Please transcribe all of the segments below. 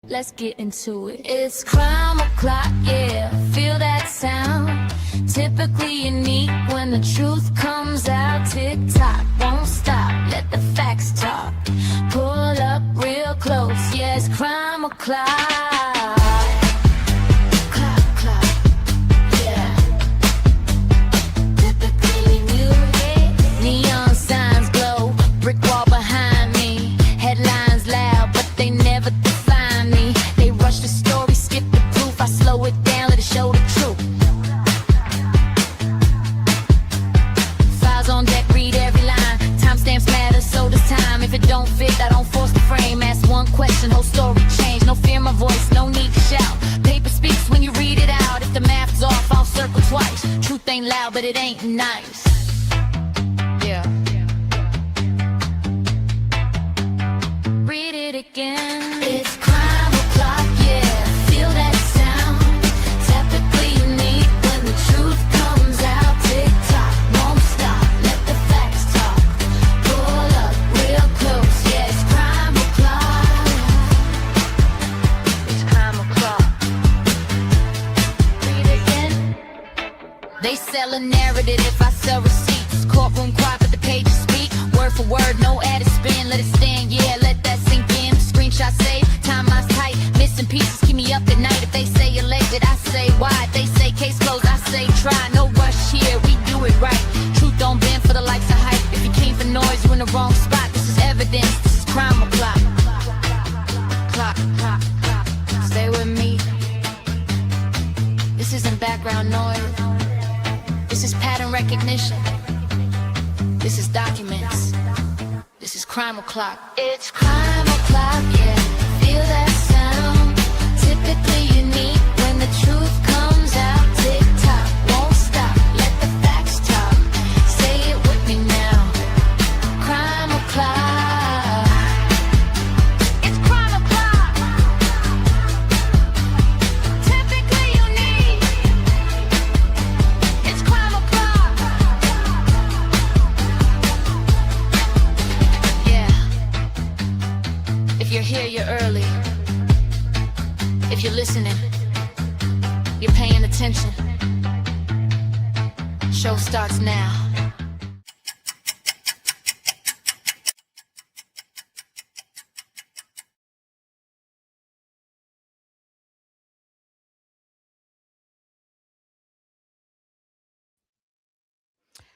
Let's get into it. It's crime o'clock, yeah, feel that sound. Typically unique when the truth comes out. Tick-tock, won't stop, let the facts talk. Pull up real close, yeah, it's crime o'clock. Clock, clock, yeah. Typically new, yeah. Neon signs glow, brick wall behind me. Headlines loud, but they never define me. They rush the story, skip the proof. I slow it down, let it show the truth. Files on deck, read every line. Timestamps matter, so does time. If it don't fit, I don't force the frame. Ask one question, whole story change. No fear my voice, no need to shout. Paper speaks when you read it out. If the math's off, I'll circle twice. Truth ain't loud, but it ain't nice. Yeah. Read it again. It's crime o'clock, yeah. Feel that sound. Typically unique when the truth comes out. Tick tock, won't stop. Let the facts talk. Pull up real close, yeah. It's crime o'clock. It's crime o'clock. Read it again. They sell a narrative if I sell receipts. Courtroom quiet, but the pages speak. Word for word, no added spin. Let it stand, yeah. Let that sink in. Screenshot save, timeline's tight. Missing pieces keep me up at night. If they say you're late, did I say why? If they say case closed, I say try. No rush here, we do it right. Truth don't bend for the likes of hype. If you came for noise, you in the wrong spot. This is evidence, this is crime o'clock. Clock, clock, clock. Stay with me. This isn't background noise. This is pattern recognition. This is documents. This is crime o'clock. It's crime o'clock, yeah. Feel that sound. Typically unique when the truth comes out. Tick tock, won't stop. Let the facts talk. Say it with me now. Crime o'clock. It's crime o'clock. Typically unique. It's crime o'clock. Yeah. If you're here, you're early. If you're listening, you're paying attention. Show starts now.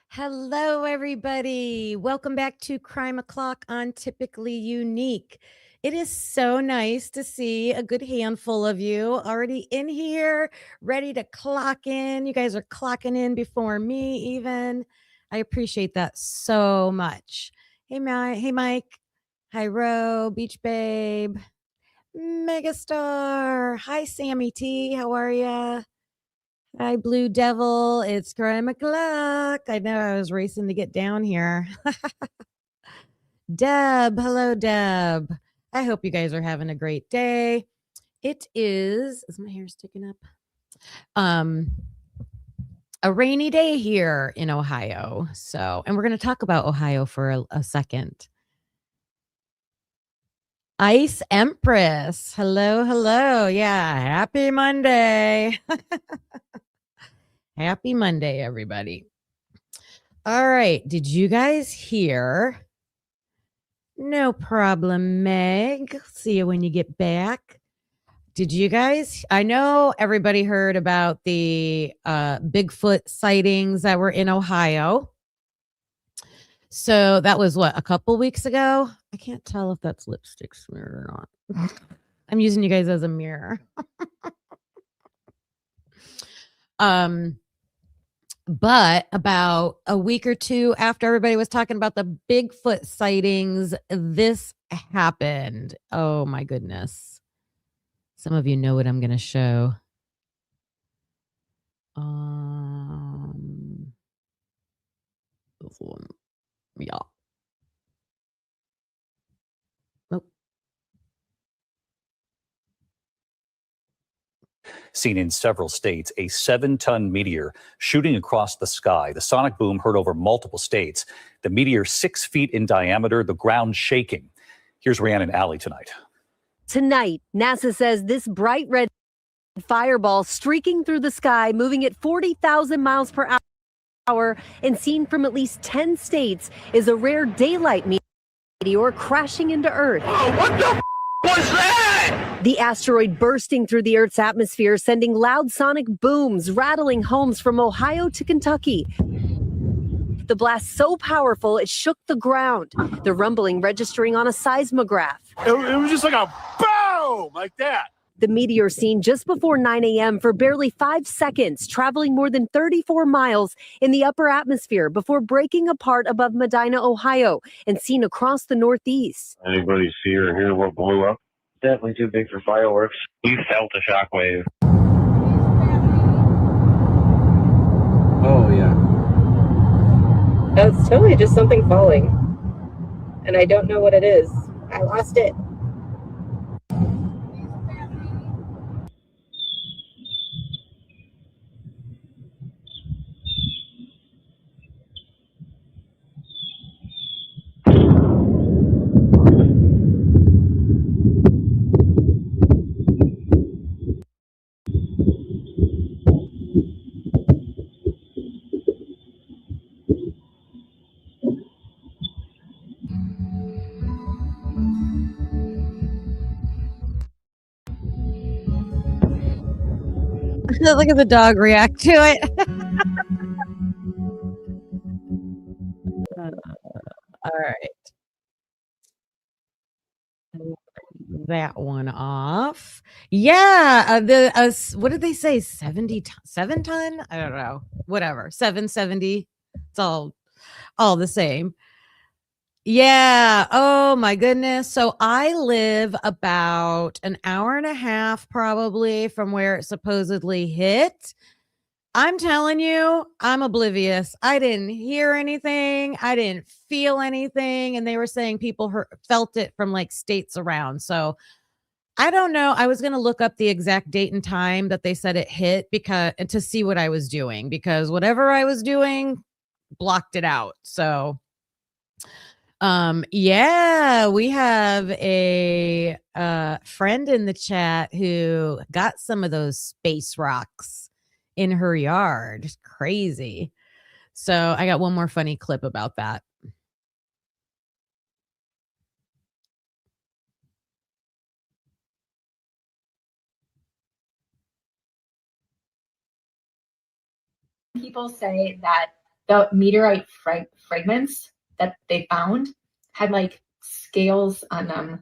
Hello, everybody. Welcome back to Crime O'Clock on Typically Unique. It is so nice to see a good handful of you already in here, ready to clock in. You guys are clocking in before me even. I appreciate that so much. Hey, Mike. Hi, Ro, Beach Babe, Megastar. Hi, Sammy T. How are ya? Hi, Blue Devil. It's Crime O'Clock. I know I was racing to get down here. Deb. Hello, Deb. I hope you guys are having a great day. It is my hair sticking up? A rainy day here in Ohio. And we're going to talk about Ohio for a second. Ice Empress. Hello, hello. Yeah, happy Monday. Happy Monday, everybody. All right. Did you guys hear? No problem, Meg. See you when you get back. Did you guys? I know everybody heard about the Bigfoot sightings that were in Ohio. So that was what, a couple weeks ago? I can't tell if that's lipstick smeared or not. I'm using you guys as a mirror. But about a week or two after everybody was talking about the Bigfoot sightings, this happened. Oh my goodness. Some of you know what I'm going to show. This one. Yeah. Nope. Seen in several states, a 7-ton meteor shooting across the sky. The sonic boom heard over multiple states. The meteor 6 feet in diameter, the ground shaking. Here's Rhiannon Alley tonight. Tonight, NASA says this bright red fireball streaking through the sky, moving at 40,000 miles per hour and seen from at least 10 states, is a rare daylight meteor crashing into Earth. Oh, what the was that? The asteroid bursting through the Earth's atmosphere, sending loud sonic booms, rattling homes from Ohio to Kentucky. The blast so powerful it shook the ground, the rumbling registering on a seismograph. It was just like a boom, like that. The meteor seen just before 9 a.m. for barely 5 seconds, traveling more than 34 miles in the upper atmosphere before breaking apart above Medina, Ohio, and seen across the Northeast. Anybody see or hear what blew up? Definitely too big for fireworks. We felt a shockwave. Oh, yeah. It's totally just something falling. And I don't know what it is. I lost it. Look at the dog react to it. All right. That one off. Yeah. What did they say? 7 ton? I don't know. Whatever. 770. It's all the same. Yeah. Oh my goodness. So I live about an hour and a half probably from where it supposedly hit. I'm telling you, I'm oblivious. I didn't hear anything. I didn't feel anything. And they were saying people felt it from like states around. So I don't know. I was going to look up the exact date and time that they said it hit and to see what I was doing, because whatever I was doing blocked it out. So yeah, we have a friend in the chat who got some of those space rocks in her yard. Crazy. So I got one more funny clip about that. People say that the meteorite fragments that they found had like scales on them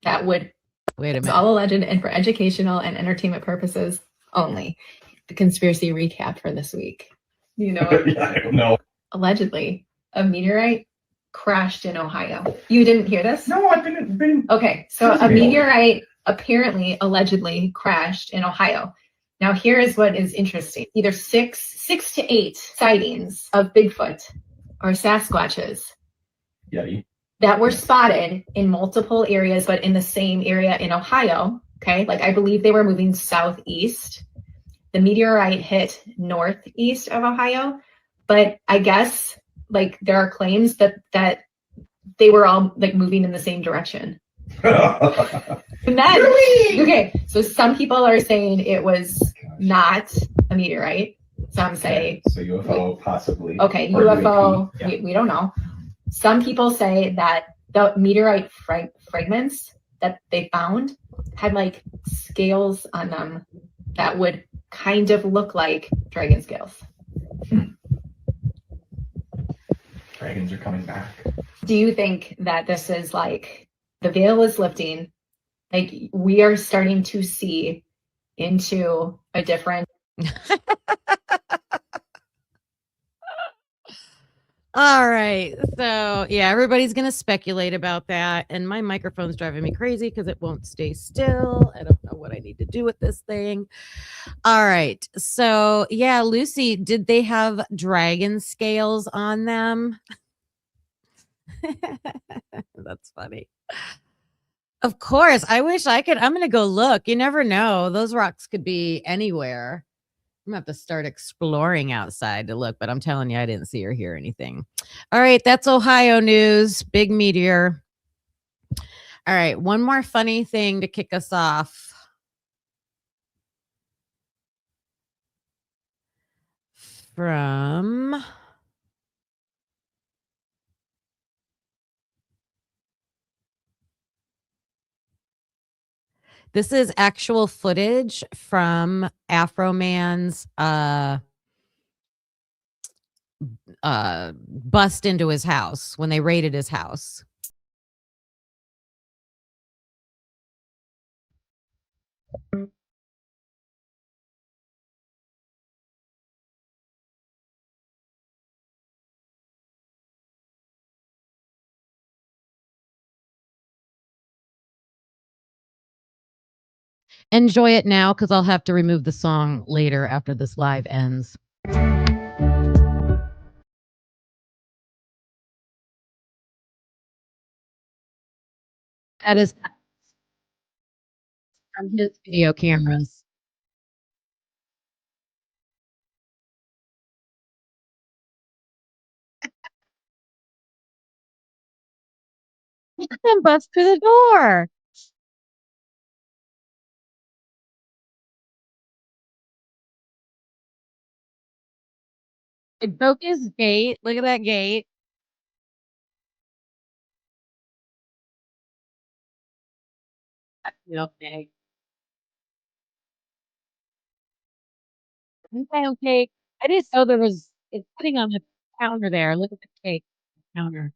that would. Wait a minute. It's all alleged and for educational and entertainment purposes only. The conspiracy recap for this week. You know, I don't know. Allegedly, a meteorite crashed in Ohio. You didn't hear this? No, I've been. Okay, so a meteorite apparently, allegedly crashed in Ohio. Now, here is what is interesting. Either six to 8 sightings of Bigfoot or Sasquatches that were spotted in multiple areas, but in the same area in Ohio. Okay, like I believe they were moving southeast. The meteorite hit northeast of Ohio, but I guess like there are claims that they were all like moving in the same direction. And then, okay, so some people are saying it was not a meteorite. Some say so UFO possibly. Okay, UFO. We don't know. Some people say that the meteorite fragments that they found had like scales on them that would kind of look like dragon scales. Dragons are coming back. Do you think that this is like the veil is lifting? Like we are starting to see into a different. All right. So yeah, everybody's going to speculate about that. And my microphone's driving me crazy because it won't stay still. I don't know what I need to do with this thing. All right. So yeah, Lucy, did they have dragon scales on them? That's funny. Of course. I wish I could. I'm going to go look. You never know. Those rocks could be anywhere. I'm going to have to start exploring outside to look, but I'm telling you, I didn't see or hear anything. All right. That's Ohio news. Big meteor. All right, one more funny thing to kick us off. From this is actual footage from Afroman's bust into his house when they raided his house. Enjoy it now because I'll have to remove the song later after this live ends. That is from his video cameras. And bust through the door. It broke his gate. Look at that gate. Okay. Okay. I didn't know there was it's sitting on the counter there. Look at the cake counter.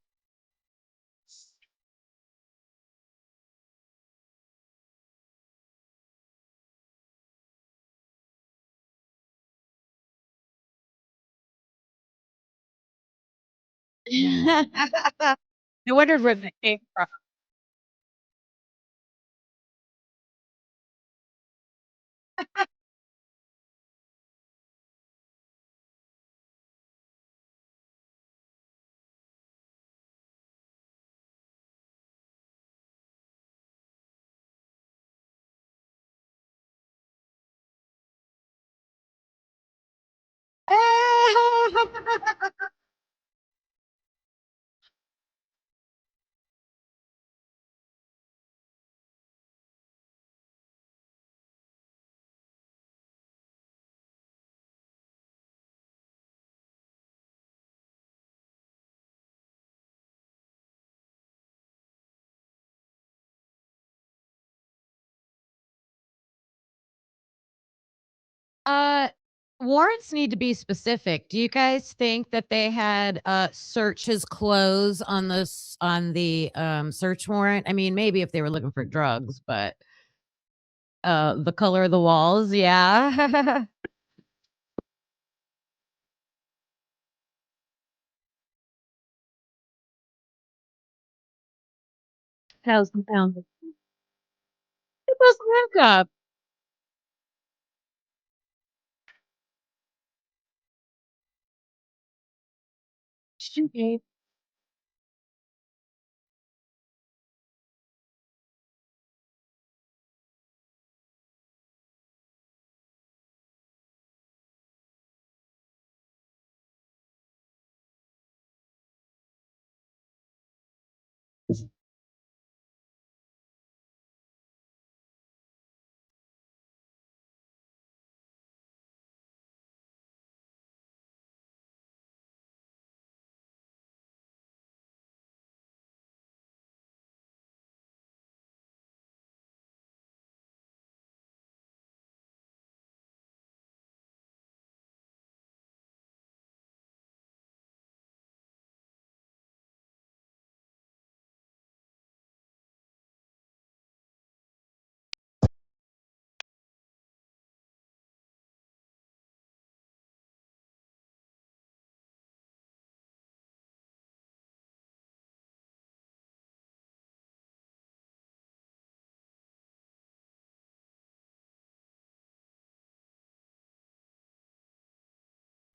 I wondered where the came from. Uh, warrants need to be specific. Do you guys think that they had search his clothes on this on the search warrant? I mean, maybe if they were looking for drugs, but the color of the walls, yeah. 1,000 pounds. It was makeup. Okay.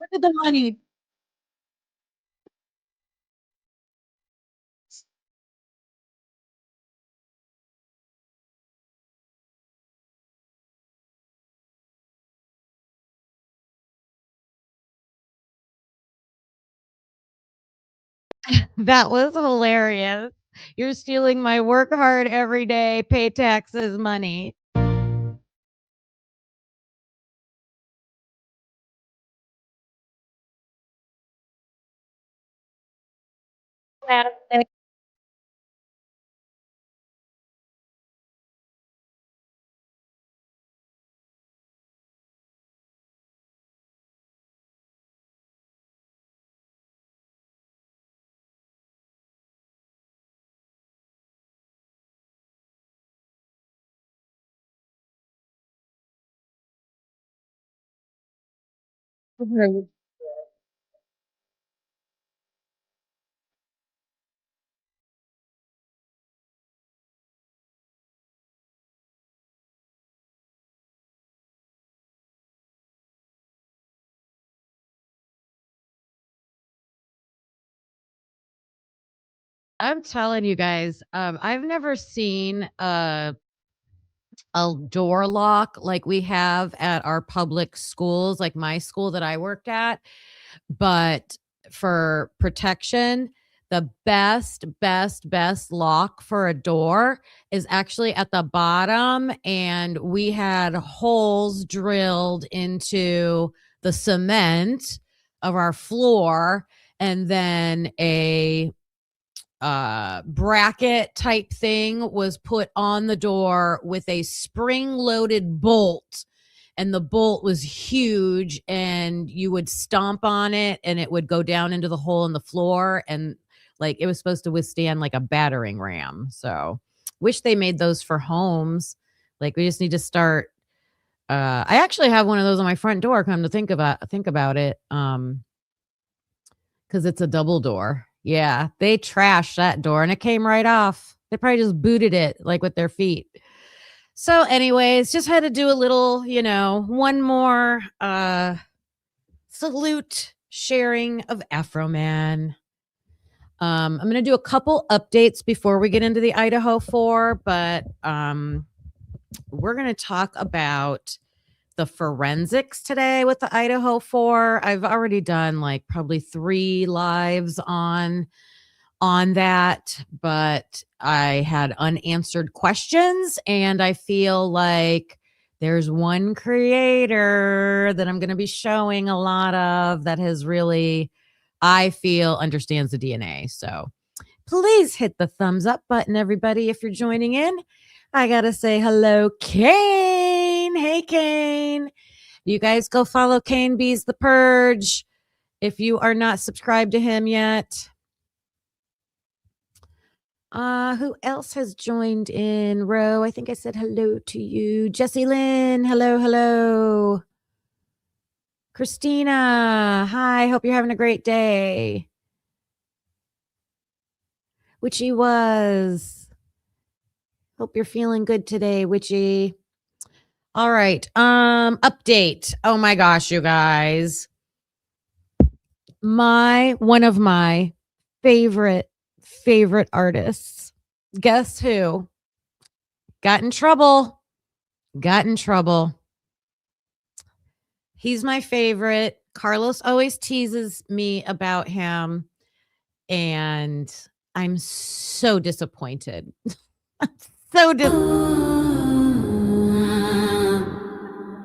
Look at the money. That was hilarious. You're stealing my work hard every day, pay taxes money. Plastic. I'm telling you guys, I've never seen a door lock like we have at our public schools, like my school that I worked at. But for protection, the best lock for a door is actually at the bottom. And we had holes drilled into the cement of our floor, and then a bracket type thing was put on the door with a spring loaded bolt, and the bolt was huge, and you would stomp on it and it would go down into the hole in the floor, and like it was supposed to withstand like a battering ram. So wish they made those for homes. Like we just need to start. I actually have one of those on my front door, come to think about it, because it's a double door. Yeah, they trashed that door and it came right off. They probably just booted it like with their feet. So anyways, just had to do a little, one more salute sharing of Afroman. I'm going to do a couple updates before we get into the Idaho 4, but we're going to talk about the forensics today with the Idaho 4. I've already done like probably 3 lives on that, but I had unanswered questions, and I feel like there's one creator that I'm going to be showing a lot of that has really, I feel, understands the DNA. So please hit the thumbs up button, everybody, if you're joining in. I got to say hello, Kane. Hey, Kane. You guys go follow Kane Bees the Purge if you are not subscribed to him yet. Who else has joined in? Ro, I think I said hello to you. Jessie Lynn, hello. Christina, hi. Hope you're having a great day. Witchy was. Hope you're feeling good today, Witchy. All right. Update. Oh my gosh, you guys. One of my favorite artists. Guess who? Got in trouble. He's my favorite. Carlos always teases me about him, and I'm so disappointed. So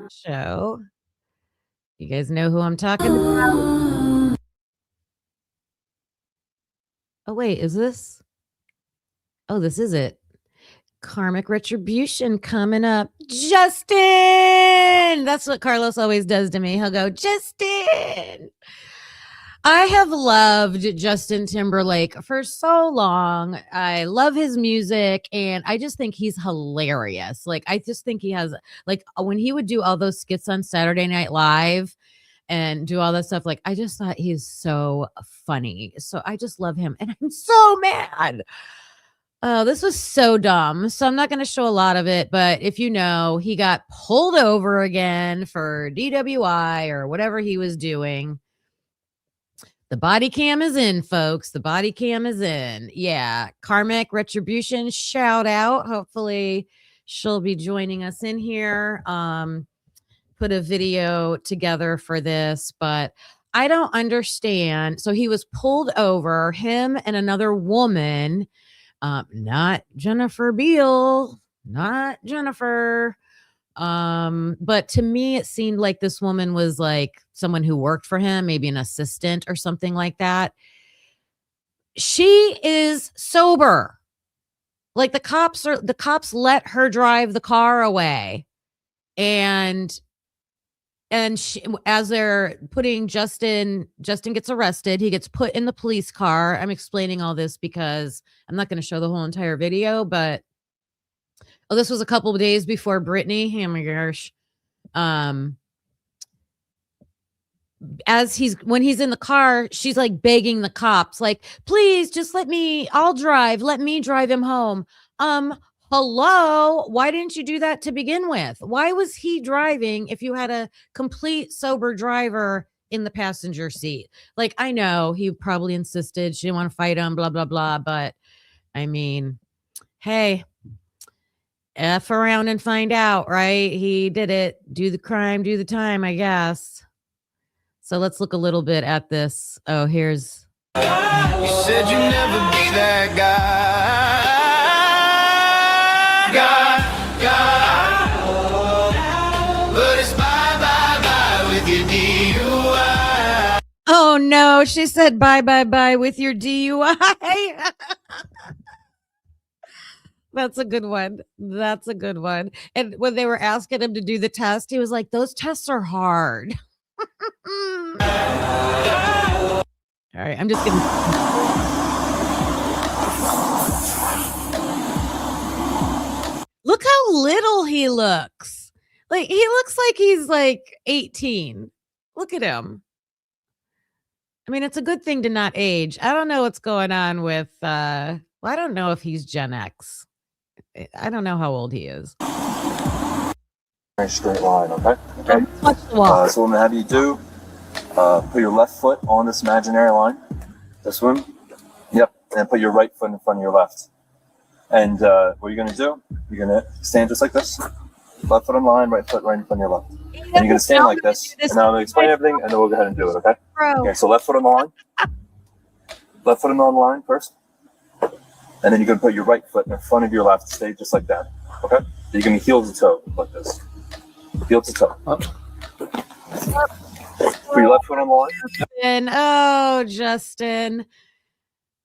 show. You guys know who I'm talking about? Oh, wait, is this? Oh, this is it. Karmic retribution coming up. Justin! That's what Carlos always does to me. He'll go, Justin! I have loved Justin Timberlake for so long. I love his music, and I just think he's hilarious. Like, I just think he has, like, when he would do all those skits on Saturday Night Live and do all that stuff, like, I just thought he's so funny. So I just love him, and I'm so mad. Oh, this was so dumb. So I'm not going to show a lot of it, but if you know, he got pulled over again for DWI or whatever he was doing. The body cam is in, folks. The body cam is in. Yeah. Karmic retribution, shout out. Hopefully she'll be joining us in here. Put a video together for this, but I don't understand. So he was pulled over, him and another woman, Not Jennifer Beal, not Jennifer. But to me, it seemed like this woman was like someone who worked for him, maybe an assistant or something like that. She is sober. Like the cops let her drive the car away. And she, as they're putting Justin gets arrested. He gets put in the police car. I'm explaining all this because I'm not going to show the whole entire video, but this was a couple of days before Brittany. Oh my gosh. When he's in the car, she's like begging the cops, like, please just let me drive him home. Hello, why didn't you do that to begin with? Why was he driving if you had a complete sober driver in the passenger seat? Like, I know he probably insisted, she didn't want to fight him, blah, blah, blah. But I mean, hey, F around and find out, right? He did it. Do the crime, do the time, I guess. So let's look a little bit at this. Oh, here's. You said you'd never be that guy. But it's bye with your DUI. Oh no, she said bye with your DUI. That's a good one. That's a good one. And when they were asking him to do the test, he was like, those tests are hard. All right, I'm just gonna. Look how little he looks. Like, he looks like he's like 18. Look at him. I mean, it's a good thing to not age. I don't know what's going on with I don't know if he's Gen X. I don't know how old he is. Nice straight line, okay? So what I'm gonna have you do, put your left foot on this imaginary line. This one. Yep. And put your right foot in front of your left. And what you're gonna do, you're gonna stand just like this. Left foot on line, right foot right in front of your left. And you're gonna stand like this. And now I'm gonna explain everything, and then we'll go ahead and do it, okay? Okay, so left foot on the line. Left foot on the line first. And then you're gonna put your right foot in front of your left. Stay just like that, okay? So you're gonna heel to toe like this. Heel to toe. Up. Put your left foot on the line. And oh, Justin,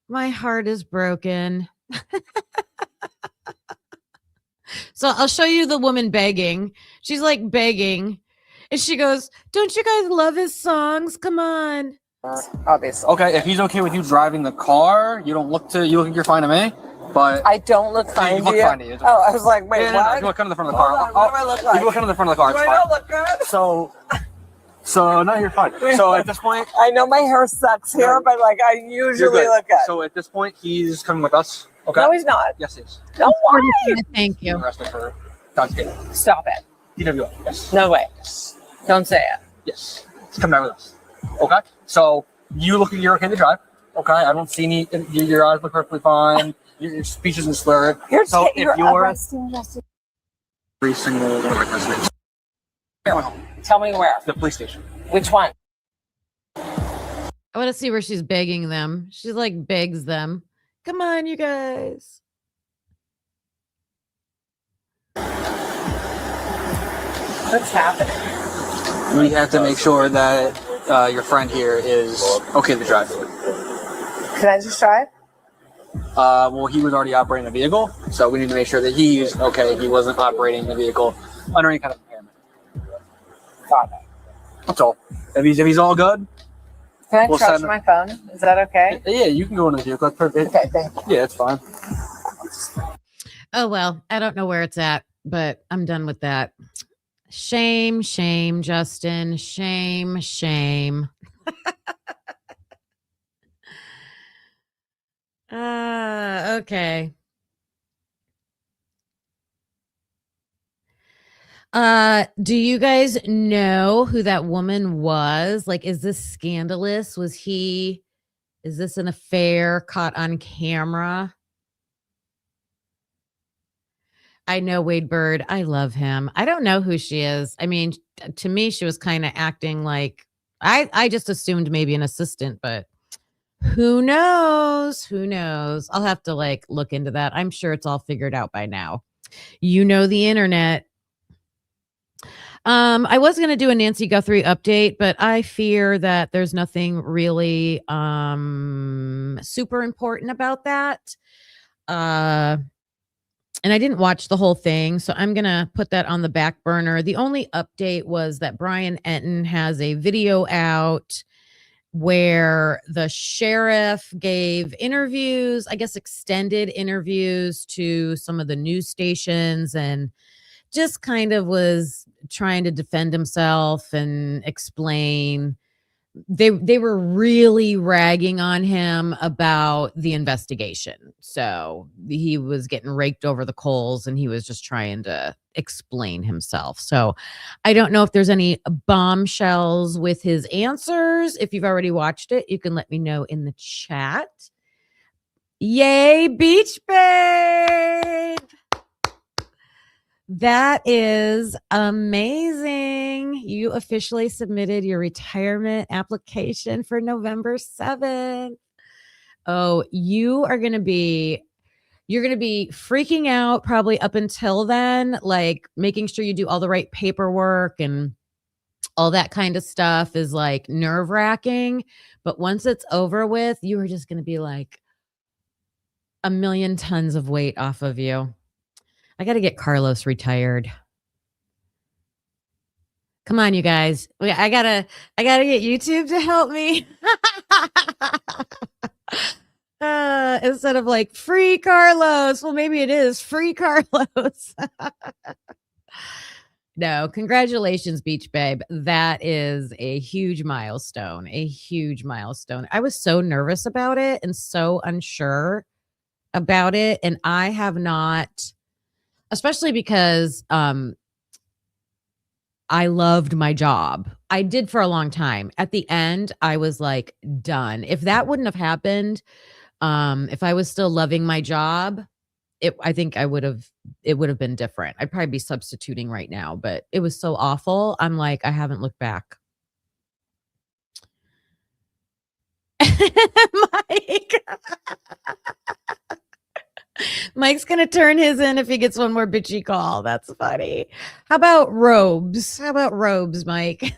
my heart is broken. So I'll show you the woman begging. She's like begging. And she goes, don't you guys love his songs? Come on. Obviously. Okay, if he's okay with you driving the car, you look like you're fine to me. But I don't look fine you look to you. fine to you. Oh, I was like, wait, no, what? you look under the front of the car. Hold on, what do I look like? You look under the front of the car. Do I not look good? So no, you're fine. So at this point, I know my hair sucks here, but like I usually look good. So at this point, he's coming with us. Okay. No, he's not. Yes, he is. No way. Thank you. Arrested for intoxicated. Stop it. DWI. Yes. No way. Yes. Don't say it. Yes. He's coming back with us. Okay. So you're okay to drive. Okay. I don't see any. Your eyes look perfectly fine. Your speech isn't slurred. You're so if you're arresting. every single one of my residents. Tell me where. The police station. Which one? I want to see where she's begging them. She like begs them. Come on, you guys. What's happening? We have to make sure that your friend here is okay to drive. Can I just drive? Well, he was already operating a vehicle, so we need to make sure that he's okay. He wasn't operating the vehicle under any kind of impairment. Got it. That's all. If he's all good. Can I charge my phone? Is that okay? Yeah, you can go into the vehicle. That's perfect. Okay, thank you. Yeah, it's fine. Oh, well, I don't know where it's at, but I'm done with that. Shame, shame, Justin. Shame, shame. Okay. Do you guys know who that woman was? Like, is this scandalous? Is this an affair caught on camera? I know Wade Bird. I love him. I don't know who she is. I mean, to me, she was kind of acting like, I just assumed maybe an assistant, but Who knows? Who knows? I'll have to like look into that. I'm sure it's all figured out by now. You know the internet. I was going to do a Nancy Guthrie update, but I fear that there's nothing really super important about that. And I didn't watch the whole thing, so I'm going to put that on the back burner. The only update was that Brian Enton has a video out where the sheriff gave interviews, I guess extended interviews to some of the news stations, and just kind of was trying to defend himself and explain. They were really ragging on him about the investigation. So he was getting raked over the coals and he was just trying to explain himself. So I don't know if there's any bombshells with his answers. If you've already watched it, you can let me know in the chat. Yay, Beach Babe! That is amazing. You officially submitted your retirement application for November 7th. Oh, you're going to be freaking out probably up until then, like making sure you do all the right paperwork and all that kind of stuff is like nerve-wracking. But once it's over with, you are just going to be like a million tons of weight off of you. I got to get Carlos retired. Come on, you guys. I gotta get YouTube to help me. Instead of like free Carlos. Well, maybe it is free Carlos. No, congratulations, Beach Babe. That is a huge milestone. A huge milestone. I was so nervous about it and so unsure about it. And I have not, especially because I loved my job. I did for a long time. At the end, I was like done. If that wouldn't have happened, if I was still loving my job, I think it would have been different. I'd probably be substituting right now, but it was so awful. I'm like, I haven't looked back. Mike. Mike's going to turn his in if he gets one more bitchy call. That's funny. How about robes? How about robes, Mike?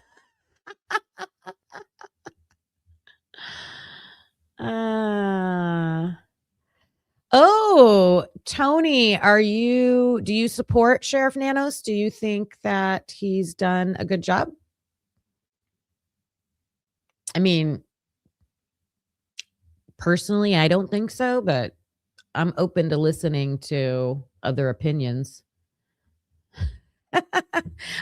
Oh, Tony, do you support Sheriff Nanos? Do you think that he's done a good job? I mean, personally, I don't think so, but I'm open to listening to other opinions.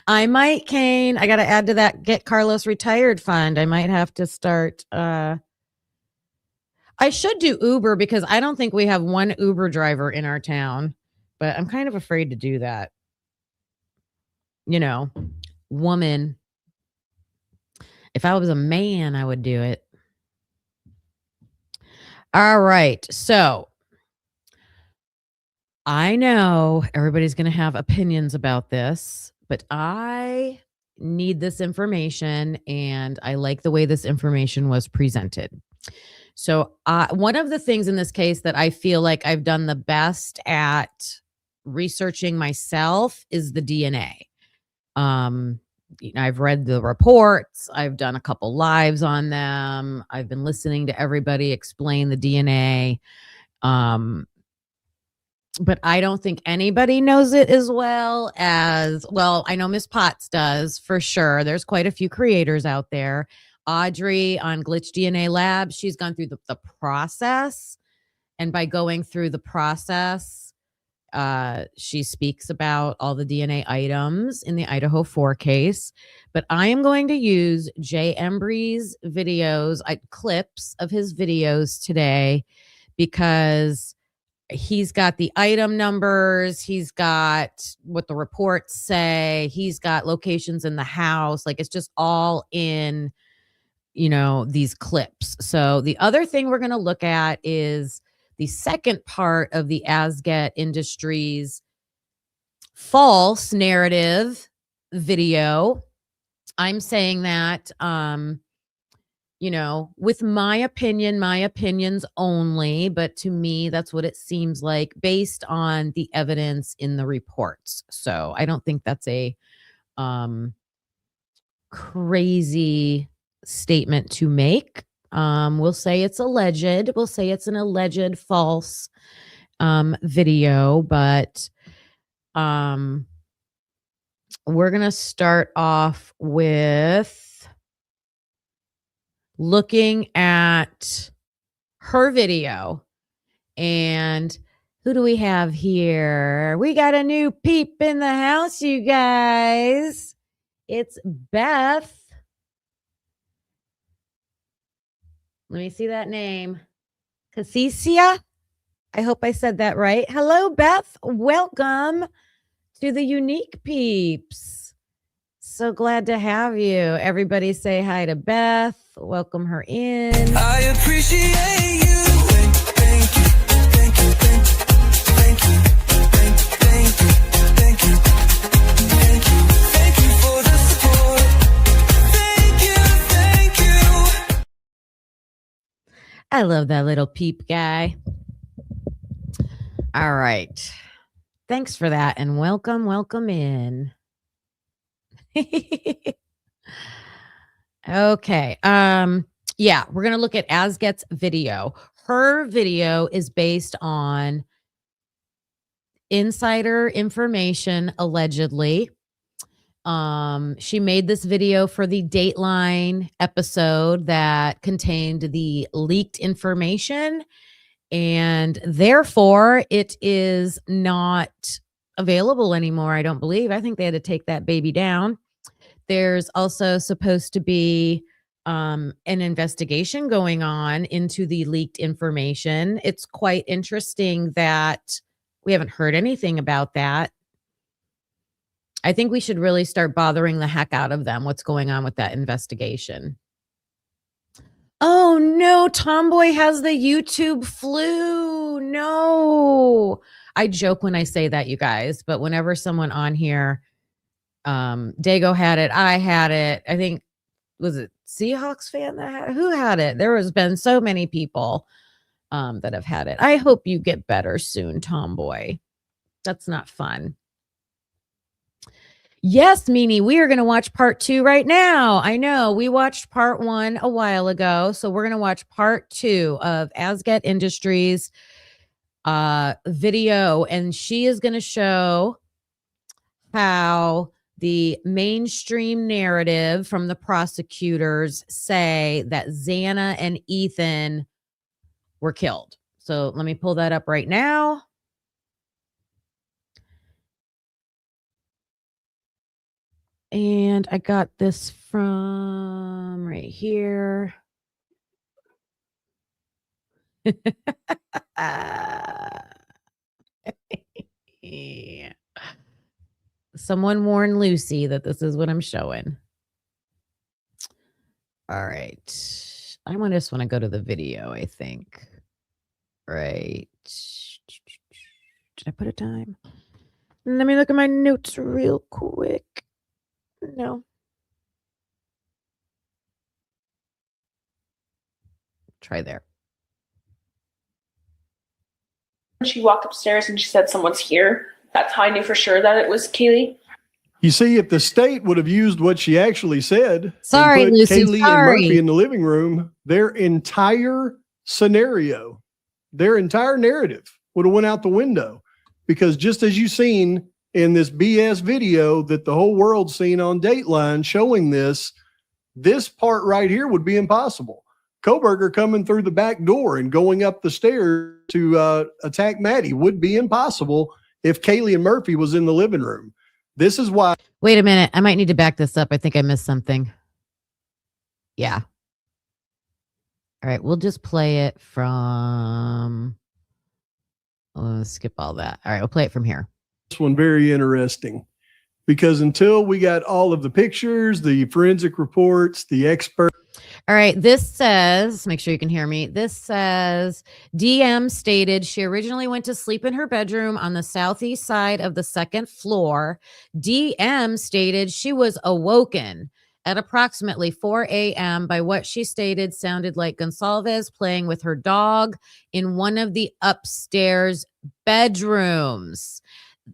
I might, Kane. I got to add to that Get Carlos Retired fund. I might have to start. I should do Uber because I don't think we have one Uber driver in our town, but I'm kind of afraid to do that. You know, woman. If I was a man, I would do it. All right. So I know everybody's going to have opinions about this, but I need this information and I like the way this information was presented. So one of the things in this case that I feel like I've done the best at researching myself is the DNA. I've read the reports. I've done a couple lives on them. I've been listening to everybody explain the DNA. But I don't think anybody knows it as well. I know Miss Potts does for sure. There's quite a few creators out there. Audrey on Glitch DNA Lab, she's gone through the process. And by going through the process, she speaks about all the DNA items in the Idaho 4 case. But I am going to use Jay Embry's videos, clips of his videos today, because he's got the item numbers. He's got what the reports say. He's got locations in the house. Like, it's just all in, these clips. So the other thing we're going to look at is the second part of the Asget Industries false narrative video. I'm saying that with my opinions only, but to me, that's what it seems like based on the evidence in the reports. So I don't think that's a crazy statement to make. We'll say it's alleged. We'll say it's an alleged false video, but we're going to start off with looking at her video. And who do we have here? We got a new peep in the house, you guys. It's Beth. Let me see that name. Casisia. I hope I said that right. Hello, Beth. Welcome to the Unique Peeps. So glad to have you. Everybody say hi to Beth. Welcome her in. I appreciate you. Thank you. Thank you. Thank you. Thank you. Thank you. Thank you. Thank you. Thank you for the support. Thank you. Thank you. I love that little peep guy. All right. Thanks for that and welcome in. Okay. Yeah, we're going to look at Asget's video. Her video is based on insider information, allegedly. She made this video for the Dateline episode that contained the leaked information, and therefore it is not available anymore, I don't believe. I think they had to take that baby down. There's also supposed to be an investigation going on into the leaked information. It's quite interesting that we haven't heard anything about that. I think we should really start bothering the heck out of them. What's going on with that investigation? Oh no, Tomboy has the YouTube flu. No. I joke when I say that, you guys, but whenever someone on here, Dago had it, I had it. I think, was it Seahawks fan that had it? Who had it? There has been so many people that have had it. I hope you get better soon, Tomboy. That's not fun. Yes, Meanie, we are going to watch part 2 right now. I know we watched part 1 a while ago, so we're going to watch part 2 of Asget Industries video, and she is going to show how the mainstream narrative from the prosecutors say that Xana and Ethan were killed. So let me pull that up right now. And I got this from right here. Yeah. Someone warned Lucy that this is what I'm showing. All right. I just want to go to the video, I think. Right. Did I put a time? Let me look at my notes real quick. No. Try there. She walked upstairs and she said, "Someone's here." That's how I knew for sure that it was Kaylee. You see, if the state would have used what she actually said, sorry, and put Lucy, Kaylee and Murphy in the living room, their entire scenario, their entire narrative would have went out the window. Because just as you've seen in this BS video that the whole world's seen on Dateline showing this part right here would be impossible. Koberger coming through the back door and going up the stairs to attack Maddie would be impossible if Kaylee and Murphy was in the living room. This is why. Wait a minute. I might need to back this up. I think I missed something. Yeah. All right. We'll just play it from. Let's skip all that. All right. We'll play it from here. This one very interesting because until we got all of the pictures, the forensic reports, the expert. All right. This says, make sure you can hear me. This says DM stated she originally went to sleep in her bedroom on the southeast side of the second floor. DM stated she was awoken at approximately 4 a.m. by what she stated sounded like Gonsalves playing with her dog in one of the upstairs bedrooms.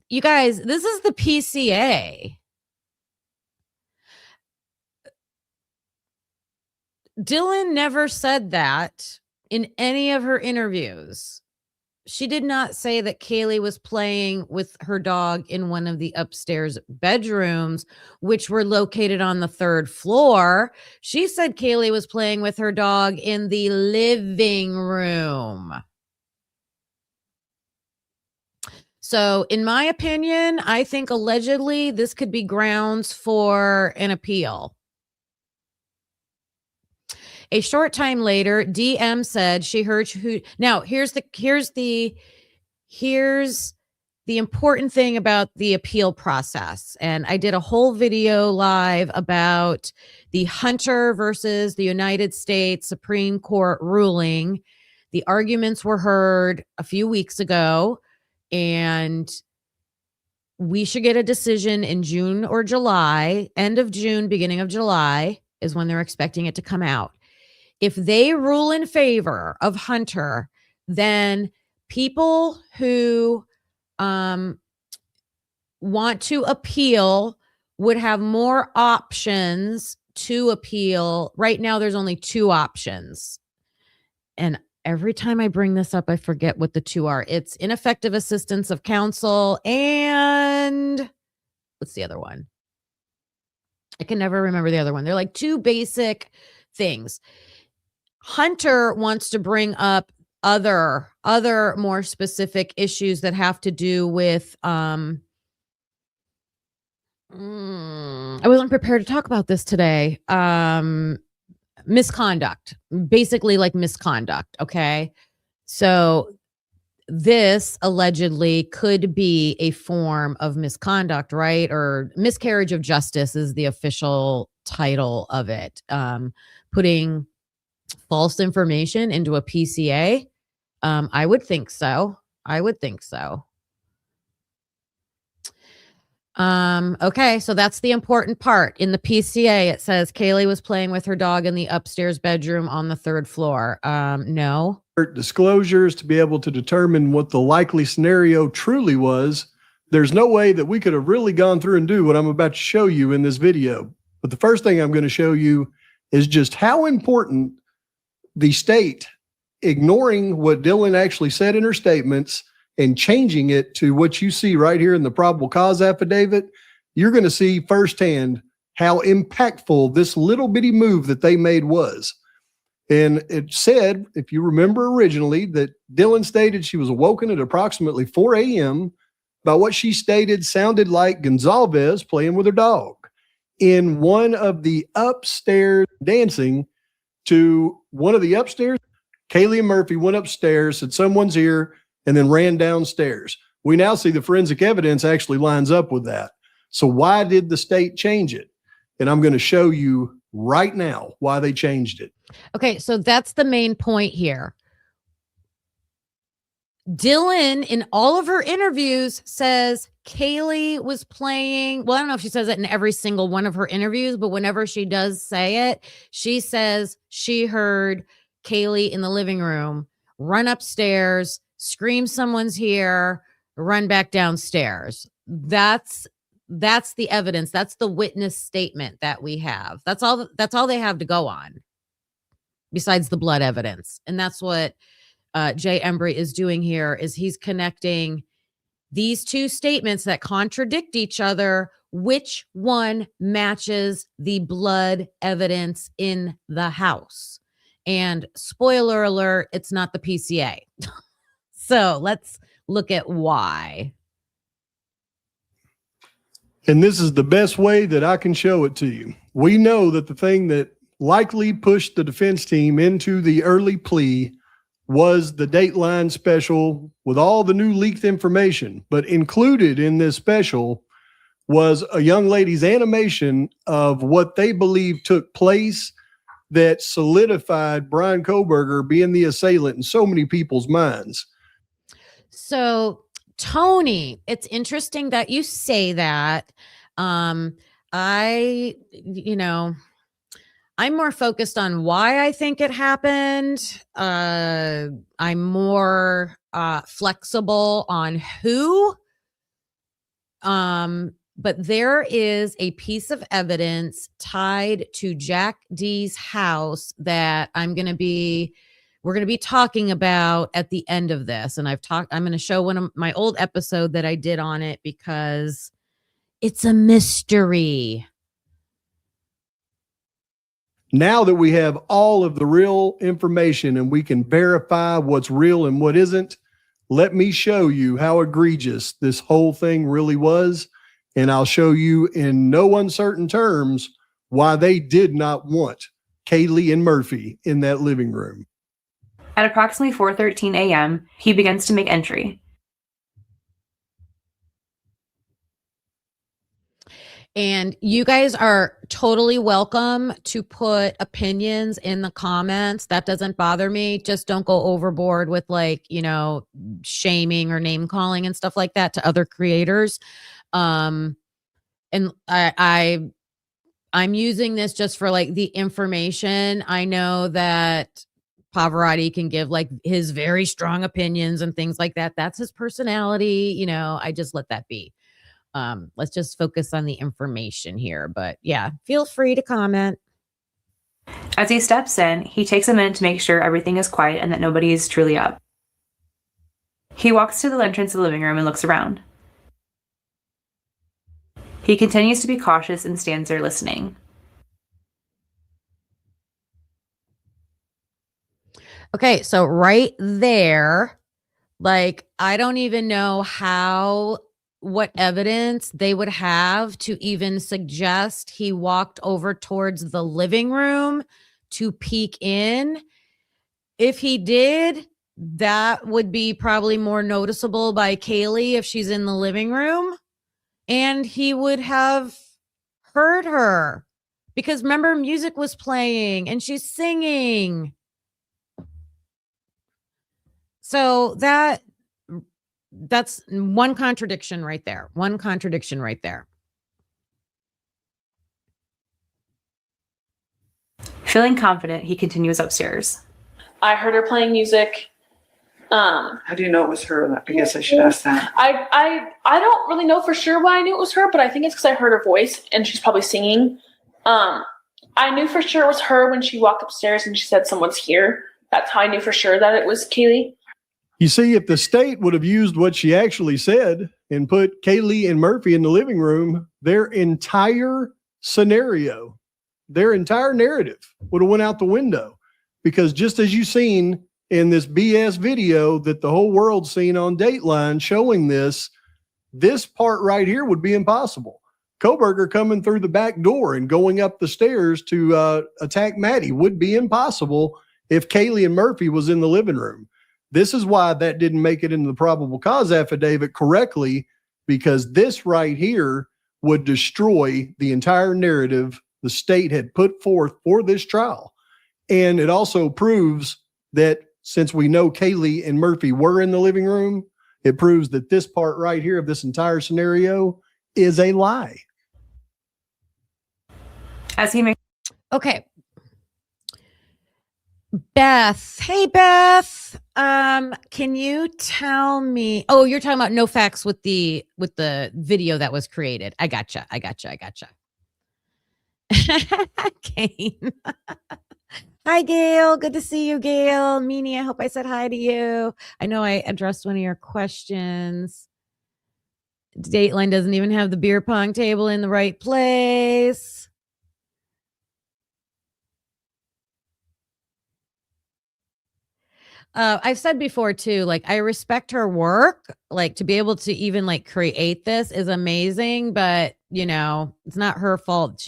You guys, this is the PCA. Dylan never said that in any of her interviews. She did not say that Kaylee was playing with her dog in one of the upstairs bedrooms, which were located on the 3rd floor. She said Kaylee was playing with her dog in the living room. So, in my opinion, I think allegedly this could be grounds for an appeal. A short time later, DM said she heard who. Now, here's the important thing about the appeal process. And I did a whole video live about the Hunter versus the United States Supreme Court ruling. The arguments were heard a few weeks ago, and we should get a decision in June or July. End of June, beginning of July is when they're expecting it to come out. If they rule in favor of Hunter, then people who want to appeal would have more options to appeal. Right now, there's only 2 options. And every time I bring this up, I forget what the 2 are. It's ineffective assistance of counsel and what's the other one? I can never remember the other one. They're like 2 basic things. Hunter wants to bring up other more specific issues that have to do with I wasn't prepared to talk about this today. Misconduct. Basically like misconduct, okay? So this allegedly could be a form of misconduct, right? Or miscarriage of justice is the official title of it. Putting false information into a PCA? I would think so. Okay, so that's the important part. In the PCA, it says Kaylee was playing with her dog in the upstairs bedroom on the 3rd floor. No. Disclosures to be able to determine what the likely scenario truly was. There's no way that we could have really gone through and do what I'm about to show you in this video. But the first thing I'm going to show you is just how important the state ignoring what Dylan actually said in her statements and changing it to what you see right here in the probable cause affidavit. You're going to see firsthand how impactful this little bitty move that they made was. And it said, if you remember originally, that Dylan stated she was awoken at approximately 4 a.m. by what she stated sounded like Gonsalves playing with her dog in one of the upstairs, dancing to one of the upstairs. Kaylee and Murphy went upstairs, said someone's here, and then ran downstairs. We now see the forensic evidence actually lines up with that. So why did the state change it? And I'm going to show you right now why they changed it. Okay, so that's the main point here. Dylan, in all of her interviews, says Kaylee was playing. Well, I don't know if she says it in every single one of her interviews, but whenever she does say it, she says she heard Kaylee in the living room run upstairs, scream someone's here, run back downstairs. That's the evidence. That's the witness statement that we have. That's all they have to go on besides the blood evidence. And that's what Jay Embry is doing here, is he's connecting these 2 statements that contradict each other. Which one matches the blood evidence in the house? And spoiler alert, it's not the PCA. So let's look at why. And this is the best way that I can show it to you. We know that the thing that likely pushed the defense team into the early plea was the Dateline special with all the new leaked information. But included in this special was a young lady's animation of what they believe took place that solidified Brian Koberger being the assailant in so many people's minds. So, Tony, it's interesting that you say that. I'm more focused on why I think it happened. I'm more flexible on who. But there is a piece of evidence tied to Jack D's house that we're going to be talking about at the end of this. And I'm going to show one of my old episode that I did on it because it's a mystery. Now that we have all of the real information and we can verify what's real and what isn't, let me show you how egregious this whole thing really was. And I'll show you in no uncertain terms why they did not want Kaylee and Murphy in that living room. At approximately 4:13 a.m., he begins to make entry. And you guys are totally welcome to put opinions in the comments. That doesn't bother me. Just don't go overboard with shaming or name calling and stuff like that to other creators. And I'm using this just for the information. I know that Pavarotti can give his very strong opinions and things like that. That's his personality. I just let that be. Let's just focus on the information here. But yeah, feel free to comment. As he steps in, he takes a minute to make sure everything is quiet and that nobody is truly up. He walks to the entrance of the living room and looks around. He continues to be cautious and stands there listening. Okay, so right there, I don't even know what evidence they would have to even suggest he walked over towards the living room to peek in. If he did, that would be probably more noticeable by Kaylee if she's in the living room, and he would have heard her because remember, music was playing and she's singing. So that's one contradiction right there. One contradiction right there. Feeling confident, he continues upstairs. I heard her playing music. How do you know it was her? I guess I should ask that. I don't really know for sure why I knew it was her, but I think it's because I heard her voice and she's probably singing. I knew for sure it was her when she walked upstairs and she said someone's here. That's how I knew for sure that it was Kaylee. You see, if the state would have used what she actually said and put Kaylee and Murphy in the living room, their entire scenario, their entire narrative would have went out the window. Because just as you've seen in this BS video that the whole world's seen on Dateline showing this part right here would be impossible. Koberger coming through the back door and going up the stairs to attack Maddie would be impossible if Kaylee and Murphy was in the living room. This is why that didn't make it into the probable cause affidavit correctly, because this right here would destroy the entire narrative the state had put forth for this trial. And it also proves that since we know Kaylee and Murphy were in the living room, it proves that this part right here of this entire scenario is a lie. As he makes Okay. Beth. Hey, Beth. Can you tell me? Oh, you're talking about no facts with the video that was created. I gotcha. Kane. Hi, Gail. Good to see you, Gail. Meanie, I hope I said hi to you. I know I addressed one of your questions. Dateline doesn't even have the beer pong table in the right place. I've said before too, I respect her work, to be able to even create this is amazing, but it's not her fault.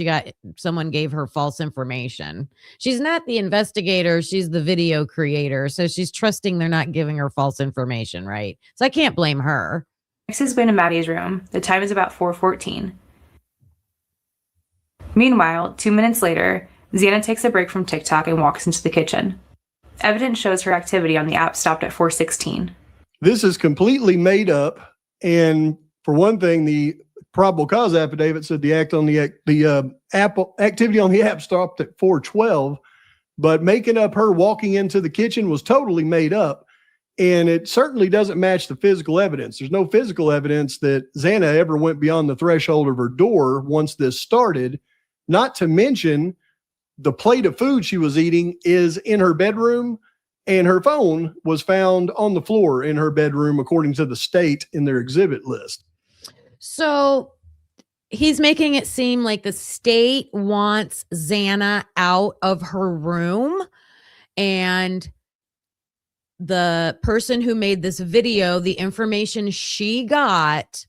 Someone gave her false information. She's not the investigator. She's the video creator. So she's trusting they're not giving her false information. Right. So I can't blame her. makes his way to Maddie's room. The time is about 4:14. Meanwhile, 2 minutes later, Xana takes a break from TikTok and walks into the kitchen. Evidence shows her activity on the app stopped at 4:16. This is completely made up. And for one thing, the probable cause affidavit said the activity on the app stopped at 4:12, but making up her walking into the kitchen was totally made up. And it certainly doesn't match the physical evidence. There's no physical evidence that Xana ever went beyond the threshold of her door once this started. Not to mention the plate of food she was eating is in her bedroom, and her phone was found on the floor in her bedroom, according to the state in their exhibit list. So he's making it seem like the state wants Xana out of her room, and the person who made this video, the information she got,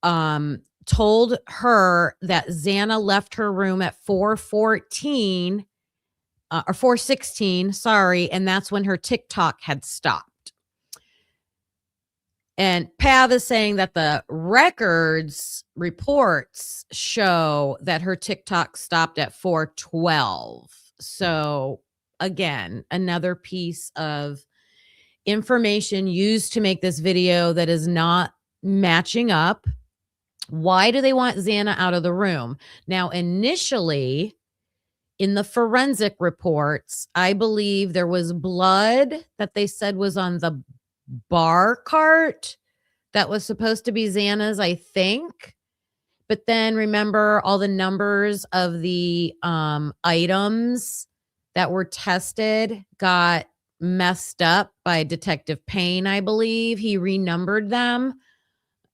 told her that Xana left her room at 4:14 or 4:16, sorry, and that's when her TikTok had stopped. And Pav is saying that the reports show that her TikTok stopped at 4:12. So again, another piece of information used to make this video that is not matching up. Why do they want Xana out of the room? Now, initially, in the forensic reports, I believe there was blood that they said was on the bar cart that was supposed to be Xana's, I think. But then remember, all the numbers of the items that were tested got messed up by Detective Payne, I believe. He renumbered them.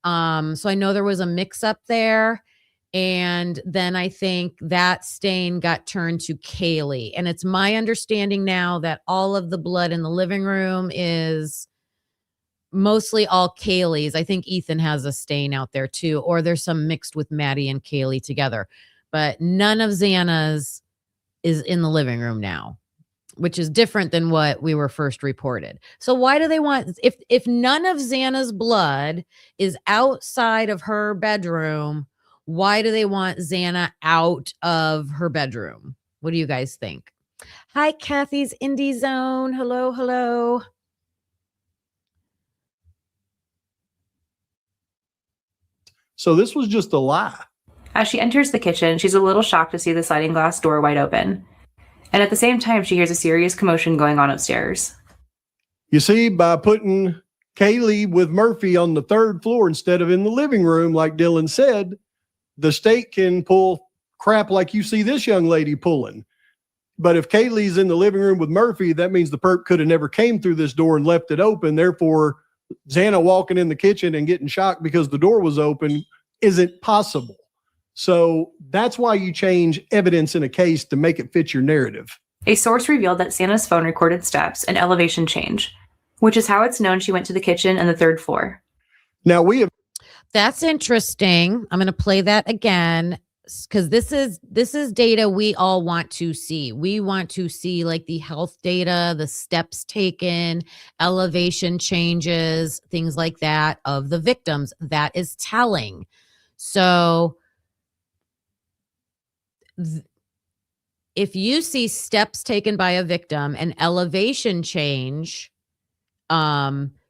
So I know there was a mix up there. And then I think that stain got turned to Kaylee. And it's my understanding now that all of the blood in the living room is mostly all Kaylee's. I think Ethan has a stain out there too, or there's some mixed with Maddie and Kaylee together. But none of Xana's is in the living room now, which is different than what we were first reported. So why do they want, if none of Xana's blood is outside of her bedroom, why do they want Xana out of her bedroom? What do you guys think? Hi, Kathy's Indie Zone. Hello, hello. So this was just a lie. As she enters the kitchen, she's a little shocked to see the sliding glass door wide open. And at the same time, she hears a serious commotion going on upstairs. You see, by putting Kaylee with Murphy on the third floor instead of in the living room, like Dylan said, the state can pull crap like you see this young lady pulling. But if Kaylee's in the living room with Murphy, that means the perp could have never came through this door and left it open. Therefore, Xana walking in the kitchen and getting shocked because the door was open isn't possible. So that's why you change evidence in a case to make it fit your narrative. A source revealed that Xana's phone recorded steps and elevation change, which is how it's known she went to the kitchen and the third floor. Now we have. That's interesting. I'm going to play that again because this is data we all want to see. We want to see like the health data, the steps taken, elevation changes, things like that of the victims. That is telling. So if you see steps taken by a victim and elevation change,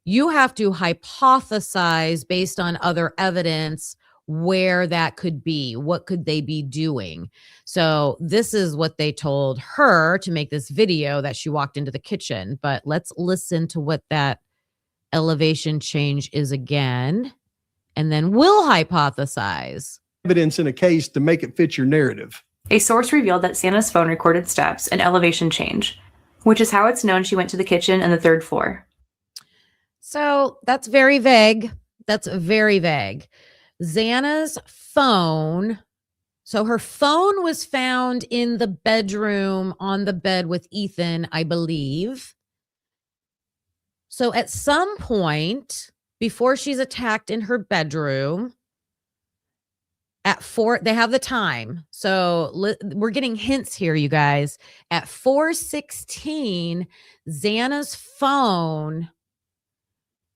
you have to hypothesize based on other evidence where that could be. What could they be doing? So this is what they told her to make this video that she walked into the kitchen. But let's listen to what that elevation change is again, and then we'll hypothesize. Evidence in a case to make it fit your narrative. A source revealed that Xana's phone recorded steps and elevation change, which is how it's known she went to the kitchen and the third floor. So that's very vague. That's very vague. Xana's phone. So her phone was found in the bedroom on the bed with Ethan, I believe. So at some point before she's attacked in her bedroom, at 4, they have the time. So we're getting hints here, you guys. At 4:16, Xana's phone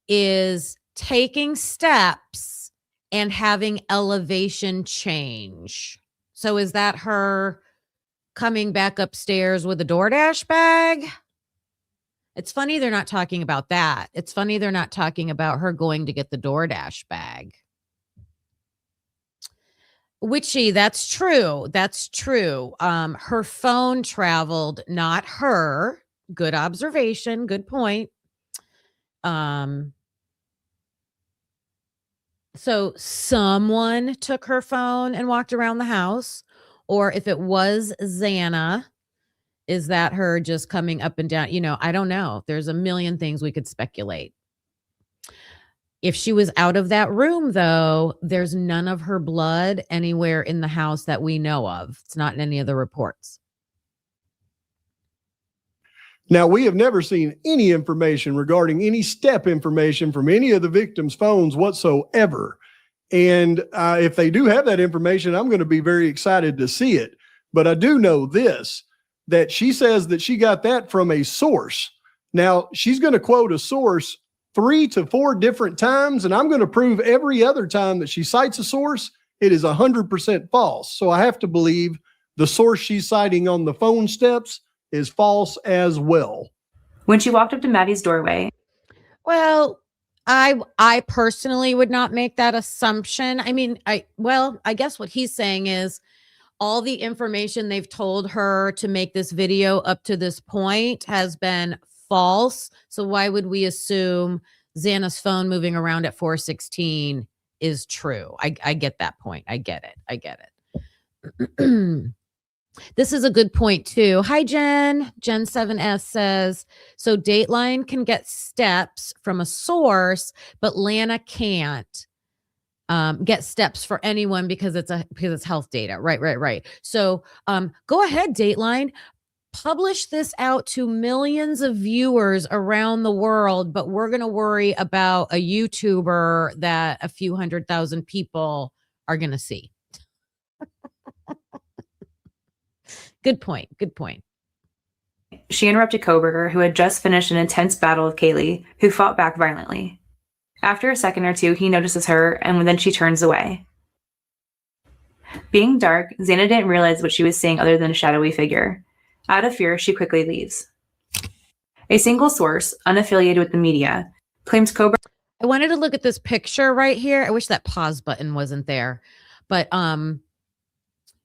is taking steps and having elevation change. So is that her coming back upstairs with a DoorDash bag? It's funny they're not talking about that. It's funny they're not talking about her going to get the DoorDash bag. Witchy, that's true. That's true. Her phone traveled, not her. Good observation. Good point. So someone took her phone and walked around the house, or if it was Xana, is that her just coming up and down? I don't know. There's a million things we could speculate. If she was out of that room, though, there's none of her blood anywhere in the house that we know of. It's not in any of the reports. Now, we have never seen any information regarding any step information from any of the victims' phones whatsoever. And if they do have that information, I'm going to be very excited to see it. But I do know this, that she says that she got that from a source. Now, she's going to quote a source 3 to 4 different times, and I'm going to prove every other time that she cites a source, it is 100% false. So I have to believe the source she's citing on the phone steps is false as well. When she walked up to Maddie's doorway. Well, I personally would not make that assumption. I mean, I guess what he's saying is all the information they've told her to make this video up to this point has been false. So why would we assume Xana's phone moving around at 4:16 is true? I get that point. I get it. This is a good point too. Hi, Jen. Jen 7S says, so Dateline can get steps from a source, but Lana can't get steps for anyone because it's health data. Right. So go ahead, Dateline. Publish this out to millions of viewers around the world, but we're going to worry about a YouTuber that a few 100,000 people are going to see. Good point. She interrupted Koberger, who had just finished an intense battle with Kaylee, who fought back violently. After a second or two, he notices her, and then she turns away. Being dark, Xana didn't realize what she was seeing other than a shadowy figure. Out of fear, she quickly leaves. A single source, unaffiliated with the media, claims Koberger. I wanted to look at this picture right here. I wish that pause button wasn't there. But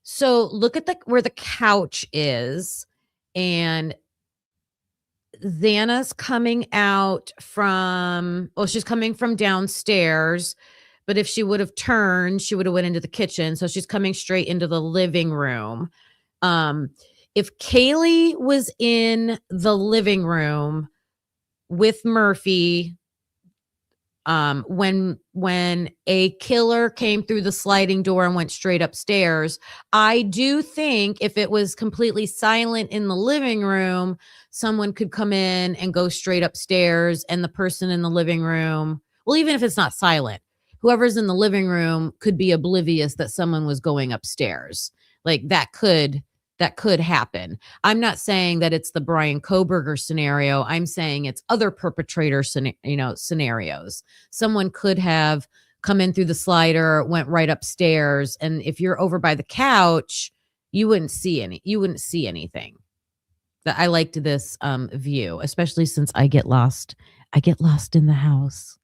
so look at where the couch is, and Xana's coming out she's coming from downstairs, but if she would have turned, she would have went into the kitchen. So she's coming straight into the living room. If Kaylee was in the living room with Murphy, when a killer came through the sliding door and went straight upstairs, I do think if it was completely silent in the living room, someone could come in and go straight upstairs, and the person in the living room, well, even if it's not silent, whoever's in the living room could be oblivious that someone was going upstairs. Like that could happen. I'm not saying that it's the Brian Koberger scenario. I'm saying it's other perpetrator scenarios. Someone could have come in through the slider, went right upstairs, and if you're over by the couch, you wouldn't see anything. I liked this view, especially since I get lost in the house.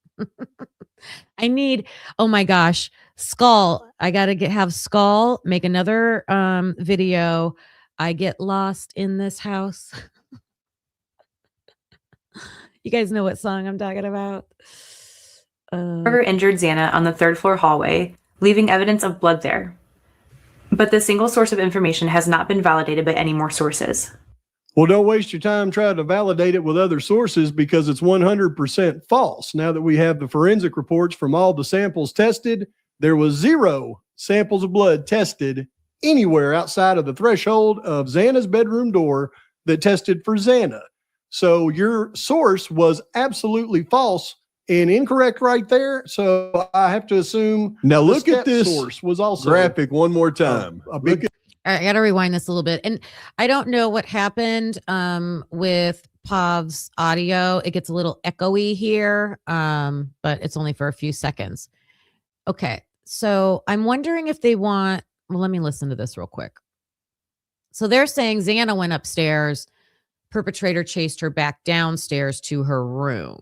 Oh my gosh, Skull. I got to have Skull make another video. I get lost in this house. You guys know what song I'm talking about. Koberger injured Xana on the 3rd floor hallway, leaving evidence of blood there. But the single source of information has not been validated by any more sources. Well, don't waste your time trying to validate it with other sources because it's 100% false. Now that we have the forensic reports from all the samples tested, there was 0 samples of blood tested anywhere outside of the threshold of Xana's bedroom door that tested for Xana. So your source was absolutely false and incorrect right there. So I have to assume. Now look at this source was also graphic one more time. I got to rewind this a little bit. And I don't know what happened with Pav's audio. It gets a little echoey here, but it's only for a few seconds. Okay. So I'm wondering if they want, well, let me listen to this real quick. So they're saying Xana went upstairs. Perpetrator chased her back downstairs to her room.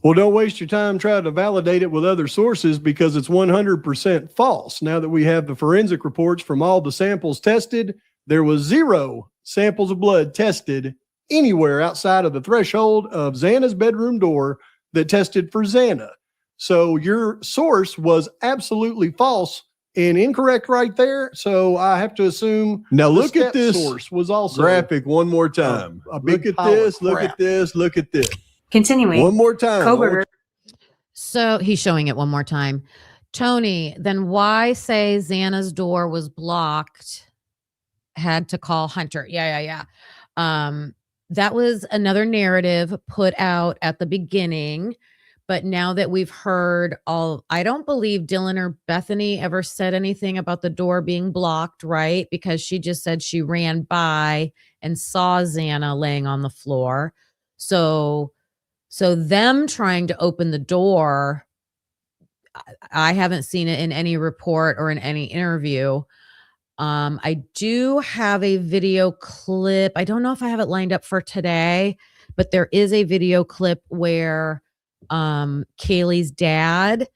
Well, don't waste your time trying to validate it with other sources because it's 100% false. Now that we have the forensic reports from all the samples tested, there was 0 samples of blood tested anywhere outside of the threshold of Xana's bedroom door that tested for Xana. So your source was absolutely false and incorrect right there. So I have to assume Now the look at step this source was also graphic one more time. a Look big at pile of this, look crap. at this, look at this. Continuing. One more time. Koberger. So he's showing it one more time. Tony, then why say Xana's door was blocked? Had to call Hunter. Yeah. That was another narrative put out at the beginning. But now that we've heard I don't believe Dylan or Bethany ever said anything about the door being blocked, right? Because she just said she ran by and saw Xana laying on the floor. So them trying to open the door, I haven't seen it in any report or in any interview. I do have a video clip. I don't know if I have it lined up for today, but there is a video clip where Kaylee's dad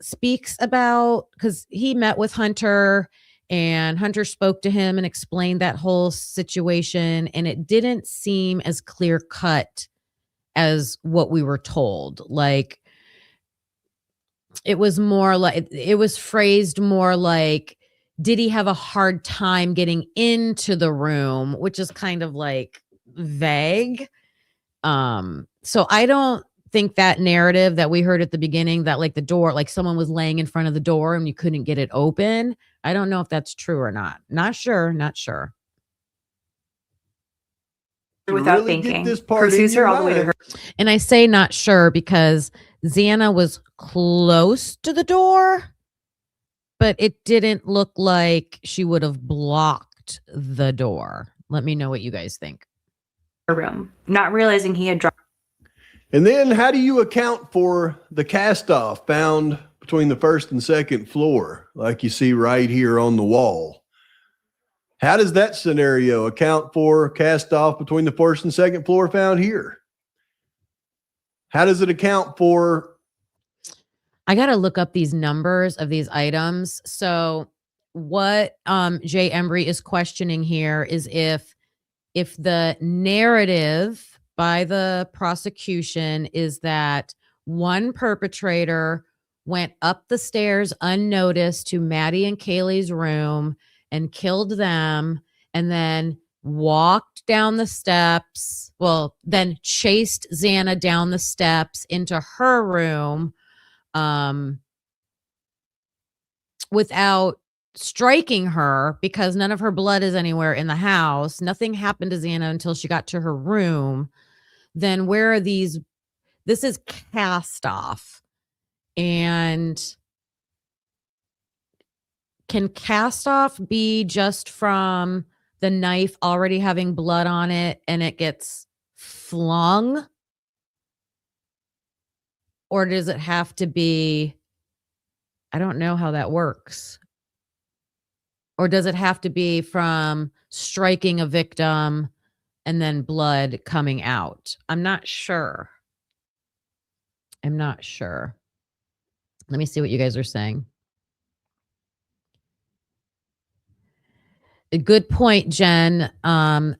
speaks about, because he met with Hunter and Hunter spoke to him and explained that whole situation, and it didn't seem as clear cut as what we were told. Like, it was more like, it was phrased more like, did he have a hard time getting into the room, which is kind of like vague. So I don't think that narrative that we heard at the beginning, that like the door, like someone was laying in front of the door and you couldn't get it open, I don't know if that's true or not. Not sure. Without really get thinking. this part in Pursues her your all the way to mind. her. And I say not sure because Xana was close to the door, but it didn't look like she would have blocked the door. Let me know what you guys think. room, not realizing he had dropped. And then how do you account for the cast off found between the first and second floor, like you see right here on the wall? How does that scenario account for cast off between the first and second floor found here? How does it account for? I got to look up these numbers of these items. So what Jay Embry is questioning here is if the narrative by the prosecution is that one perpetrator went up the stairs unnoticed to Maddie and Kaylee's room and killed them, and then walked down the steps, then chased Xana down the steps into her room without striking her, because none of her blood is anywhere in the house. Nothing happened to Xana until she got to her room. Then where are these? This is cast off. And can cast off be just from the knife already having blood on it and it gets flung? Or does it have to be, I don't know how that works. Or does it have to be from striking a victim and then blood coming out? I'm not sure. Let me see what you guys are saying. A good point, Jen.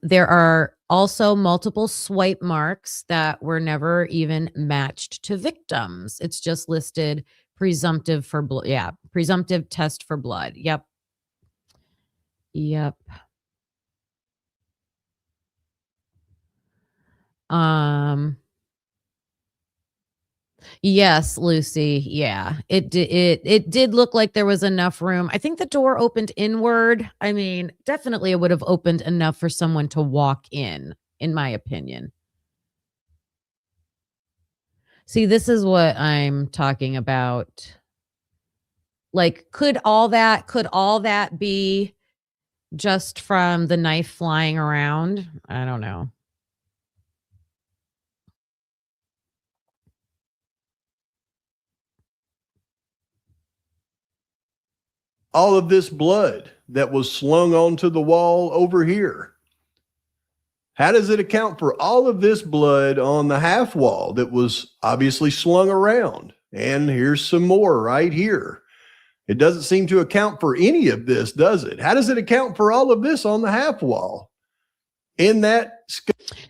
There are also multiple swipe marks that were never even matched to victims. It's just listed presumptive for blood. Yeah, presumptive test for blood. Yep. Yes, Lucy. Yeah, it did look like there was enough room. I think the door opened inward. I mean, definitely it would have opened enough for someone to walk in my opinion. See, this is what I'm talking about. Like, could all that be just from the knife flying around? I don't know. All of this blood that was slung onto the wall over here. How does it account for all of this blood on the half wall that was obviously slung around? And here's some more right here. It doesn't seem to account for any of this, does it? How does it account for all of this on the half wall? In that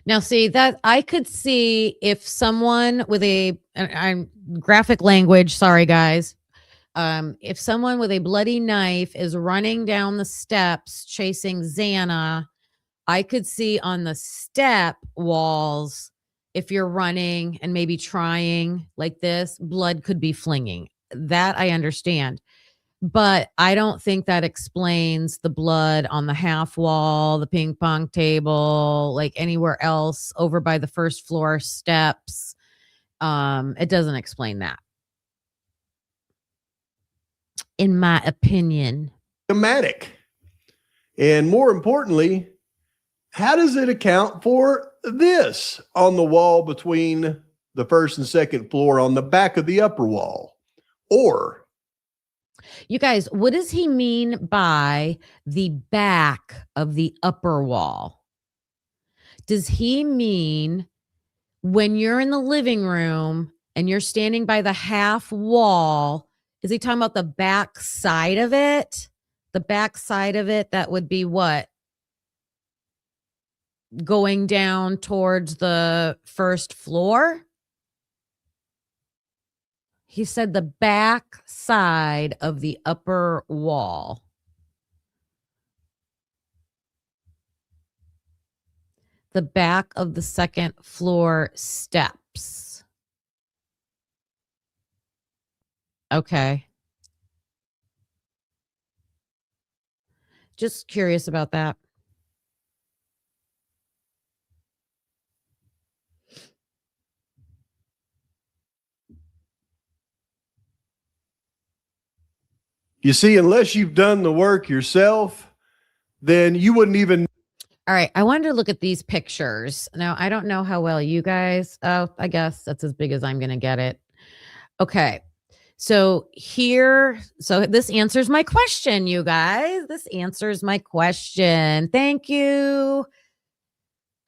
Now, see that I could see if someone with I'm graphic language, sorry guys. If someone with a bloody knife is running down the steps chasing Xana, I could see on the step walls, if you're running and maybe trying like this, blood could be flinging. That I understand. But I don't think that explains the blood on the half wall, the ping pong table, like anywhere else over by the first floor steps. It doesn't explain that, in my opinion. schematic. And more importantly, how does it account for this on the wall between the first and second floor on the back of the upper wall? Or You guys, what does he mean by the back of the upper wall? Does he mean when you're in the living room and you're standing by the half wall, is he talking about the back side of it? The back side of it, that would be what? Going down towards the first floor? He said the back side of the upper wall. The back of the second floor steps. Okay. Just curious about that. you see, unless you've done the work yourself, then you wouldn't even. All right. I wanted to look at these pictures. Now, I don't know how well you guys, I guess that's as big as I'm going to get it. Okay. So this answers my question, you guys. This answers my question. Thank you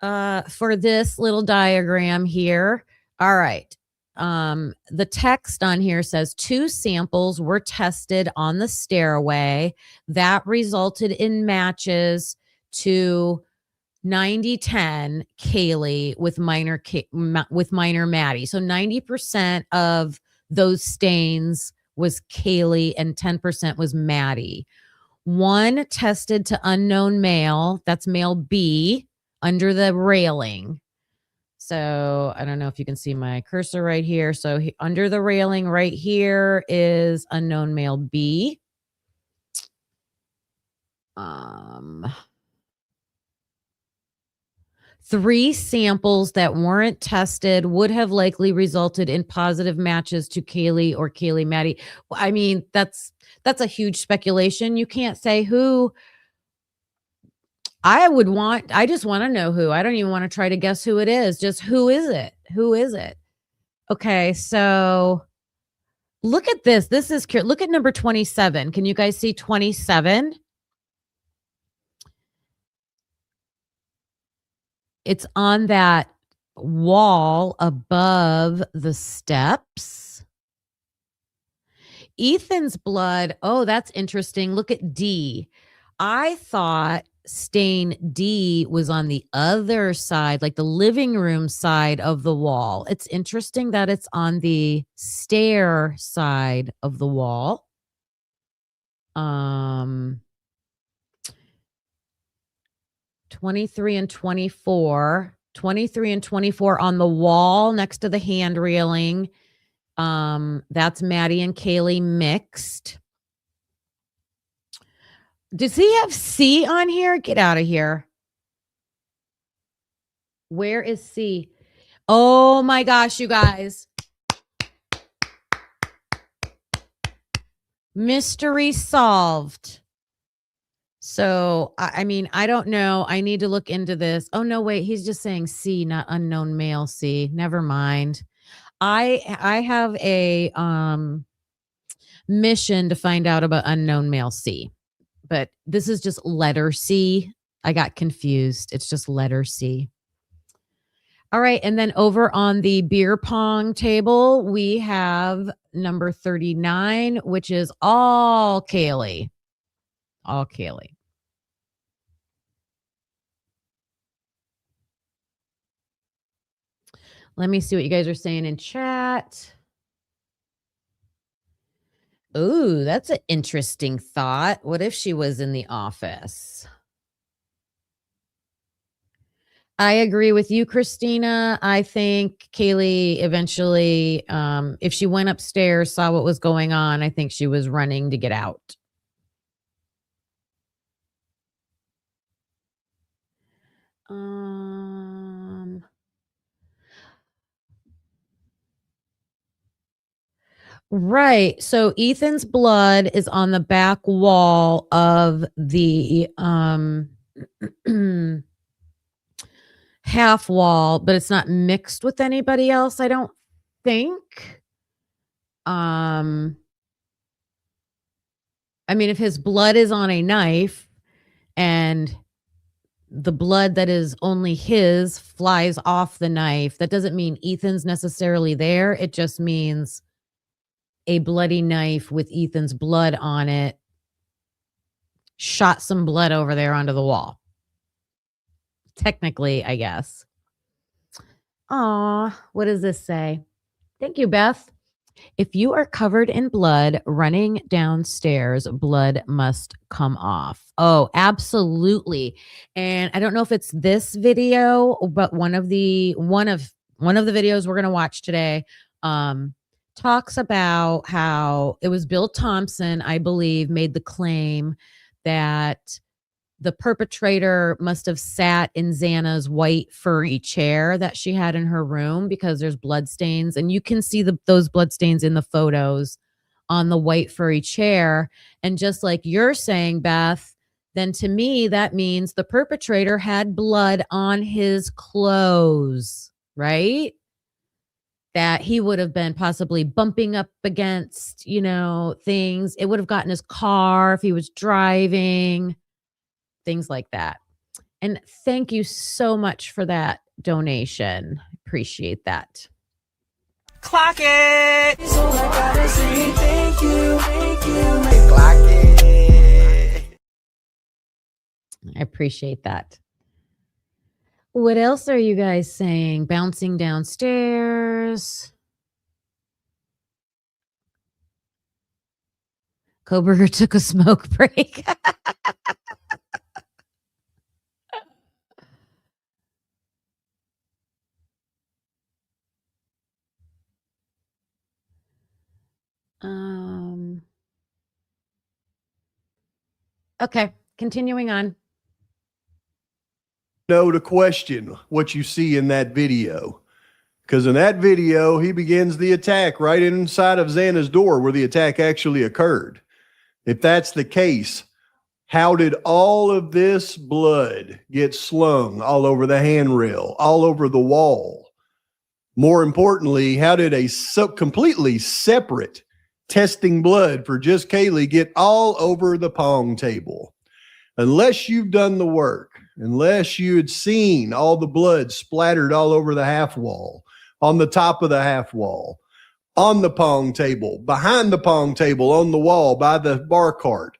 for this little diagram here. All right. The text on here says 2 samples were tested on the stairway that resulted in matches to 90-10 Kaylee with minor Maddie. So 90% of those stains was Kaylee and 10% was Maddie. 1 tested to unknown male, that's male B, under the railing. So I don't know if you can see my cursor right here. So under the railing right here is unknown male B. 3 samples that weren't tested would have likely resulted in positive matches to Kaylee or Kaylee Maddie. I mean, that's a huge speculation. You can't say who. I just want to know who. I don't even want to try to guess who it is. Just who is it? Who is it? Okay, so look at this. This is cute. Look at number 27. Can you guys see 27? It's on that wall above the steps. Ethan's blood. Oh, that's interesting. Look at D. I thought stain D was on the other side, like the living room side of the wall. It's interesting that it's on the stair side of the wall. 23 and 24. 23 and 24 on the wall next to the hand railing. That's Maddie and Kaylee mixed. Does he have C on here? Get out of here. Where is C? Oh my gosh, you guys. Mystery solved. So, I mean, I don't know. I need to look into this. Oh, no, wait. He's just saying C, not unknown male C. Never mind. I have a mission to find out about unknown male C. But this is just letter C. I got confused. It's just letter C. All right. And then over on the beer pong table, we have number 39, which is all Kaylee. All Kaylee. Let me see what you guys are saying in chat. Ooh, that's an interesting thought. What if she was in the office? I agree with you, Christina. I think Kaylee eventually, if she went upstairs, saw what was going on, I think she was running to get out. Right. So Ethan's blood is on the back wall of the half wall, but it's not mixed with anybody else, I don't think. I mean, if his blood is on a knife and the blood that is only his flies off the knife, that doesn't mean Ethan's necessarily there. It just means a bloody knife with Ethan's blood on it shot some blood over there onto the wall. Technically, I guess. Aw, what does this say? Thank you, Beth. If you are covered in blood running downstairs, blood must come off. Oh, absolutely. And I don't know if it's this video, but one of the videos we're going to watch today talks about how it was Bill Thompson, I believe, made the claim that the perpetrator must have sat in Xana's white furry chair that she had in her room because there's blood stains. And you can see those blood stains in the photos on the white furry chair. And just like you're saying, Beth, then to me, that means the perpetrator had blood on his clothes, right? That he would have been possibly bumping up against, things. It would have gotten his car if he was driving. Things like that. And thank you so much for that donation. Appreciate that. Clock it. So I gotta say thank you. Clock it. I appreciate that. What else are you guys saying? Bouncing downstairs. Koberger took a smoke break. Okay, continuing on. No, to question what you see in that video. Because in that video, he begins the attack right inside of Xana's door where the attack actually occurred. If that's the case, how did all of this blood get slung all over the handrail, all over the wall? More importantly, how did a completely separate testing blood for just Kaylee get all over the pong table? Unless you've done the work, unless you had seen all the blood splattered all over the half wall, on the top of the half wall, on the pong table, behind the pong table, on the wall, by the bar cart,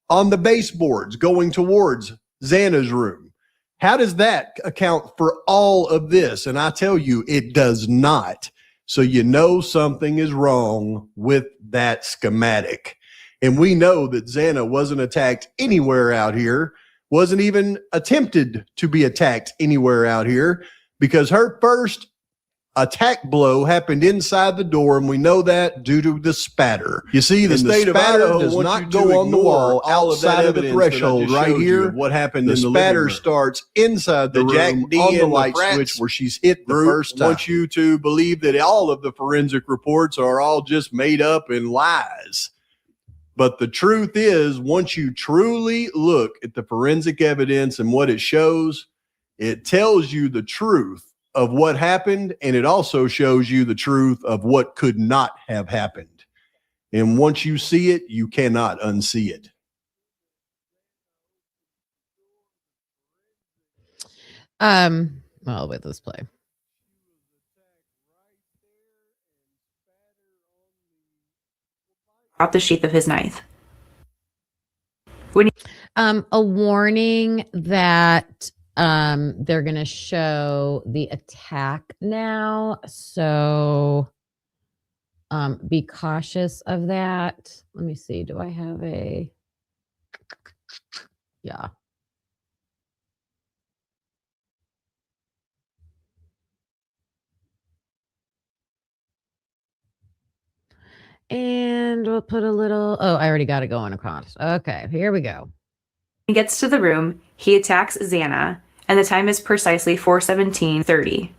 on the baseboards going towards Xana's room. How does that account for all of this? And I tell you, it does not. So you know something is wrong with that schematic. And we know that Xana wasn't attacked anywhere out here, wasn't even attempted to be attacked anywhere out here, because her first attack blow happened inside the door, and we know that due to the spatter. You see, the state of Idaho does not go on the wall outside of the threshold right here. What happened? The spatter starts inside the room on the light switch where she's hit the first time. I want you to believe that all of the forensic reports are all just made up and lies. But the truth is, once you truly look at the forensic evidence and what it shows, it tells you the truth of what happened, and it also shows you the truth of what could not have happened. And once you see it, you cannot unsee it. Well, with this play. Out the sheath of his knife. A warning that they're going to show the attack now, so be cautious of that. Let me see. Do I have a? Yeah. And we'll put a little. Oh, I already got it going across. Okay, here we go. He gets to the room, he attacks Xana, and the time is precisely 4:17:30.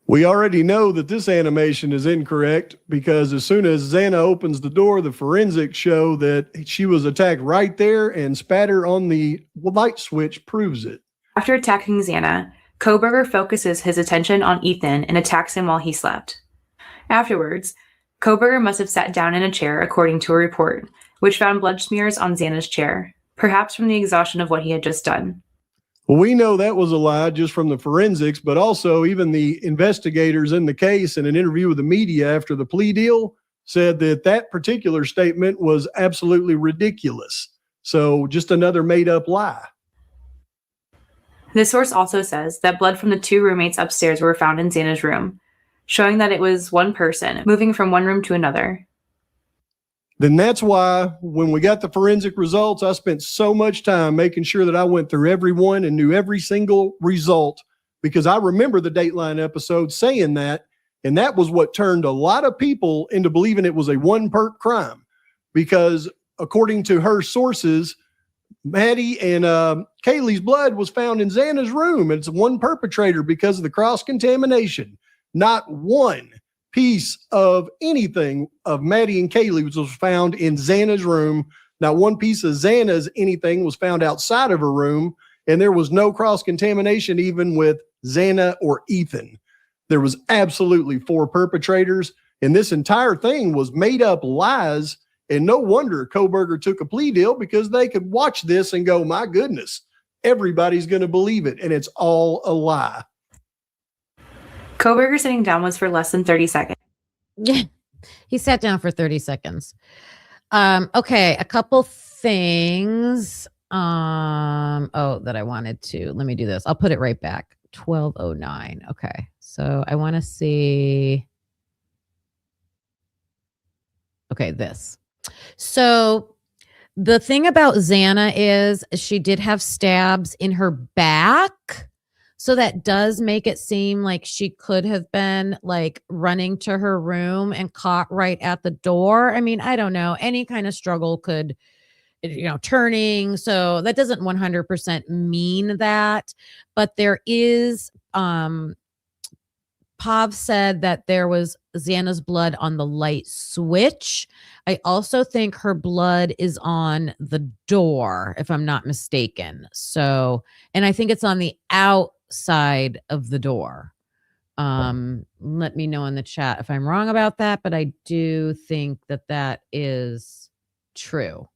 We already know that this animation is incorrect because as soon as Xana opens the door, the forensics show that she was attacked right there, and spatter on the light switch proves it. After attacking Xana, Kohberger focuses his attention on Ethan and attacks him while he slept. Afterwards, Kohberger must have sat down in a chair according to a report, which found blood smears on Xana's chair, perhaps from the exhaustion of what he had just done. Well, we know that was a lie just from the forensics, but also even the investigators in the case in an interview with the media after the plea deal said that that particular statement was absolutely ridiculous. So just another made up lie. The source also says that blood from the two roommates upstairs were found in Xana's room, showing that it was one person moving from one room to another. Then that's why when we got the forensic results, I spent so much time making sure that I went through every one and knew every single result, because I remember the Dateline episode saying that, and that was what turned a lot of people into believing it was a one-perp crime, because according to her sources, Maddie and Kaylee's blood was found in Xana's room, and it's one perpetrator because of the cross-contamination. Not one piece of anything of Maddie and Kaylee was found in Xana's room. Not one piece of Xana's anything was found outside of her room, and there was no cross-contamination even with Xana or Ethan. There was absolutely 4 perpetrators, and this entire thing was made up lies, and no wonder Kohberger took a plea deal, because they could watch this and go, my goodness, everybody's going to believe it, and it's all a lie. Kohberger sitting down was for less than 30 seconds. Yeah, he sat down for 30 seconds. Okay, a couple things. That I wanted to. Let me do this. I'll put it right back. 12:09. Okay, so I want to see. Okay, this. So the thing about Xana is she did have stabs in her back. So that does make it seem like she could have been like running to her room and caught right at the door. I mean, I don't know. Any kind of struggle could, turning. So that doesn't 100% mean that. But there is, Pav said that there was Xana's blood on the light switch. I also think her blood is on the door, if I'm not mistaken. So, and I think it's on the outside of the door. Let me know in the chat if I'm wrong about that, but I do think that that is true.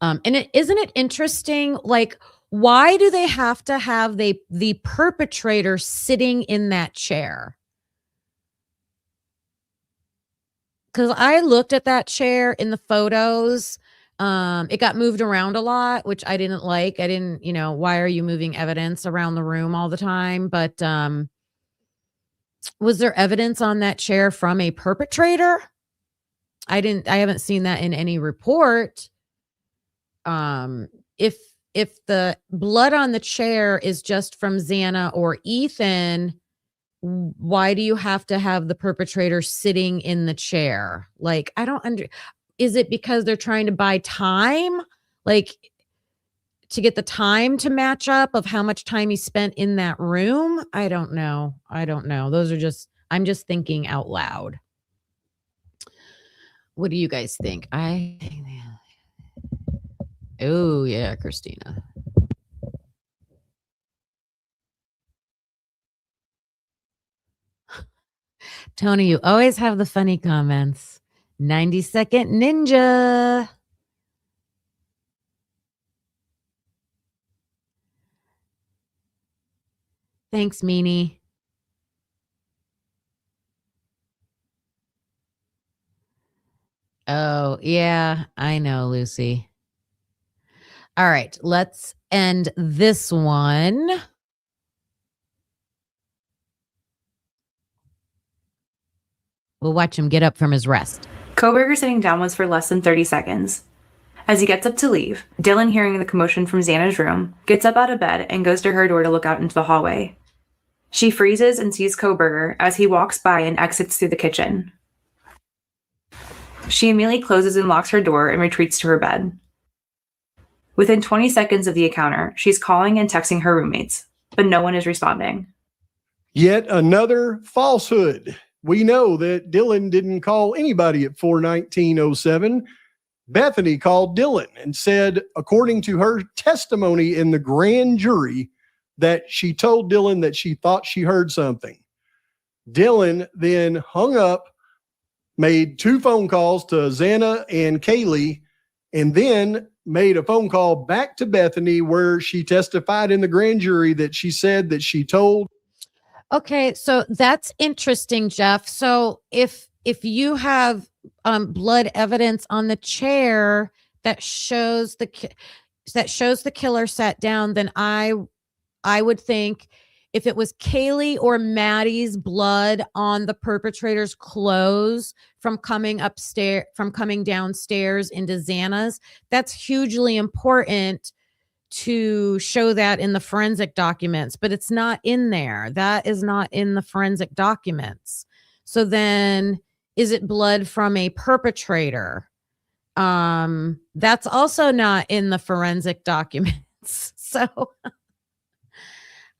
And isn't it interesting? Like, why do they have to have the perpetrator sitting in that chair? Because I looked at that chair in the photos. It got moved around a lot, which I didn't like. I didn't, why are you moving evidence around the room all the time? But was there evidence on that chair from a perpetrator? I haven't seen that in any report. If the blood on the chair is just from Xana or Ethan, why do you have to have the perpetrator sitting in the chair? Like, I don't is it because they're trying to buy time? Like, to get the time to match up of how much time he spent in that room? I don't know. Those are I'm just thinking out loud. What do you guys think? Oh, yeah, Christina. Tony, you always have the funny comments. 90-second ninja. Thanks, Meanie. Oh, yeah, I know, Lucy. All right, let's end this one. We'll watch him get up from his rest. Koberger sitting down was for less than 30 seconds. As he gets up to leave, Dylan, hearing the commotion from Xana's room, gets up out of bed and goes to her door to look out into the hallway. She freezes and sees Koberger as he walks by and exits through the kitchen. She immediately closes and locks her door and retreats to her bed. Within 20 seconds of the encounter, she's calling and texting her roommates, but no one is responding. Yet another falsehood. We know that Dylan didn't call anybody at 4:19:07. Bethany called Dylan and said, according to her testimony in the grand jury, that she told Dylan that she thought she heard something. Dylan then hung up, made 2 phone calls to Xana and Kaylee, and then made a phone call back to Bethany where she testified in the grand jury that she said that she told. Okay, so that's interesting, Jeff. So if you have blood evidence on the chair that shows the killer sat down, then I would think if it was Kaylee or Maddie's blood on the perpetrator's clothes from coming downstairs into Xana's, that's hugely important to show that in the forensic documents, but it's not in there. That is not in the forensic documents. So then is it blood from a perpetrator? That's also not in the forensic documents. So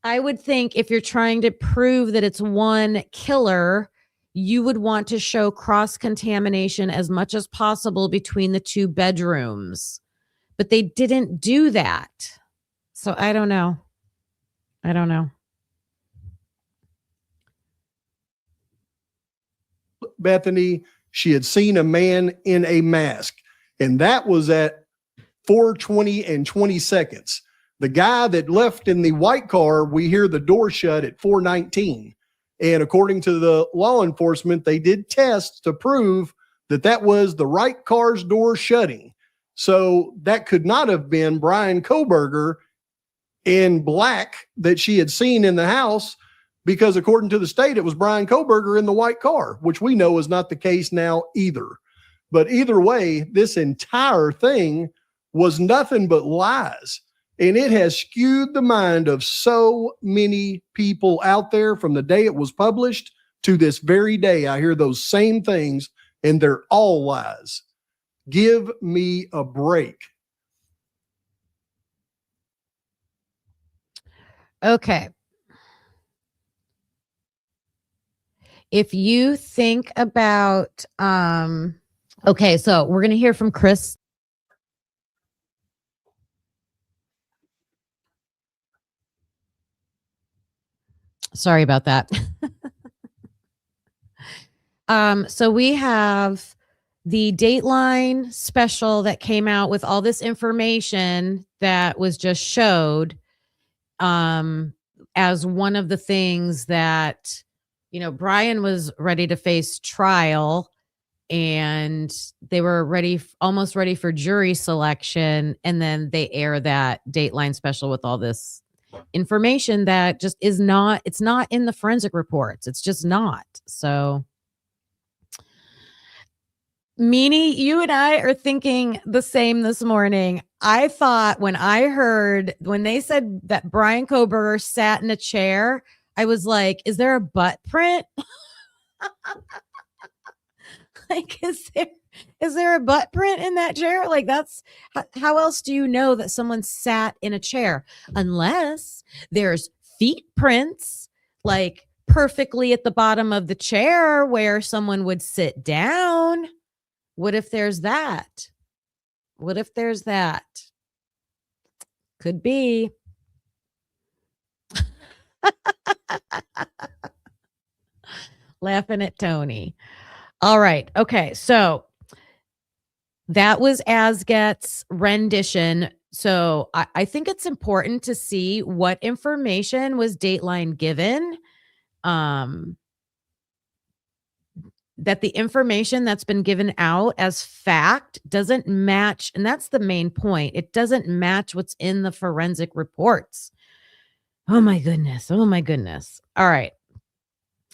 I would think if you're trying to prove that it's one killer, you would want to show cross-contamination as much as possible between the 2 bedrooms. But they didn't do that. So I don't know. Bethany, she had seen a man in a mask, and that was at 4:20:20. The guy that left in the white car, we hear the door shut at 4:19. And according to the law enforcement, they did tests to prove that that was the right car's door shutting. So that could not have been Brian Koberger in black that she had seen in the house, because according to the state, it was Brian Koberger in the white car, which we know is not the case now either. But either way, this entire thing was nothing but lies. And it has skewed the mind of so many people out there from the day it was published to this very day. I hear those same things, and they're all lies. Give me a break. Okay. If you think about, okay, so we're going to hear from Chris. Sorry about that. So we have the Dateline special that came out with all this information that was just showed as one of the things that, Brian was ready to face trial, and they were almost ready for jury selection. And then they air that Dateline special with all this information that just it's not in the forensic reports. It's just not. So Meanie, you and I are thinking the same this morning. I thought when they said that Brian Koberger sat in a chair, I was like, is there a butt print? Like, is there a butt print in that chair? Like, that's how else do you know that someone sat in a chair? Unless there's feet prints, like perfectly at the bottom of the chair where someone would sit down. What if there's that? Could be. Laughing at Tony. All right. Okay. So that was Asget's rendition. So I think it's important to see what information was Dateline given. That the information that's been given out as fact doesn't match. And that's the main point. It doesn't match what's in the forensic reports. Oh my goodness. Oh my goodness. All right.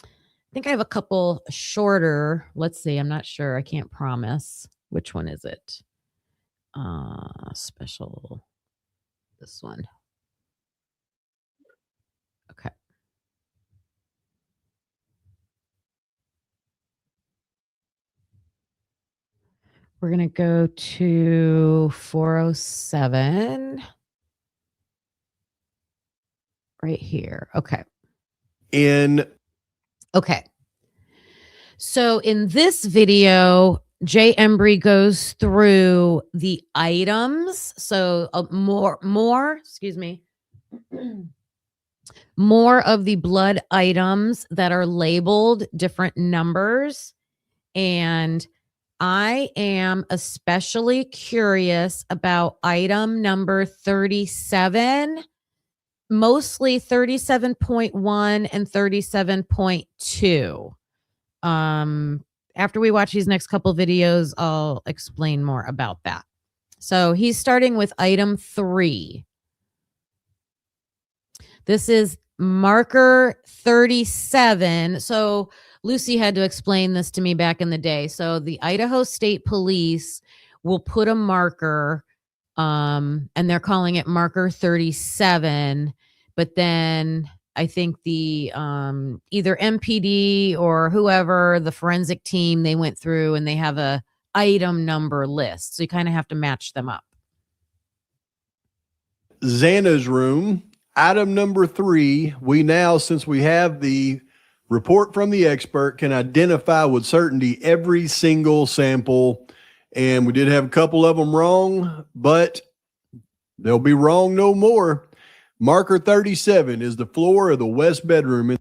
I think I have a couple shorter. Let's see. I'm not sure. I can't promise. Which one is it? Special. This one. Okay. We're going to go to 407. Right here. Okay. Okay. So in this video, Jay Embry goes through the items. So more of the blood items that are labeled different numbers. And I am especially curious about item number 37, mostly 37.1 and 37.2. After we watch these next couple videos, I'll explain more about that. So he's starting with item 3. This is marker 37. So Lucy had to explain this to me back in the day. So the Idaho State Police will put a marker, and they're calling it marker 37. But then I think the either MPD or whoever, the forensic team, they went through and they have a item number list. So you kind of have to match them up. Xana's room, item number 3, we now, since we have the report from the expert, can identify with certainty every single sample. And we did have a couple of them wrong, but they'll be wrong no more. Marker 37 is the floor of the west bedroom.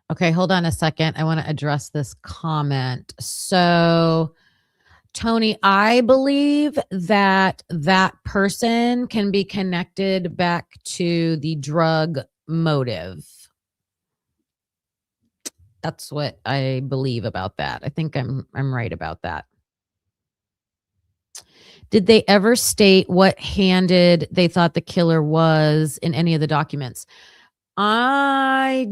Okay, hold on a second. I want to address this comment. So, Tony, I believe that that person can be connected back to the drug motive. That's what I believe about that. I think I'm right about that. Did they ever state what handed they thought the killer was in any of the documents? I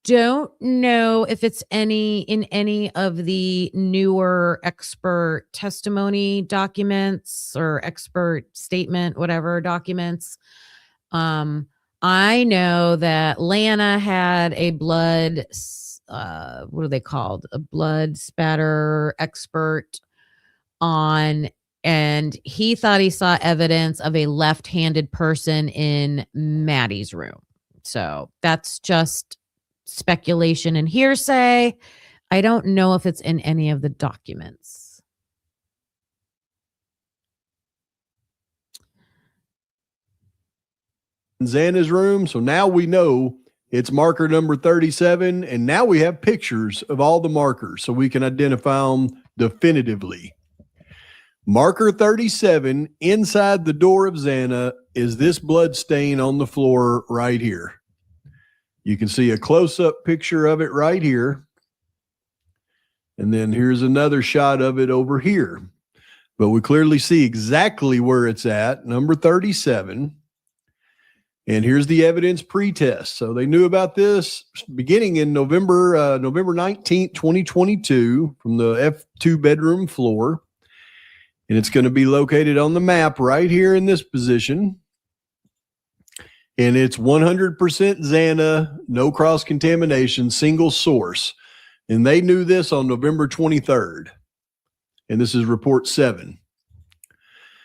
don't know if it's in any of the newer expert testimony documents or expert statement, whatever documents. I know that Lana had a blood, what are they called? A blood spatter expert on, and he thought he saw evidence of a left-handed person in Maddie's room. So that's just speculation and hearsay. I don't know if it's in any of the documents. Xana's room. So now we know it's marker number 37. And now we have pictures of all the markers so we can identify them definitively. Marker 37 inside the door of Xana is this blood stain on the floor right here. You can see a close-up picture of it right here. And then here's another shot of it over here. But we clearly see exactly where it's at, number 37. And here's the evidence pretest. So they knew about this beginning in November 19th, 2022 from the F2 bedroom floor. And it's going to be located on the map right here in this position. And it's 100% Xana, no cross-contamination, single source. And they knew this on November 23rd. And this is report 7.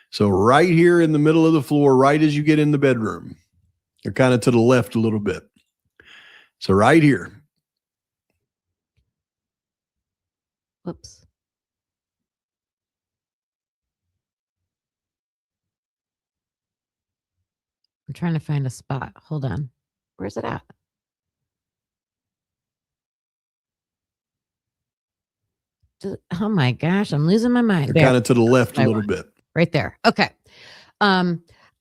So right here in the middle of the floor, right as you get in the bedroom. You're kind of to the left a little bit. So right here. Whoops. I'm trying to find a spot. Hold on. Where's it at? Oh my gosh, I'm losing my mind. You're kind of to the left a little bit. Right there. Okay.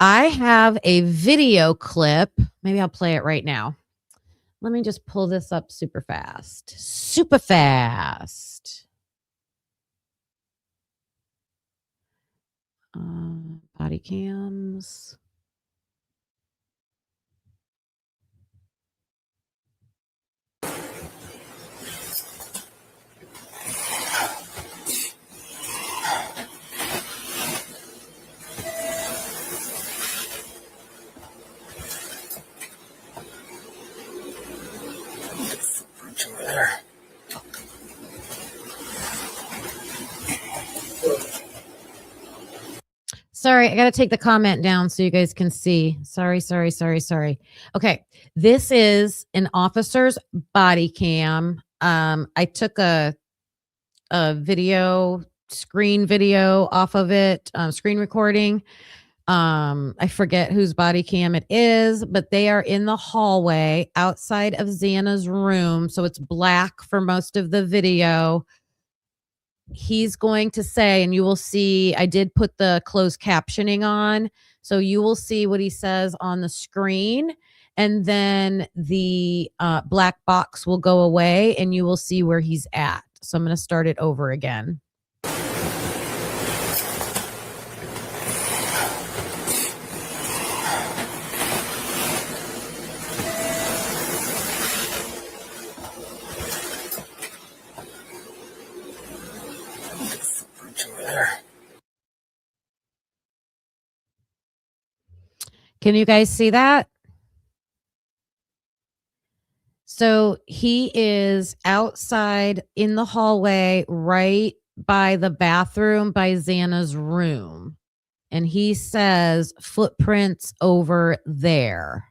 I have a video clip. Maybe I'll play it right now. Let me just pull this up super fast. Super fast. Body cams. Over there. Sorry, I got to take the comment down so you guys can see. Sorry. Okay, this is an officer's body cam. I took a screen video off of it, screen recording. I forget whose body cam it is, but they are in the hallway outside of Xana's room. So it's black for most of the video. He's going to say, and you will see, I did put the closed captioning on. So you will see what he says on the screen. And then the black box will go away and you will see where he's at. So I'm going to start it over again. Over there. Can you guys see that? So he is outside in the hallway right by the bathroom by Xana's room. And he says footprints over there.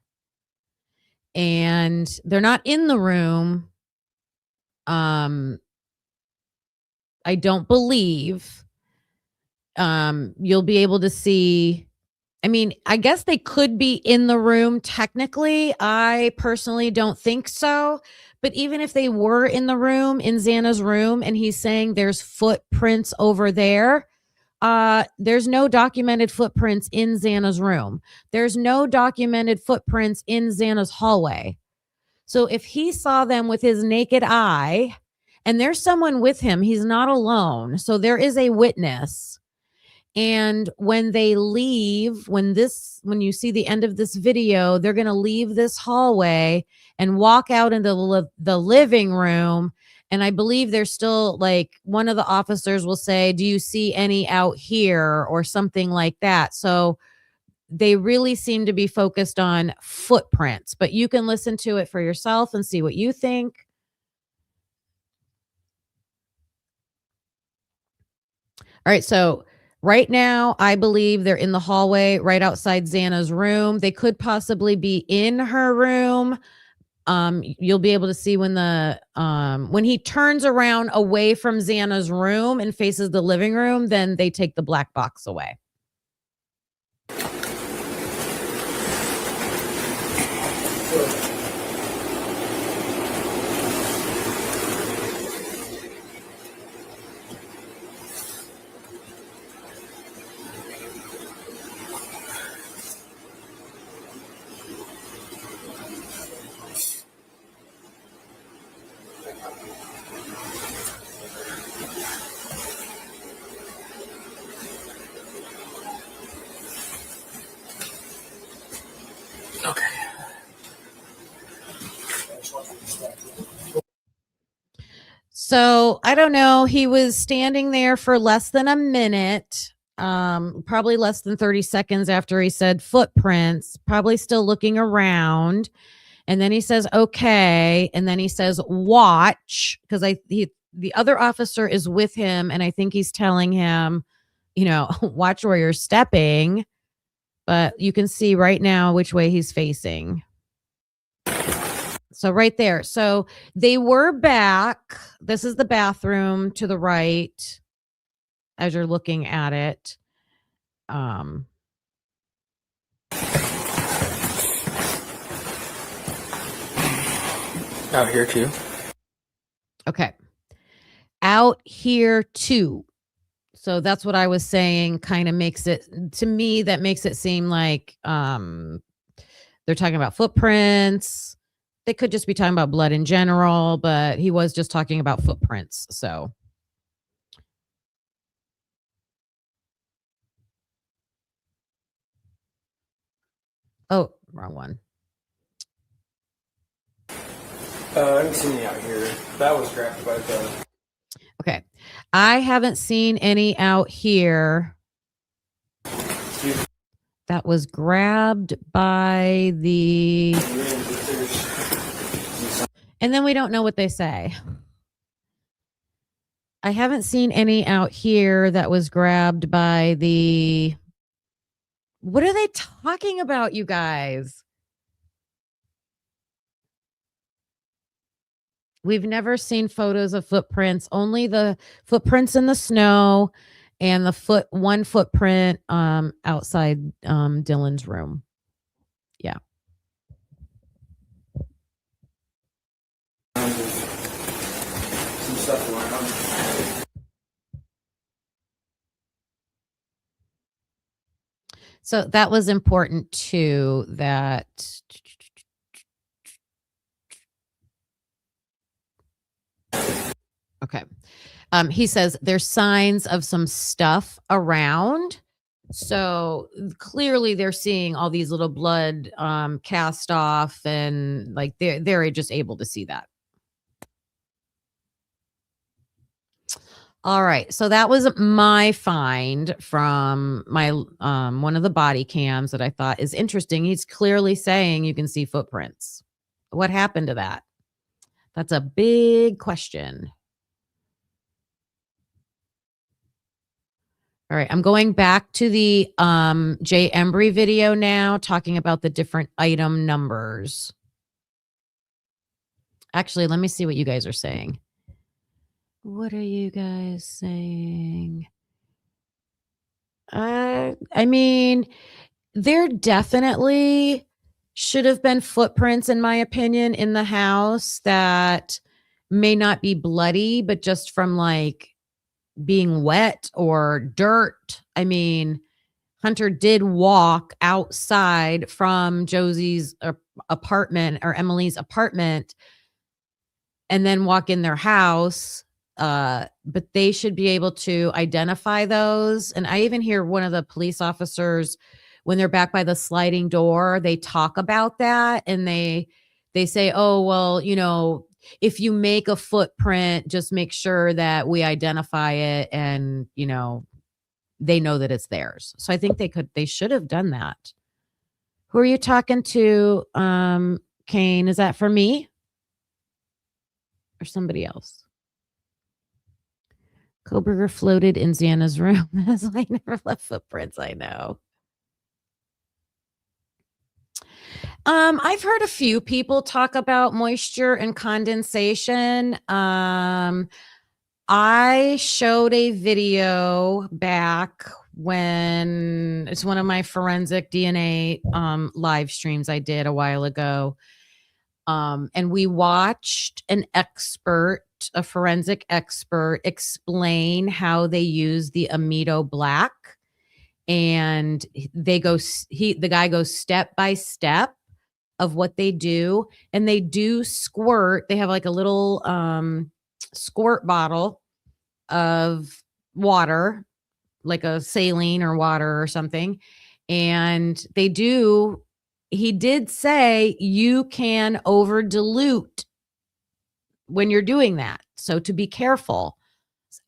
And they're not in the room. I don't believe. You'll be able to see. I mean, I guess they could be in the room technically. I personally don't think so. But even if they were in the room, in Xana's room, and he's saying there's footprints over there, there's no documented footprints in Xana's room. There's no documented footprints in Xana's hallway. So if he saw them with his naked eye, and there's someone with him, he's not alone. So there is a witness. And when they leave, when you see the end of this video, they're going to leave this hallway and walk out into the living room. And I believe there's still, like, one of the officers will say, "Do you see any out here?" or something like that. So they really seem to be focused on footprints, but you can listen to it for yourself and see what you think. All right. So right now, I believe they're in the hallway right outside Xana's room. They could possibly be in her room. You'll be able to see when he turns around away from Xana's room and faces the living room, then they take the black box away. So I don't know. He was standing there for less than a minute, probably less than 30 seconds after he said footprints, probably still looking around. And then he says, "Okay." And then he says, "Watch," because the other officer is with him. And I think he's telling him, watch where you're stepping. But you can see right now which way he's facing. So right there. So they were back. This is the bathroom to the right as you're looking at it. Out here too. Okay. Out here too. So that's what I was saying, kind of makes it, to me, that makes it seem like they're talking about footprints. They could just be talking about blood in general, but he was just talking about footprints. So oh, wrong one. I haven't seen any out here. That was grabbed by the. Okay. I haven't seen any out here that was grabbed by the. And then we don't know what they say. I haven't seen any out here that was grabbed by the. What are they talking about, you guys? We've never seen photos of footprints, only the footprints in the snow and the one footprint outside Dylan's room. Yeah. Some stuff around. So that was important too, that okay. He says there's signs of some stuff around. So clearly they're seeing all these little blood cast off, and like they're just able to see that. All right. So that was my find from my one of the body cams that I thought is interesting. He's clearly saying you can see footprints. What happened to that? That's a big question. All right, I'm going back to the Jay Embry video now, talking about the different item numbers. Actually, let me see what you guys are saying. What are you guys saying? I mean, there definitely should have been footprints, in my opinion, in the house that may not be bloody, but just from like being wet or dirt. I mean, Hunter did walk outside from Josie's apartment or Emily's apartment and then walk in their house. But they should be able to identify those. And I even hear one of the police officers, when they're back by the sliding door, they talk about that, and they say, oh, well, you know, if you make a footprint, just make sure that we identify it, and, you know, they know that it's theirs. So I think they should have done that. Who are you talking to, Kane? Is that for me or somebody else? Koberger floated in Xana's room. That's why I never left footprints. I know. I've heard a few people talk about moisture and condensation. I showed a video back when it's one of my forensic DNA live streams I did a while ago. And we watched an expert, a forensic expert, explain how they use the amido black. And the guy goes step by step of what they do. And they do squirt. They have like a little squirt bottle of water, like a saline or water or something. And he did say you can over dilute when you're doing that. So to be careful.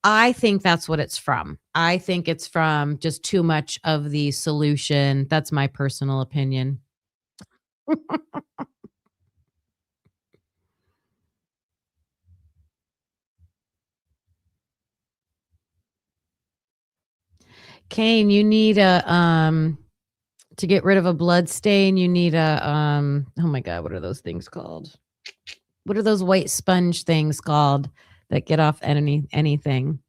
I think that's what it's from. I think it's from just too much of the solution. That's my personal opinion. Kane, you need to get rid of a blood stain, you need oh my God, what are those things called? What are those white sponge things called that get off anything?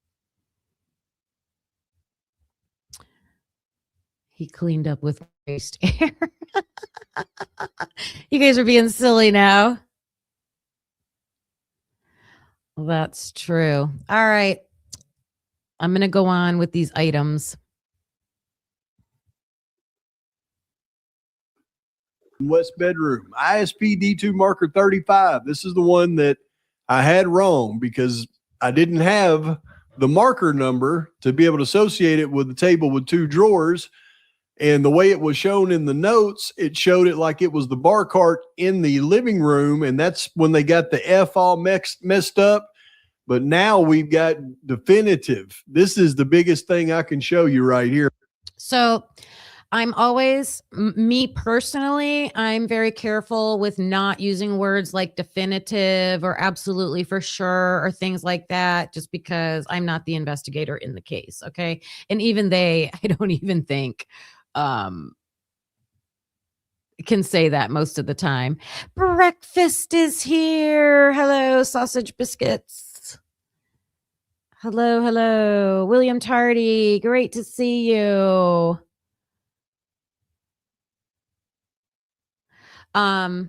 He cleaned up with waste air. You guys are being silly now. Well, that's true. All right. I'm going to go on with these items. West bedroom, ISP D2 marker 35. This is the one that I had wrong because I didn't have the marker number to be able to associate it with the table with 2 drawers. And the way it was shown in the notes, it showed it like it was the bar cart in the living room. And that's when they got the F all messed up. But now we've got definitive. This is the biggest thing I can show you right here. So I'm always, me personally, I'm very careful with not using words like definitive or absolutely for sure or things like that, just because I'm not the investigator in the case. Okay. And even I don't even think can say that most of the time. Breakfast is here. Hello, sausage biscuits. Hello. William Tardy, great to see you. And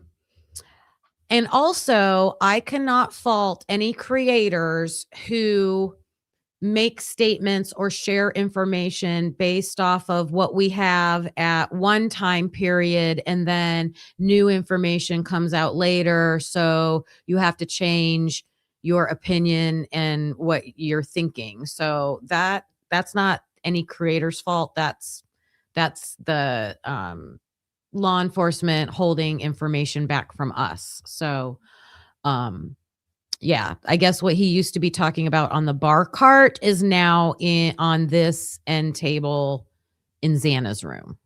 also, I cannot fault any creators who make statements or share information based off of what we have at one time period, and then new information comes out later. So you have to change your opinion and what you're thinking. So that's not any creator's fault. That's the law enforcement holding information back from us. So, yeah, I guess what he used to be talking about on the bar cart is now on this end table in Xana's room.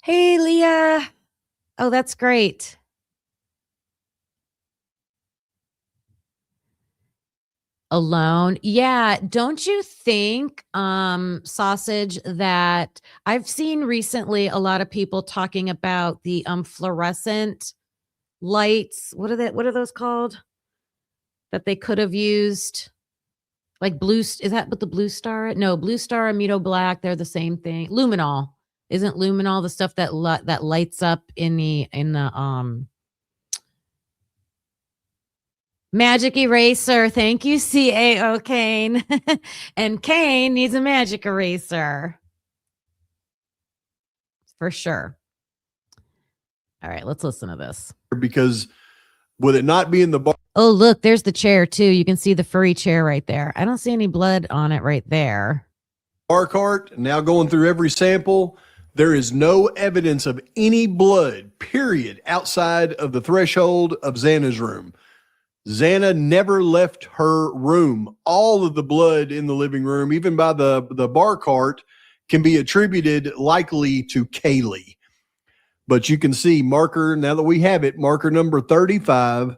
Hey, Leah. Oh, that's great. Alone. Yeah. Don't you think, sausage, that I've seen recently a lot of people talking about the fluorescent lights. What are those called? That they could have used, like blue. Is that what the Blue Star? No, Blue Star and Mito Black. They're the same thing. Luminol. Isn't luminol the stuff that lights up in the magic eraser? Thank you, CAO Kane. And Kane needs a magic eraser. For sure. All right, let's listen to this. Because with it not being the bar. Oh, look, there's the chair too. You can see the furry chair right there. I don't see any blood on it right there. Bar cart, now going through every sample, there is no evidence of any blood, period, outside of the threshold of Xana's room. Xana never left her room. All of the blood in the living room, even by the bar cart, can be attributed likely to Kaylee. But you can see marker, now that we have it, marker number 35,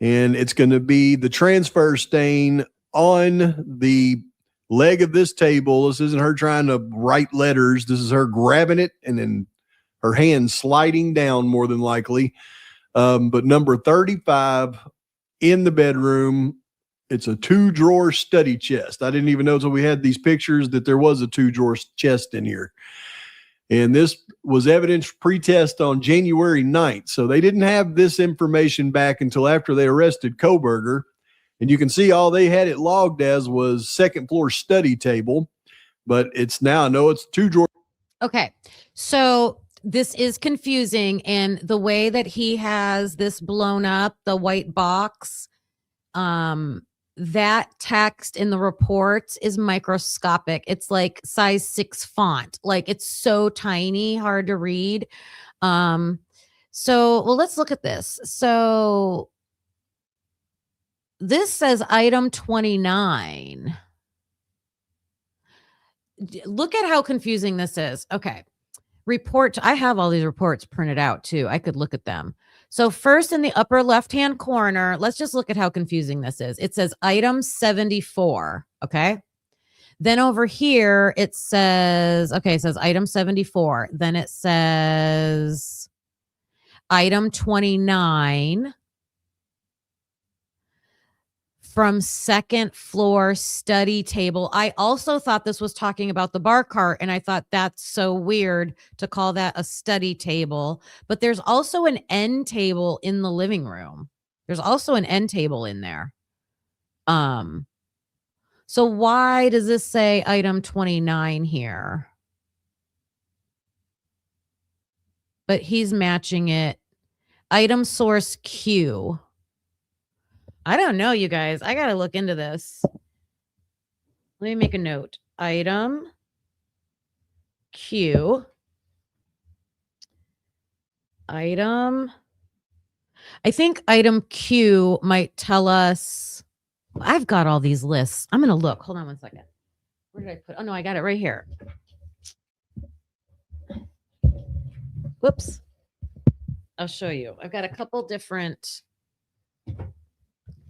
and it's going to be the transfer stain on the leg of this table. This isn't her trying to write letters. This is her grabbing it and then her hand sliding down, more than likely. But number 35 in the bedroom, it's a 2-drawer study chest. I didn't even know until we had these pictures that there was a 2-drawer chest in here. And this was evidence pre-test on January 9th. So they didn't have this information back until after they arrested Koberger. And you can see all they had it logged as was second floor study table. But it's now, no, it's 2-drawer. Okay. So this is confusing. And the way that he has this blown up, the white box, that text in the reports is microscopic. It's like size 6 font. Like it's so tiny, hard to read. Well, let's look at this. So this says item 29. Look at how confusing this is. Okay. Report. I have all these reports printed out too. I could look at them. So first in the upper left-hand corner, let's just look at how confusing this is. It says item 74. Okay. Then over here, it says, okay, it says item 74. Then it says item 29 from second floor study table. I also thought this was talking about the bar cart, and I thought that's so weird to call that a study table. But there's also an end table in the living room. There's also an end table in there. So why does this say item 29 here? But he's matching it. Item source Q. I don't know, you guys. I got to look into this. Let me make a note. Item Q. Item. I think item Q might tell us. I've got all these lists. I'm going to look. Hold on one second. Where did I put? Oh, no, I got it right here. Whoops. I'll show you. I've got a couple different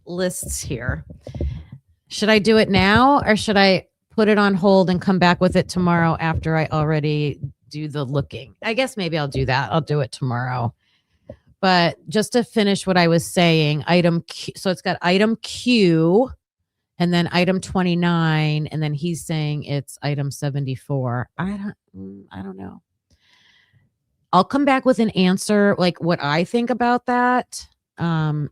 lists here. Should I do it now or should I put it on hold and come back with it tomorrow after I already do the looking? I guess maybe I'll do that. I'll do it tomorrow. But just to finish what I was saying, item Q, so it's got item Q and then item 29, and then he's saying it's item 74. I don't know. I'll come back with an answer, like what I think about that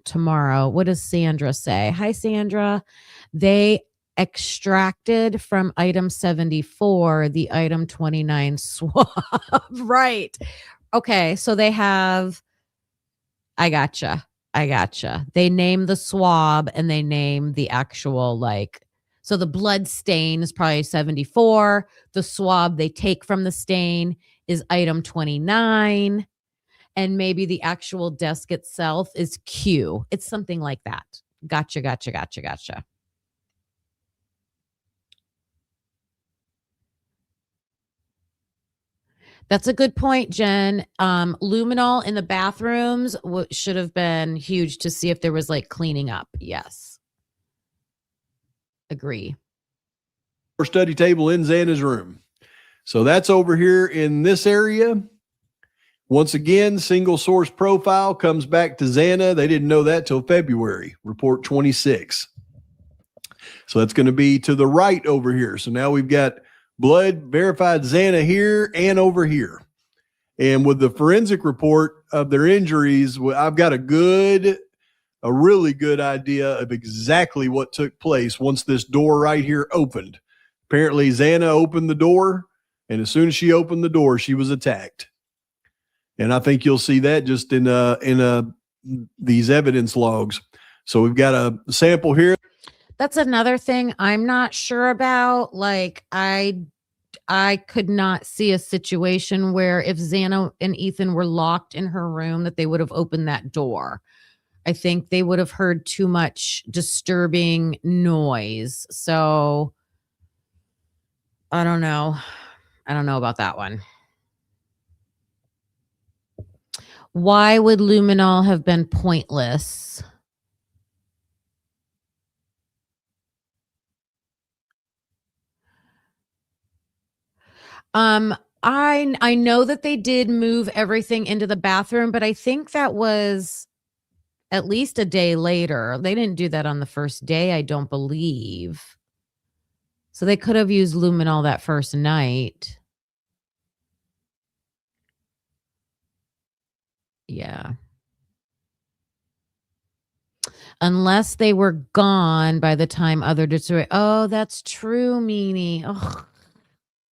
tomorrow. What does Sandra say? Hi, Sandra. They extracted from item 74 the item 29 swab. Right. Okay. So they have, I gotcha. They name the swab and they name the actual, like, so the blood stain is probably 74. The swab they take from the stain is item 29. And maybe the actual desk itself is Q. It's something like that. Gotcha. That's a good point, Jen. Luminol in the bathrooms should have been huge to see if there was like cleaning up. Yes. Agree. Study table in Xana's room. So that's over here in this area. Once again, single source profile comes back to Xana. They didn't know that till February, report 26. So that's going to be to the right over here. So now we've got blood verified Xana here and over here. And with the forensic report of their injuries, I've got a really good idea of exactly what took place once this door right here opened. Apparently Xana opened the door, and as soon as she opened the door, she was attacked. And I think you'll see that just in these evidence logs. So we've got a sample here. That's another thing I'm not sure about. Like, I could not see a situation where if Xana and Ethan were locked in her room that they would have opened that door. I think they would have heard too much disturbing noise. So I don't know. I don't know about that one. Why would luminol have been pointless? I know that they did move everything into the bathroom, but I think that was at least a day later. They didn't do that on the first day, I don't believe. So they could have used luminol that first night. Yeah. Unless they were gone by the time other destroy. Oh, that's true, Meanie. Oh,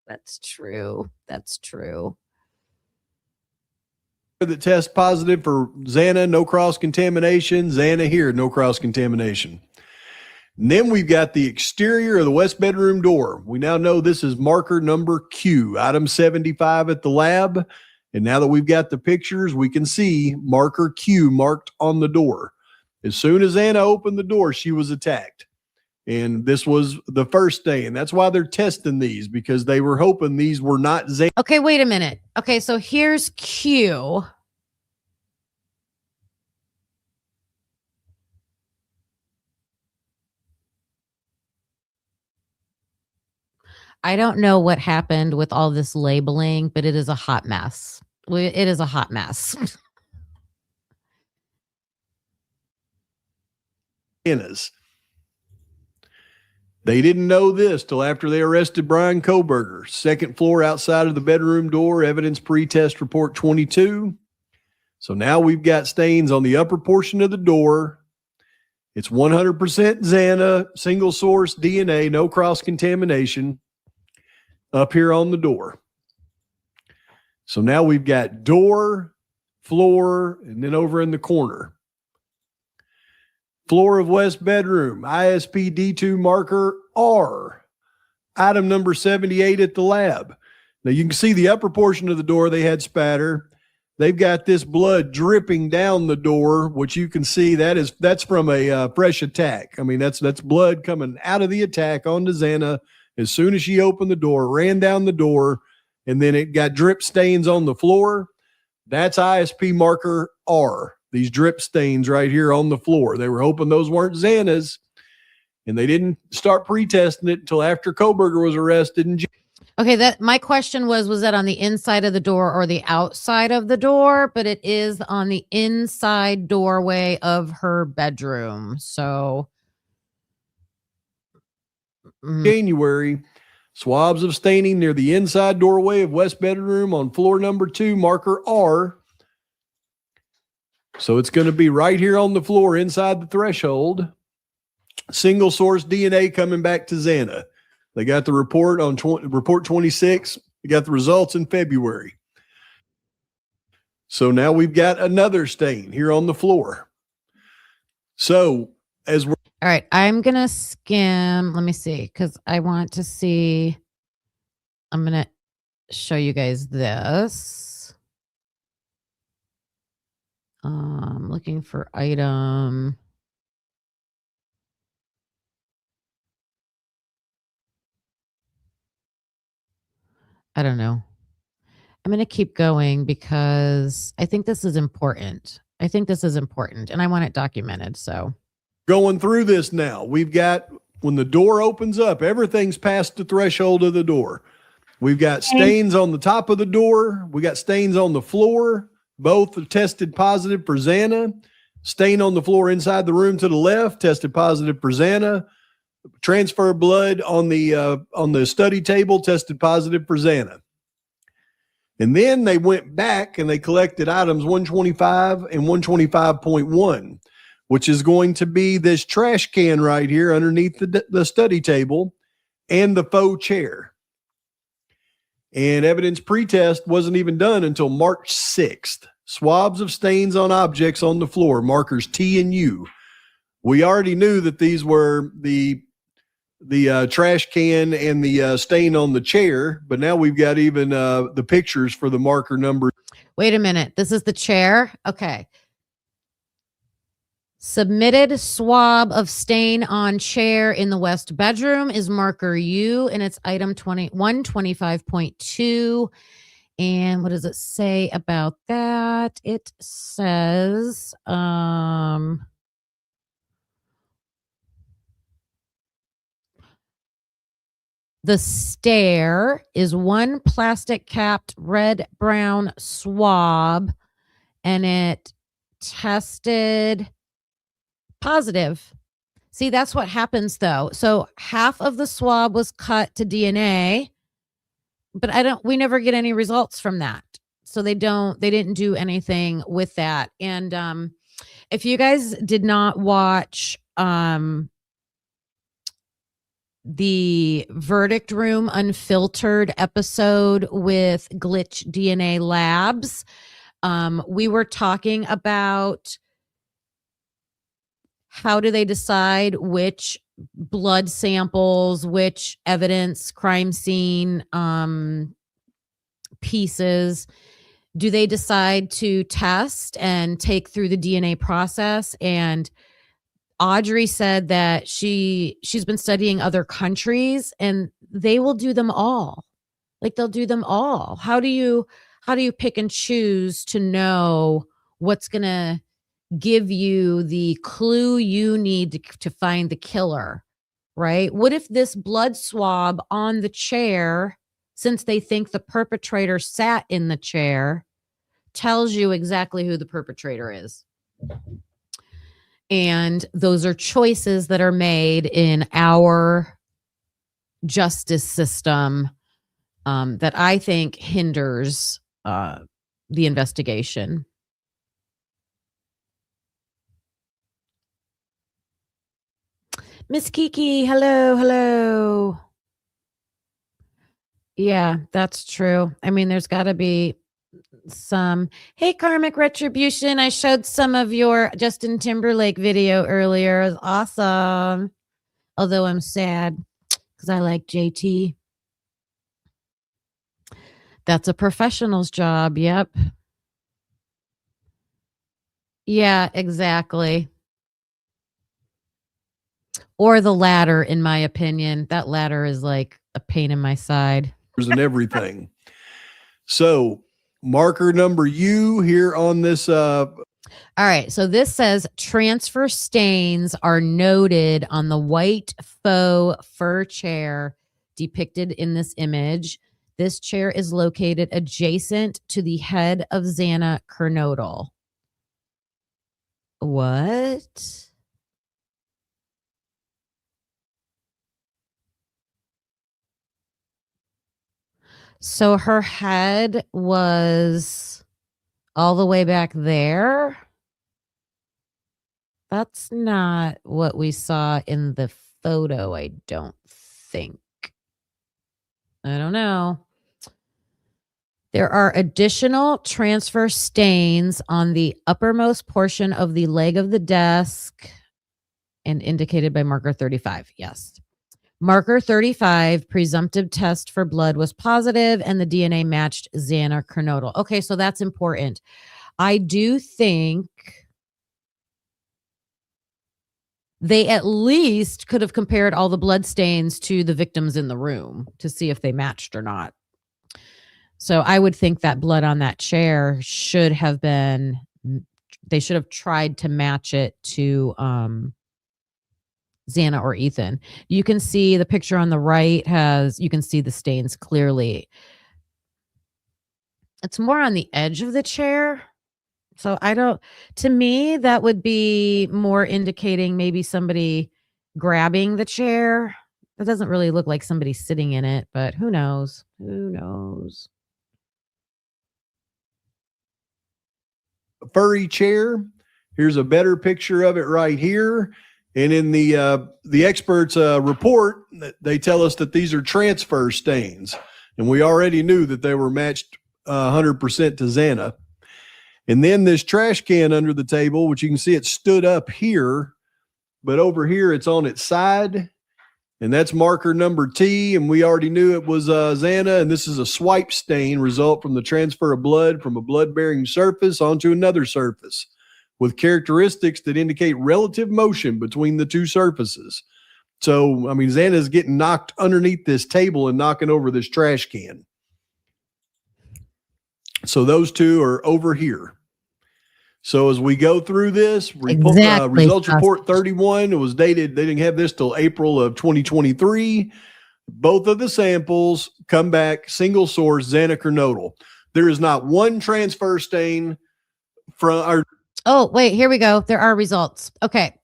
that's true. That's true. That test positive for Xana, no cross-contamination. Xana here, no cross-contamination. And then we've got the exterior of the west bedroom door. We now know this is marker number Q, item 75 at the lab. And now that we've got the pictures, we can see marker Q marked on the door. As soon as Xana opened the door, she was attacked. And this was the first day. And that's why they're testing these, because they were hoping these were not Xana. Okay, wait a minute. Okay, so here's Q. I don't know what happened with all this labeling, but it is a hot mess. It is a hot mess. They didn't know this till after they arrested Brian Koberger. Second floor outside of the bedroom door, evidence pre-test report 22. So now we've got stains on the upper portion of the door It's 100% Xana, single source DNA, no cross-contamination up here on the door. So now we've got door, floor, and then over in the corner. Floor of west bedroom, ISP D2 marker R. Item number 78 at the lab. Now you can see the upper portion of the door, they had spatter. They've got this blood dripping down the door, which you can see that's from a fresh attack. I mean, that's blood coming out of the attack onto Xana as soon as she opened the door, ran down the door, and then it got drip stains on the floor. That's ISP marker R. These drip stains right here on the floor. They were hoping those weren't Xana's, and they didn't start pre-testing it until after Koberger was arrested in January. Okay, that my question was that on the inside of the door or the outside of the door? But it is on the inside doorway of her bedroom. So January, swabs of staining near the inside doorway of west bedroom on floor number 2, marker R. So it's going to be right here on the floor inside the threshold. Single source DNA coming back to Xana. They got the report on report 26. They got the results in February. So now we've got another stain here on the floor. So as we're all right, I'm going to skim. Let me see, because I want to see. I'm going to show you guys this. Looking for item. I don't know. I'm going to keep going because I think this is important. And I want it documented. So going through this now, we've got, when the door opens up, everything's past the threshold of the door. We've got stains on the top of the door. We got stains on the floor. Both are tested positive for Xana. Stain on the floor inside the room to the left, tested positive for Xana. Transfer blood on the study table, tested positive for Xana. And then they went back and they collected items 125 and 125.1, which is going to be this trash can right here underneath the study table and the faux chair. And evidence pretest wasn't even done until March 6th. Swabs of stains on objects on the floor, markers T and U. We already knew that these were the trash can and the stain on the chair, but now we've got even the pictures for the marker number. wait a minute. This is the chair. Okay. Submitted swab of stain on chair in the west bedroom is marker U, and it's item 125.2. And what does it say about that? It says, the stare is one plastic capped red-brown swab, and it tested positive. See, that's what happens though. So half of the swab was cut to DNA, but we never get any results from that. So they didn't do anything with that. And if you guys did not watch the Verdict Room Unfiltered episode with Glitch DNA Labs, we were talking about how do they decide which blood samples, which evidence, crime scene pieces do they decide to test and take through the DNA process. And Audrey said that she's been studying other countries and they will do them all. Like they'll do them all. How do you pick and choose to know what's going to give you the clue you need to find the killer, right? What if this blood swab on the chair, since they think the perpetrator sat in the chair, tells you exactly who the perpetrator is? And those are choices that are made in our justice system that I think hinders the investigation. Miss Kiki, hello, hello. Yeah, that's true. I mean, there's got to be some. Hey, Karmic Retribution. I showed some of your Justin Timberlake video earlier. It was awesome. Although I'm sad because I like JT. That's a professional's job. Yep. Yeah, exactly. Or the latter, in my opinion. That latter is like a pain in my side. And everything. So marker number U here on this. All right. So this says transfer stains are noted on the white faux fur chair depicted in this image. This chair is located adjacent to the head of Xana Kernodle. What? So her head was all the way back there? That's not what we saw in the photo, I don't think. I don't know. There are additional transfer stains on the uppermost portion of the leg of the desk and indicated by marker 35. Yes. Marker 35, presumptive test for blood was positive and the DNA matched Xana Kernodle. Okay, so that's important. I do think they at least could have compared all the blood stains to the victims in the room to see if they matched or not. So I would think that blood on that chair should have been, they should have tried to match it to Xana or Ethan. You can see the picture on the right you can see the stains clearly. It's more on the edge of the chair. So to me, that would be more indicating maybe somebody grabbing the chair. It doesn't really look like somebody sitting in it, but who knows? Who knows? A furry chair. Here's a better picture of it right here. And in the experts report, they tell us that these are transfer stains. And we already knew that they were matched 100% to Xana. And then this trash can under the table, which you can see it stood up here, but over here it's on its side. And that's marker number T. And we already knew it was Xana. And this is a swipe stain result from the transfer of blood from a blood-bearing surface onto another surface, with characteristics that indicate relative motion between the two surfaces. So, I mean, Xana's getting knocked underneath this table and knocking over this trash can. So those two are over here. So as we go through this, results report 31, it was dated, they didn't have this till April of 2023. Both of the samples come back single source Xana Kernodle. There is not one transfer stain from our. Oh, wait, here we go. There are results. Okay.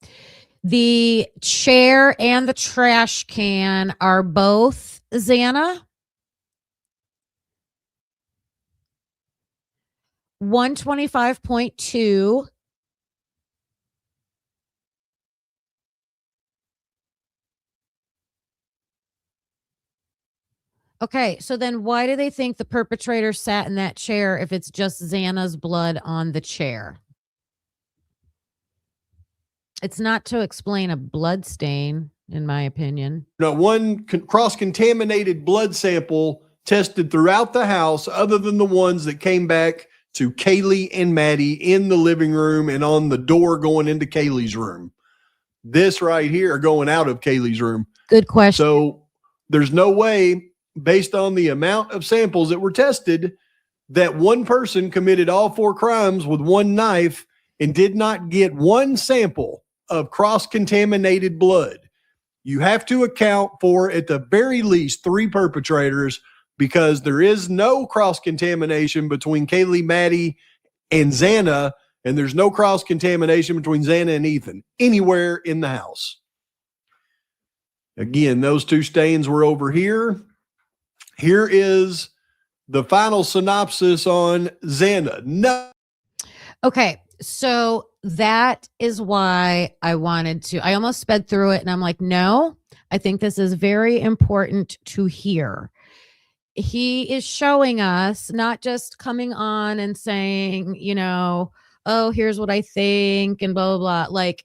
The chair and the trash can are both Xana. 125.2. Okay, so then why do they think the perpetrator sat in that chair if it's just Xana's blood on the chair? It's not to explain a blood stain, in my opinion. Not one cross-contaminated blood sample tested throughout the house other than the ones that came back to Kaylee and Maddie in the living room and on the door going into Kaylee's room. This right here going out of Kaylee's room. Good question. So there's no way, based on the amount of samples that were tested, that one person committed all 4 crimes with one knife and did not get one sample of cross-contaminated blood. You have to account for, at the very least, 3 perpetrators, because there is no cross-contamination between Kaylee, Maddie, and Xana, and there's no cross-contamination between Xana and Ethan anywhere in the house. Again, those 2 stains were over here. Here is the final synopsis on Xana. No. Okay, So that is why I almost sped through it and I'm like, no, I think this is very important to hear. He is showing us, not just coming on and saying, oh, here's what I think and blah, blah, blah. Like,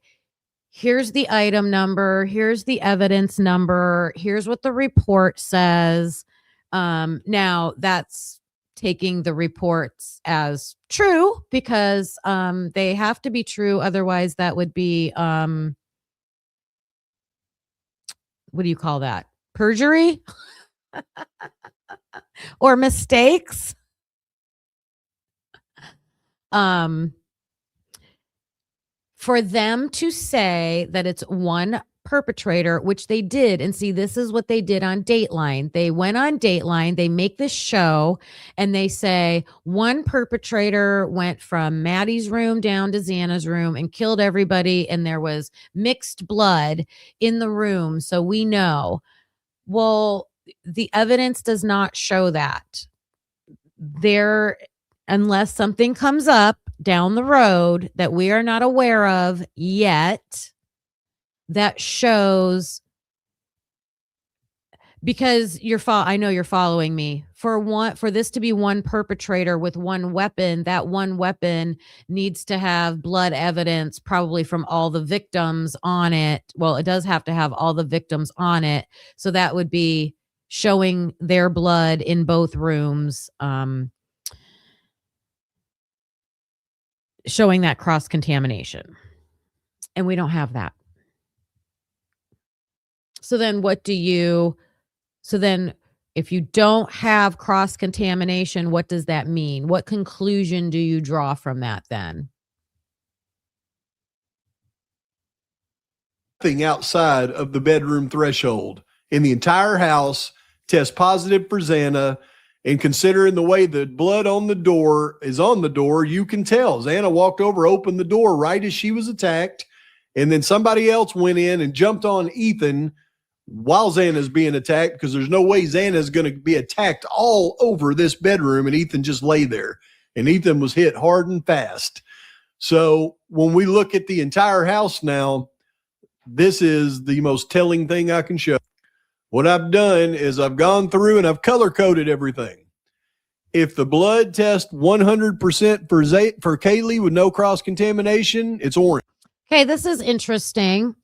here's the item number, here's the evidence number, here's what the report says. Now that's taking the reports as true because they have to be true. Otherwise, that would be what do you call that? Perjury or mistakes. For them to say that it's one perpetrator, which they did, and see, this is what they did on Dateline. They went on Dateline, they make this show, and they say one perpetrator went from Maddie's room down to Xana's room and killed everybody, and there was mixed blood in the room, so we know. Well, the evidence does not show that. Unless something comes up down the road that we are not aware of yet, that shows, because I know you're following me. For this to be one perpetrator with one weapon, that one weapon needs to have blood evidence, probably from all the victims on it. Well, it does have to have all the victims on it. So that would be showing their blood in both rooms, showing that cross-contamination. And we don't have that. So then if you don't have cross-contamination, what does that mean? What conclusion do you draw from that then? Nothing outside of the bedroom threshold in the entire house test positive for Xana. And considering the way the blood on the door, you can tell. Xana walked over, opened the door right as she was attacked. And then somebody else went in and jumped on Ethan while Xana's being attacked, because there's no way Xana's going to be attacked all over this bedroom. And Ethan just lay there. And Ethan was hit hard and fast. So when we look at the entire house now, this is the most telling thing I can show. What I've done is I've gone through and I've color coded everything. If the blood tests 100% for Kaylee with no cross contamination, it's orange. Okay, this is interesting.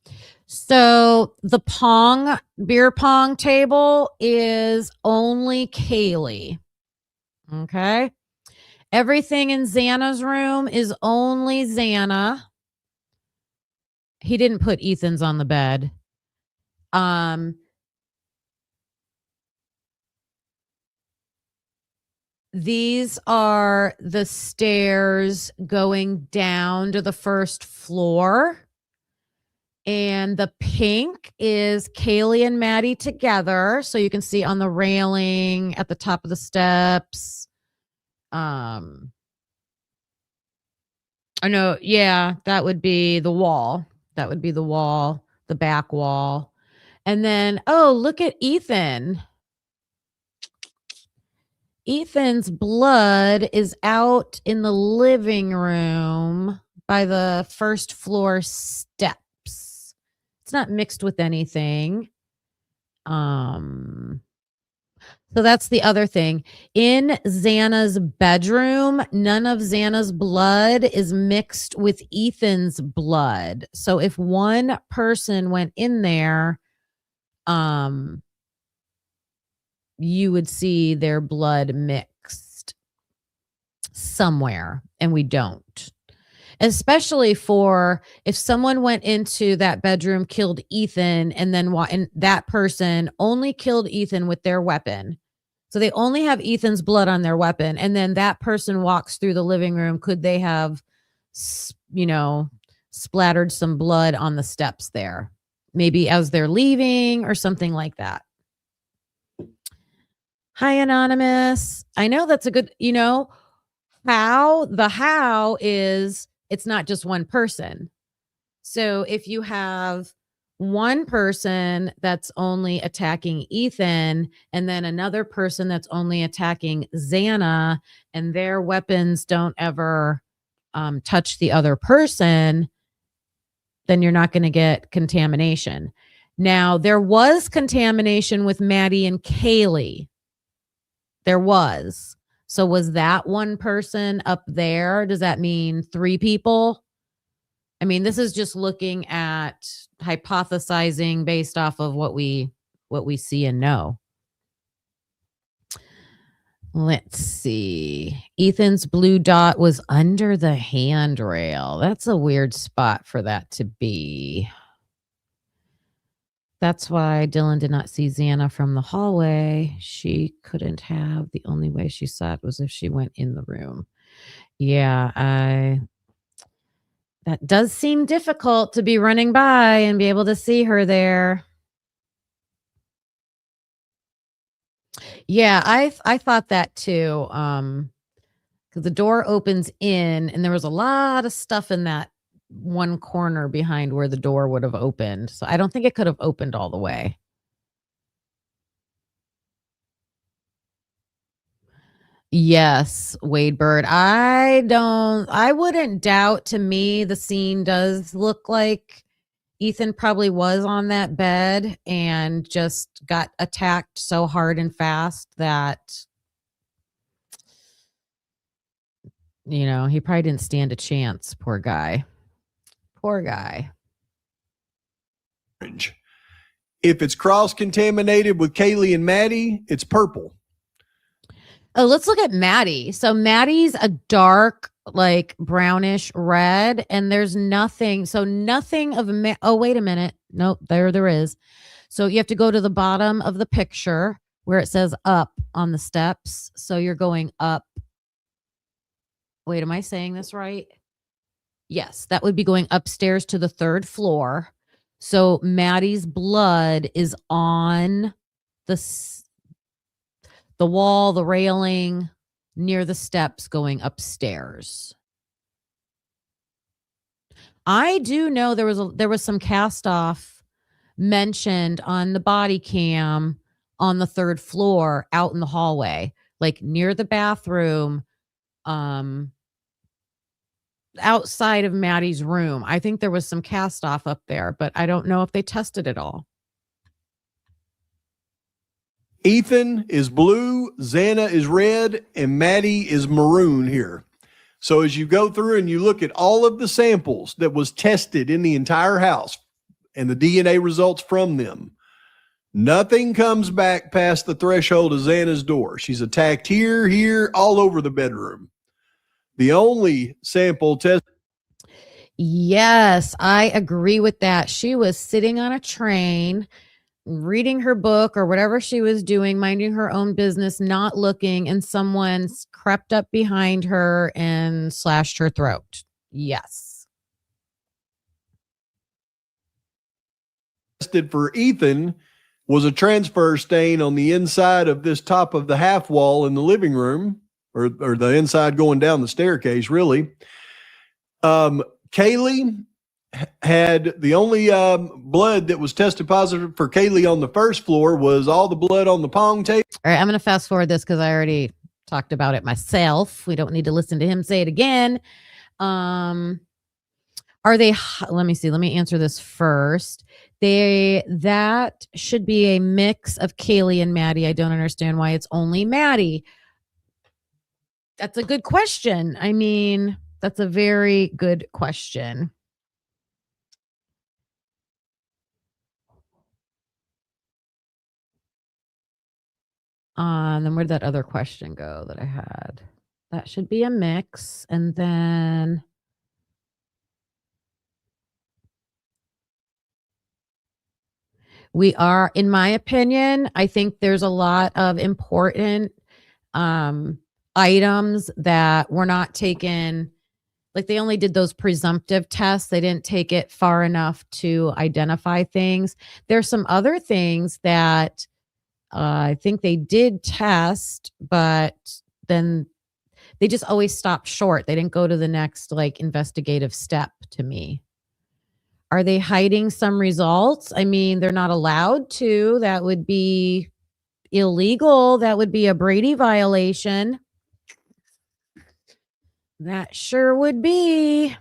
So the beer pong table is only Kaylee. Okay. Everything in Xana's room is only Xana. He didn't put Ethan's on the bed. These are the stairs going down to the first floor. And the pink is Kaylee and Maddie together. So you can see on the railing at the top of the steps. I know, yeah, that would be the wall. That would be the wall, the back wall. And then, oh, look at Ethan. Ethan's blood is out in the living room by the first floor steps. It's not mixed with anything. So that's the other thing. In Xana's bedroom, none of Xana's blood is mixed with Ethan's blood. So if one person went in there, you would see their blood mixed somewhere, and we don't. Especially for if someone went into that bedroom, killed Ethan, and then and that person only killed Ethan with their weapon. So they only have Ethan's blood on their weapon, and then that person walks through the living room. Could they have, splattered some blood on the steps there? Maybe as they're leaving or something like that. Hi, Anonymous. I know that's a good, how is it's not just one person. So if you have one person that's only attacking Ethan and then another person that's only attacking Xana, and their weapons don't ever touch the other person, then you're not going to get contamination. Now, there was contamination with Maddie and Kaylee. There was. So was that one person up there? Does that mean 3 people? I mean, this is just looking at hypothesizing based off of what we see and know. Let's see. Ethan's blue dot was under the handrail. That's a weird spot for that to be. That's why Dylan did not see Xana from the hallway. She couldn't have. The only way she saw it was if she went in the room. Yeah, that does seem difficult to be running by and be able to see her there. Yeah, I thought that too. Because the door opens in, and there was a lot of stuff in that one corner behind where the door would have opened. So I don't think it could have opened all the way. Yes, Wade Bird. I wouldn't doubt. To me, the scene does look like Ethan probably was on that bed and just got attacked so hard and fast that, you know, he probably didn't stand a chance. Poor guy. Poor guy. If it's cross-contaminated with Kaylee and Maddie, it's purple. Oh, let's look at Maddie. So Maddie's a dark, like brownish red, and there's nothing. So nothing of oh, wait a minute. Nope, there is. So you have to go to the bottom of the picture where it says up on the steps. So you're going up. Wait, am I saying this right? Yes, that would be going upstairs to the 3rd floor. So Maddie's blood is on the wall, the railing, near the steps going upstairs. I do know there was some cast off mentioned on the body cam on the 3rd floor out in the hallway, like near the bathroom, outside of Maddie's room. I think there was some cast off up there, but I don't know if they tested it all. Ethan is blue, Xana is red, and Maddie is maroon here. So as you go through and you look at all of the samples that was tested in the entire house and the DNA results from them, nothing comes back past the threshold of Xana's door. She's attacked here, all over the bedroom. The only sample test. Yes, I agree with that. She was sitting on a train, reading her book or whatever she was doing, minding her own business, not looking, and someone crept up behind her and slashed her throat. Yes. Tested for Ethan was a transfer stain on the inside of this top of the half wall in the living room, or the inside going down the staircase, really. Kaylee had the only blood that was tested positive for Kaylee on the 1st floor was all the blood on the pong table. All right, I'm going to fast forward this because I already talked about it myself. We don't need to listen to him say it again. Are they, let me see, let me answer this first. That should be a mix of Kaylee and Maddie. I don't understand why it's only Maddie. That's a good question. I mean, that's a very good question. Then where'd that other question go that I had? That should be a mix. And then we are, in my opinion, I think there's a lot of important items that were not taken. Like they only did those presumptive tests. They didn't take it far enough to identify things. There's some other things that I think they did test, but then they just always stopped short. They didn't go to the next like investigative step to me. Are they hiding some results? I mean, they're not allowed to. That would be illegal. That would be a Brady violation. That sure would be.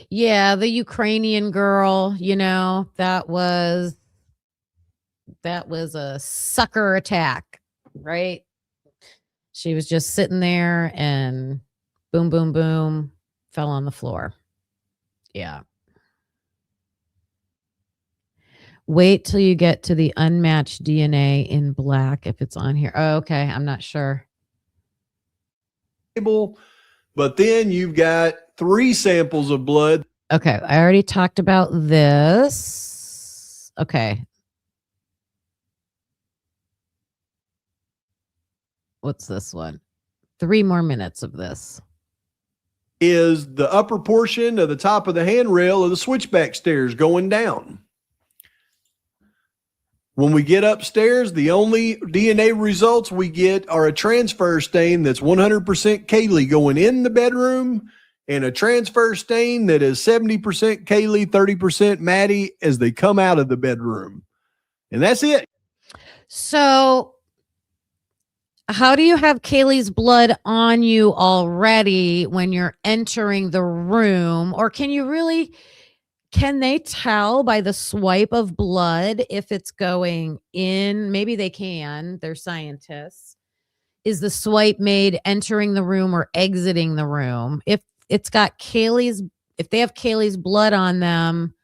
Yeah, the Ukrainian girl, that was a sucker attack, right? She was just sitting there and boom, boom, boom, fell on the floor. Yeah. Wait till you get to the unmatched DNA in black if it's on here. Oh, okay. I'm not sure. But then you've got 3 samples of blood. Okay. I already talked about this. Okay. What's this one? 3 more minutes of this. Is the upper portion of the top of the handrail of the switchback stairs going down. When we get upstairs, the only DNA results we get are a transfer stain that's 100% Kaylee going in the bedroom and a transfer stain that is 70% Kaylee, 30% Maddie as they come out of the bedroom. And that's it. So how do you have Kaylee's blood on you already when you're entering the room? Or can they tell by the swipe of blood if it's going in? Maybe they can. They're scientists. Is the swipe made entering the room or exiting the room? If they have Kaylee's blood on them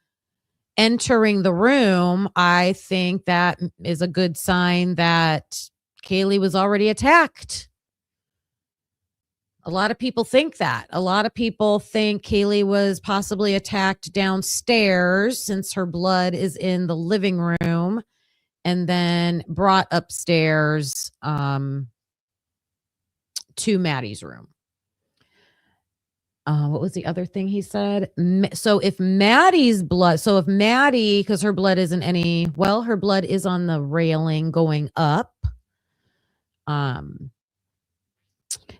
entering the room, I think that is a good sign that Kaylee was already attacked. A lot of people think that. A lot of people think Kaylee was possibly attacked downstairs since her blood is in the living room and then brought upstairs to Maddie's room. What was the other thing he said? So if Maddie, because her blood isn't her blood is on the railing going up.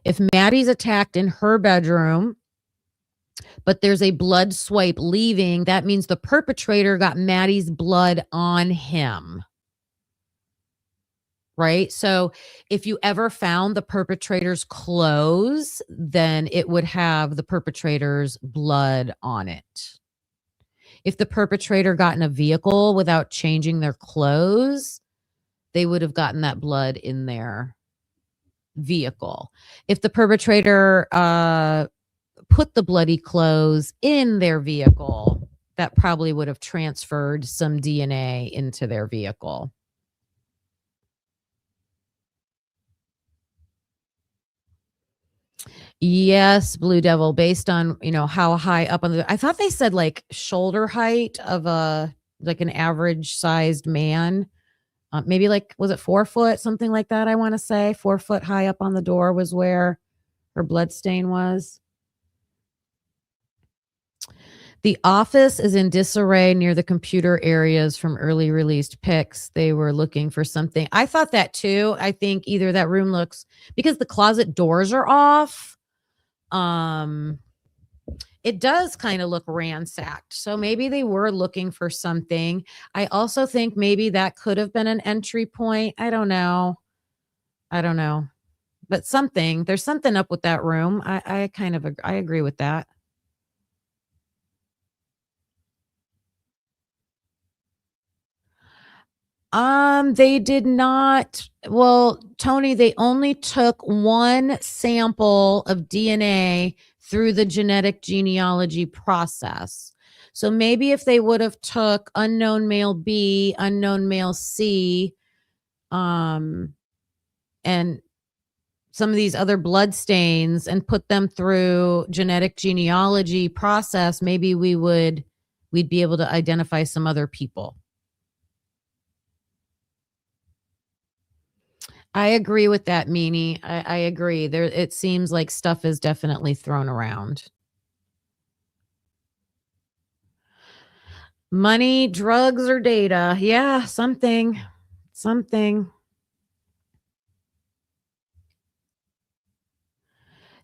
If Maddie's attacked in her bedroom, but there's a blood swipe leaving, that means the perpetrator got Maddie's blood on him. Right? So if you ever found the perpetrator's clothes, then it would have the perpetrator's blood on it. If the perpetrator got in a vehicle without changing their clothes, they would have gotten that blood in their vehicle. If the perpetrator put the bloody clothes in their vehicle, that probably would have transferred some DNA into their vehicle. Yes, Blue Devil, based on, how high up on I thought they said like shoulder height of an average sized man. Maybe was it 4 foot, something like that? I want to say 4 foot high up on the door was where her blood stain was. The office is in disarray near the computer areas from early released pics. They were looking for something. I thought that too. I think either that room looks, because the closet doors are off. It does kind of look ransacked. So maybe they were looking for something. I also think maybe that could have been an entry point. I don't know. But there's something up with that room. I agree with that. They did not. Well, Tony, they only took 1 sample of DNA through the genetic genealogy process. So maybe if they would have took unknown male B, unknown male C, and some of these other blood stains and put them through genetic genealogy process, maybe we'd be able to identify some other people. I agree with that, Meanie. I agree. It seems like stuff is definitely thrown around. Money, drugs, or data. Yeah, something.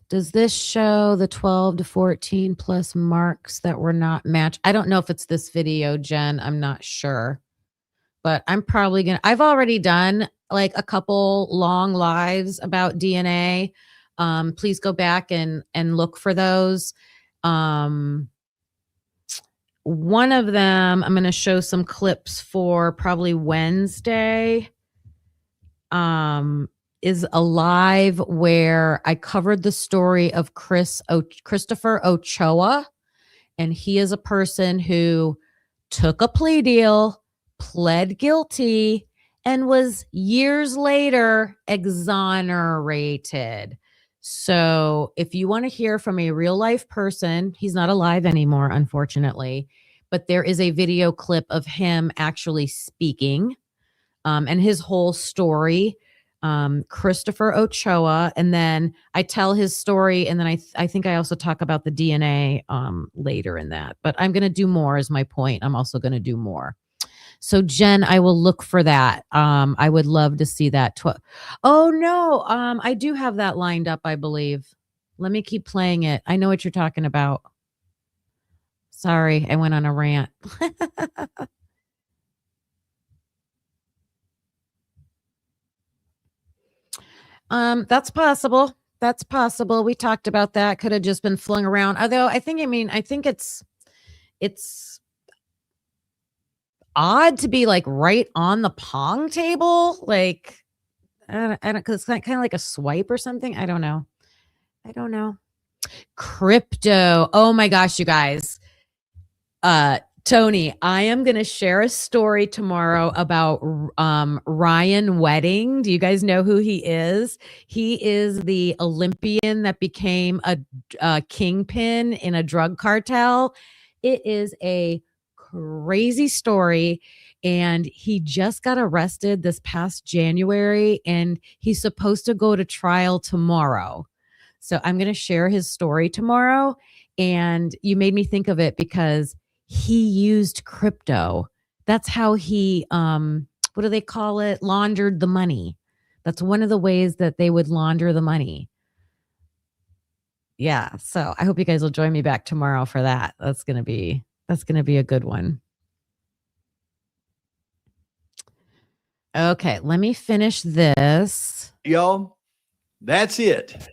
Does this show the 12 to 14 plus marks that were not matched? I don't know if it's this video, Jen. I'm not sure. But I'm probably going to, I've already done like a couple long lives about DNA. Please go back and look for those. One of them, I'm going to show some clips for probably Wednesday. Is a live where I covered the story of Christopher Ochoa, and he is a person who took a plea deal, pled guilty, and was years later exonerated. So if you want to hear from a real life person, he's not alive anymore, unfortunately, but there is a video clip of him actually speaking and his whole story. Christopher Ochoa, and then I tell his story, and then I think I also talk about the DNA later in that. But I'm going to do more is my point. I'm also going to do more. So Jen, I will look for that. I would love to see that. Oh no, I do have that lined up, I believe. Let me keep playing it. I know what you're talking about. Sorry, I went on a rant. That's possible. That's possible. We talked about that. Could have just been flung around. Although I think it's odd to be like right on the pong table. Like, I don't, because it's kind of like a swipe or something. I don't know. Crypto. Oh my gosh, you guys. Tony, I am going to share a story tomorrow about Ryan Wedding. Do you guys know who he is? He is the Olympian that became a kingpin in a drug cartel. It is a crazy story. And he just got arrested this past January, and he's supposed to go to trial tomorrow. So I'm going to share his story tomorrow. And you made me think of it because he used crypto. That's how he, what do they call it? Laundered the money. That's one of the ways that they would launder the money. Yeah. So I hope you guys will join me back tomorrow for that. That's going to be a good one. Okay. Let me finish this. Y'all, that's it.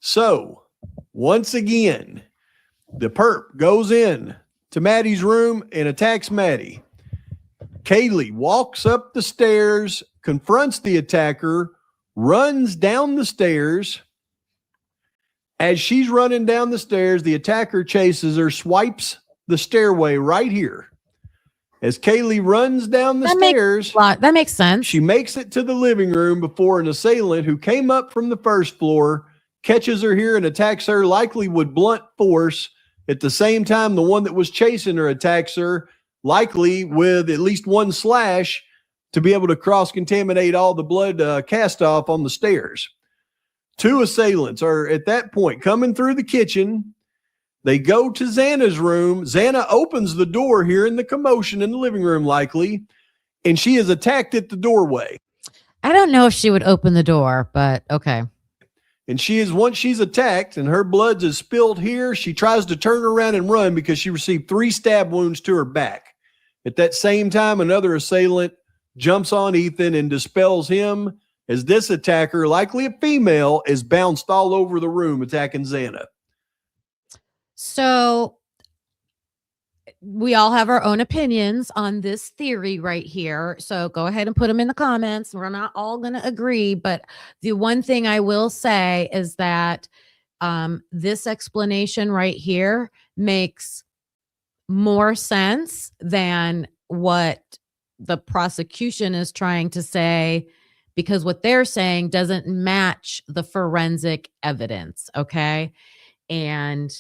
So once again, the perp goes in to Maddie's room and attacks Maddie. Kaylee walks up the stairs, confronts the attacker, runs down the stairs. As she's running down the stairs, the attacker chases her, swipes the stairway right here. As Kaylee runs down the stairs, that makes sense. She makes it to the living room before an assailant who came up from the first floor catches her here and attacks her, likely with blunt force. At the same time, the one that was chasing her attacks her, likely with at least one slash to be able to cross-contaminate all the blood cast off on the stairs. Two assailants are at that point coming through the kitchen. They go to Xana's room. Xana opens the door here in the commotion in the living room, likely, and she is attacked at the doorway. I don't know if she would open the door, but okay. And once she's attacked and her blood is spilled here, she tries to turn around and run because she received 3 stab wounds to her back. At that same time, another assailant jumps on Ethan and dispels him as this attacker, likely a female, is bounced all over the room attacking Xana. So we all have our own opinions on this theory right here. So go ahead and put them in the comments. We're not all going to agree, but the one thing I will say is that this explanation right here makes more sense than what the prosecution is trying to say, because what they're saying doesn't match the forensic evidence. Okay. And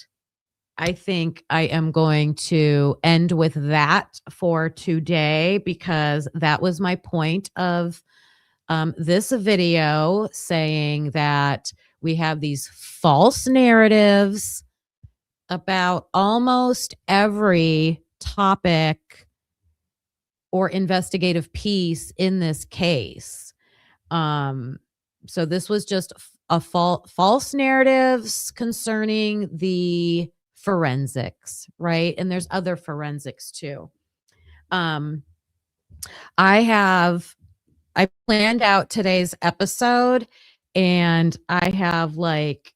I think I am going to end with that for today, because that was my point of this video, saying that we have these false narratives about almost every topic or investigative piece in this case. So this was just false narratives concerning the forensics, right? And there's other forensics too. I planned out today's episode, and I have like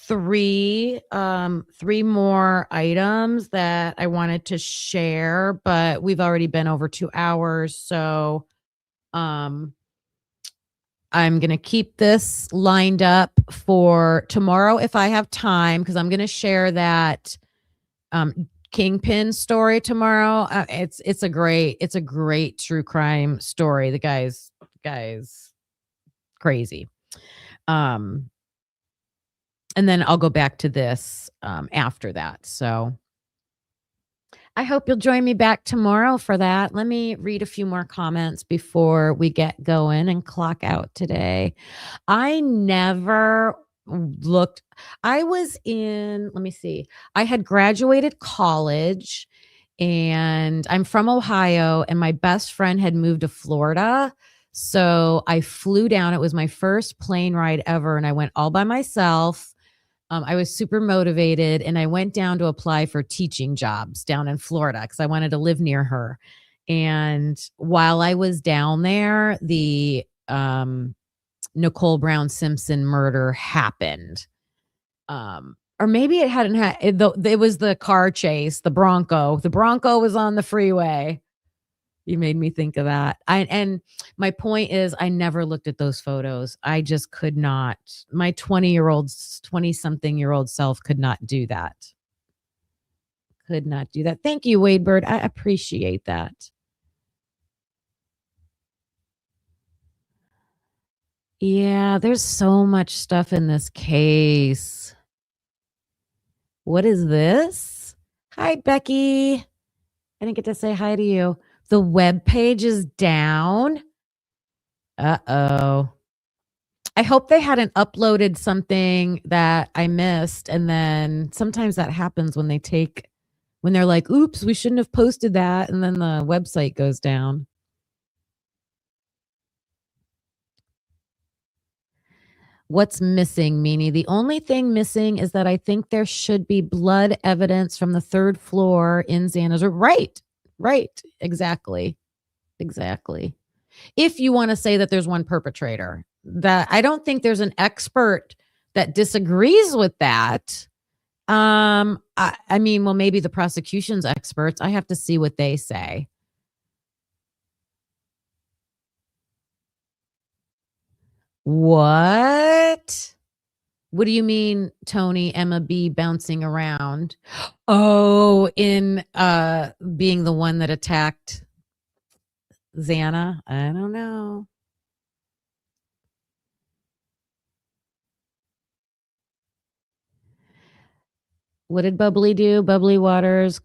three more items that I wanted to share, but we've already been over 2 hours, so I'm going to keep this lined up for tomorrow if I have time, because I'm going to share that Kingpin story tomorrow. It's a great true crime story. The guy's crazy. And then I'll go back to this after that. So I hope you'll join me back tomorrow for that. Let me read a few more comments before we get going and clock out today. I never looked. I was in, let me see. I had graduated college, and I'm from Ohio, and my best friend had moved to Florida. So I flew down. It was my first plane ride ever, and I went all by myself. I was super motivated, and I went down to apply for teaching jobs down in Florida because I wanted to live near her. And while I was down there, the Nicole Brown Simpson murder happened. Or maybe it hadn't it was the car chase, the Bronco. The Bronco was on the freeway. You made me think of that. And my point is, I never looked at those photos. I just could not. My 20-something-year-old self could not do that. Could not do that. Thank you, Wade Bird. I appreciate that. Yeah, there's so much stuff in this case. What is this? Hi, Becky. I didn't get to say hi to you. The web page is down. Uh-oh. I hope they hadn't uploaded something that I missed. And then sometimes that happens when they're like, oops, we shouldn't have posted that. And then the website goes down. What's missing, Meanie? The only thing missing is that I think there should be blood evidence from the 3rd floor in Xana's room. Right. Exactly. If you want to say that there's one perpetrator, that I don't think there's an expert that disagrees with that. I mean, well, maybe the prosecution's experts. I have to see what they say. What? What do you mean, Tony? Emma B bouncing around? Oh, in being the one that attacked Xana? I don't know. What did Bubbly do? Bubbly Waters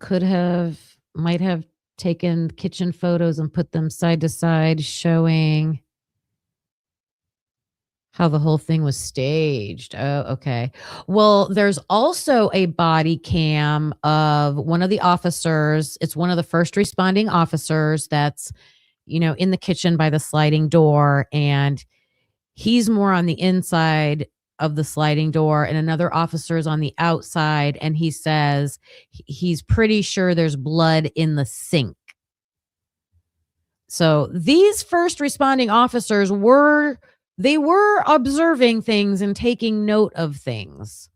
might have taken kitchen photos and put them side to side, showing how the whole thing was staged. Oh, okay. Well, there's also a body cam of one of the officers. It's one of the first responding officers that's, in the kitchen by the sliding door. And he's more on the inside of the sliding door, and another officer is on the outside. And he says he's pretty sure there's blood in the sink. So these first responding officers were observing things and taking note of things.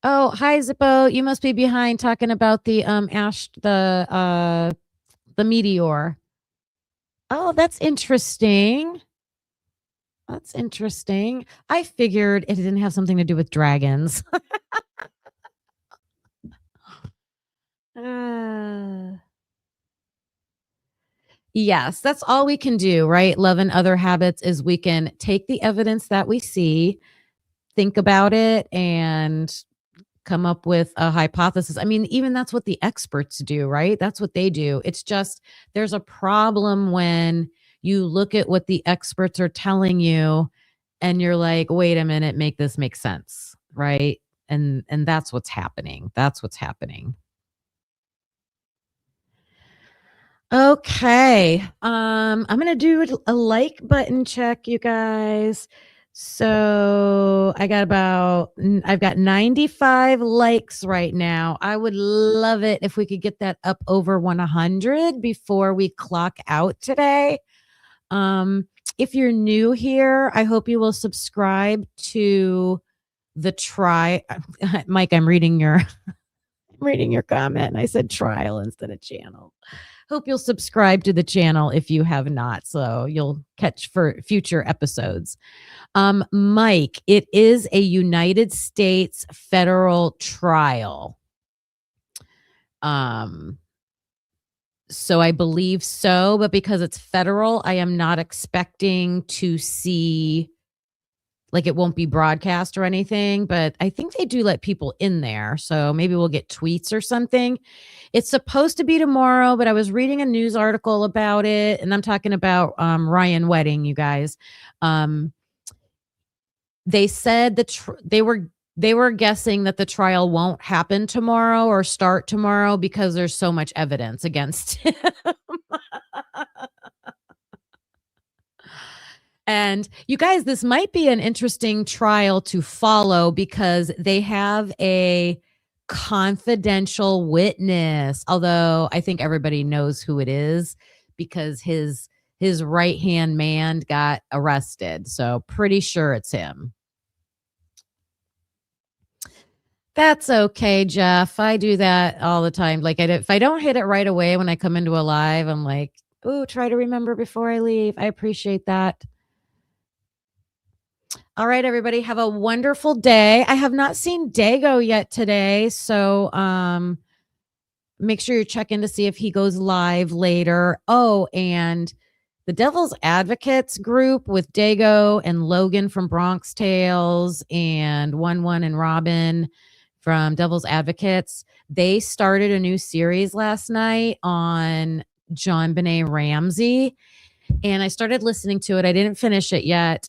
Oh, hi, Zippo. You must be behind talking about the the meteor. Oh, that's interesting. I figured it didn't have something to do with dragons. Yes, that's all we can do, right? Love and Other Habits is we can take the evidence that we see, think about it, and come up with a hypothesis. I mean, even that's what the experts do, right? That's what they do. It's just there's a problem when you look at what the experts are telling you and you're like, wait a minute, make this make sense, right? And that's what's happening. Okay. I'm gonna do a like button check, you guys. So I've got 95 likes right now. I would love it if we could get that up over 100 before we clock out today. If you're new here, I hope you will subscribe to the Mike, I'm reading your comment and I said trial instead of channel. Hope you'll subscribe to the channel if you have not, so you'll catch for future episodes. Mike, it is a United States federal trial. So I believe so, but because it's federal, I am not expecting to see, like, it won't be broadcast or anything, but I think they do let people in there. So maybe we'll get tweets or something. It's supposed to be tomorrow, but I was reading a news article about it, and I'm talking about Ryan Wedding, you guys. They said they were guessing that the trial won't happen tomorrow or start tomorrow because there's so much evidence against him. And you guys, this might be an interesting trial to follow because they have a confidential witness, although I think everybody knows who it is because his right-hand man got arrested. So pretty sure it's him. That's okay, Jeff. I do that all the time. Like, if I don't hit it right away when I come into a live, I'm like, ooh, try to remember before I leave. I appreciate that. All right, everybody, have a wonderful day. I have not seen Dago yet today, so make sure you're checking to see if he goes live later. Oh, and the Devil's Advocates group with Dago and Logan from Bronx Tales and 1-1 and Robin from Devil's Advocates, they started a new series last night on John Benet Ramsey, and I started listening to it. I didn't finish it yet.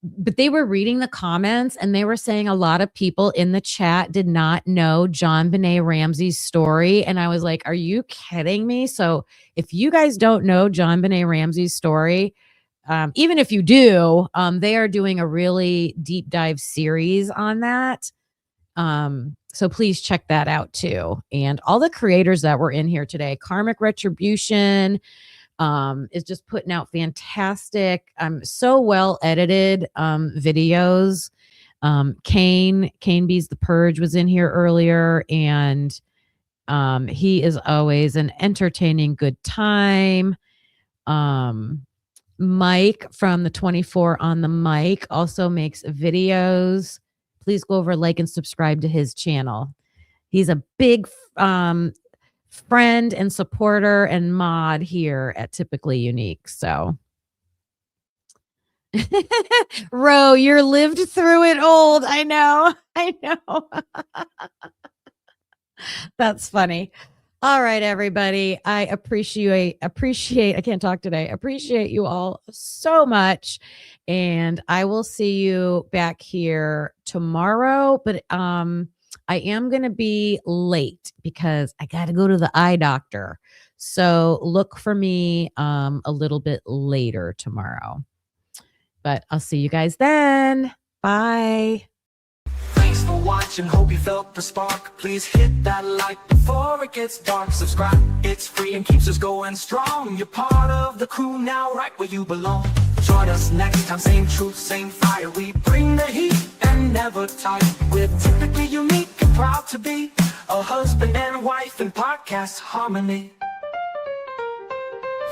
But they were reading the comments and they were saying a lot of people in the chat did not know John Benet Ramsey's story. And I was like, are you kidding me? So if you guys don't know John Benet Ramsey's story, even if you do, they are doing a really deep dive series on that. So please check that out too. And all the creators that were in here today, Karmic Retribution, is just putting out fantastic, so well edited videos. Kane B's The Purge was in here earlier, and he is always an entertaining good time. Mike from the 24 on the mic also makes videos. Please go over, like, and subscribe to his channel. He's a big friend and supporter and mod here at Typically Unique. So Ro, you're lived through it old. I know. That's funny. All right, everybody. I appreciate, I can't talk today. Appreciate you all so much. And I will see you back here tomorrow. But I am going to be late because I got to go to the eye doctor. So look for me a little bit later tomorrow. But I'll see you guys then. Bye. Thanks for watching, hope you felt the spark. Please hit that like before it gets dark. Subscribe, it's free and keeps us going strong. You're part of the crew now, right where you belong. Join us next time, same truth, same fire. We bring the heat and never tire. We're typically unique and proud to be a husband and wife in podcast harmony.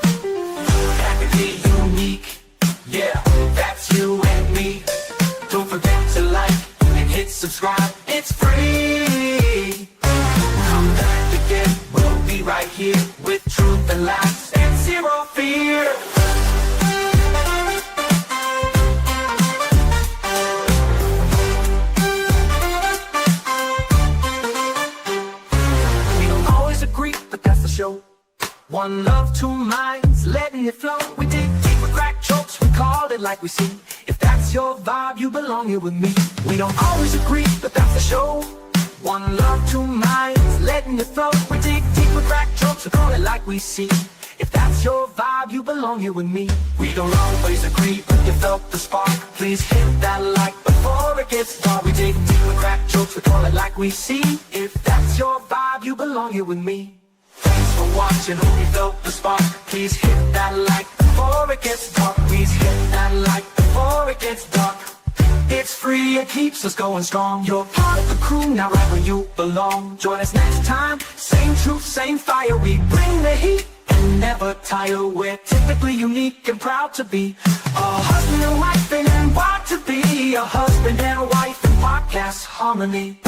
Typically unique, yeah, that's you and me. Don't forget to like and hit subscribe, it's free. Come back again, we'll be right here with truth and laughs and zero fear. We don't always agree, but that's the show. One love, two minds, letting it flow. We dig deep with crack jokes, we call it like we see. If that's your vibe, you belong here with me. We don't always agree, but that's the show. One love, two minds, letting it flow. We dig deep with crack jokes. jokes, we call it like we see. If that's your vibe, you belong here with me. We don't always agree, but you felt the spark. Please hit that like before it gets dark. We dig deep with crack jokes, we call it like we see. If that's your vibe, you belong here with me. Thanks for watching, hope you felt the spark. Please hit that like before it gets dark. Please hit that like before it gets dark. It's free, it keeps us going strong. You're part of the crew, now right where you belong. Join us next time, same truth, same fire. We bring the heat and never tire. We're typically unique and proud to be a husband and wife and proud to be a husband and wife in podcast harmony.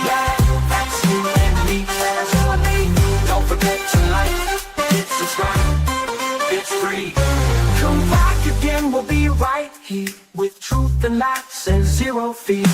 Yeah, that's you and me, that's you and me. Don't forget to like, hit subscribe, it's free. Come back again, we'll be right here with truth and laughs and zero fear.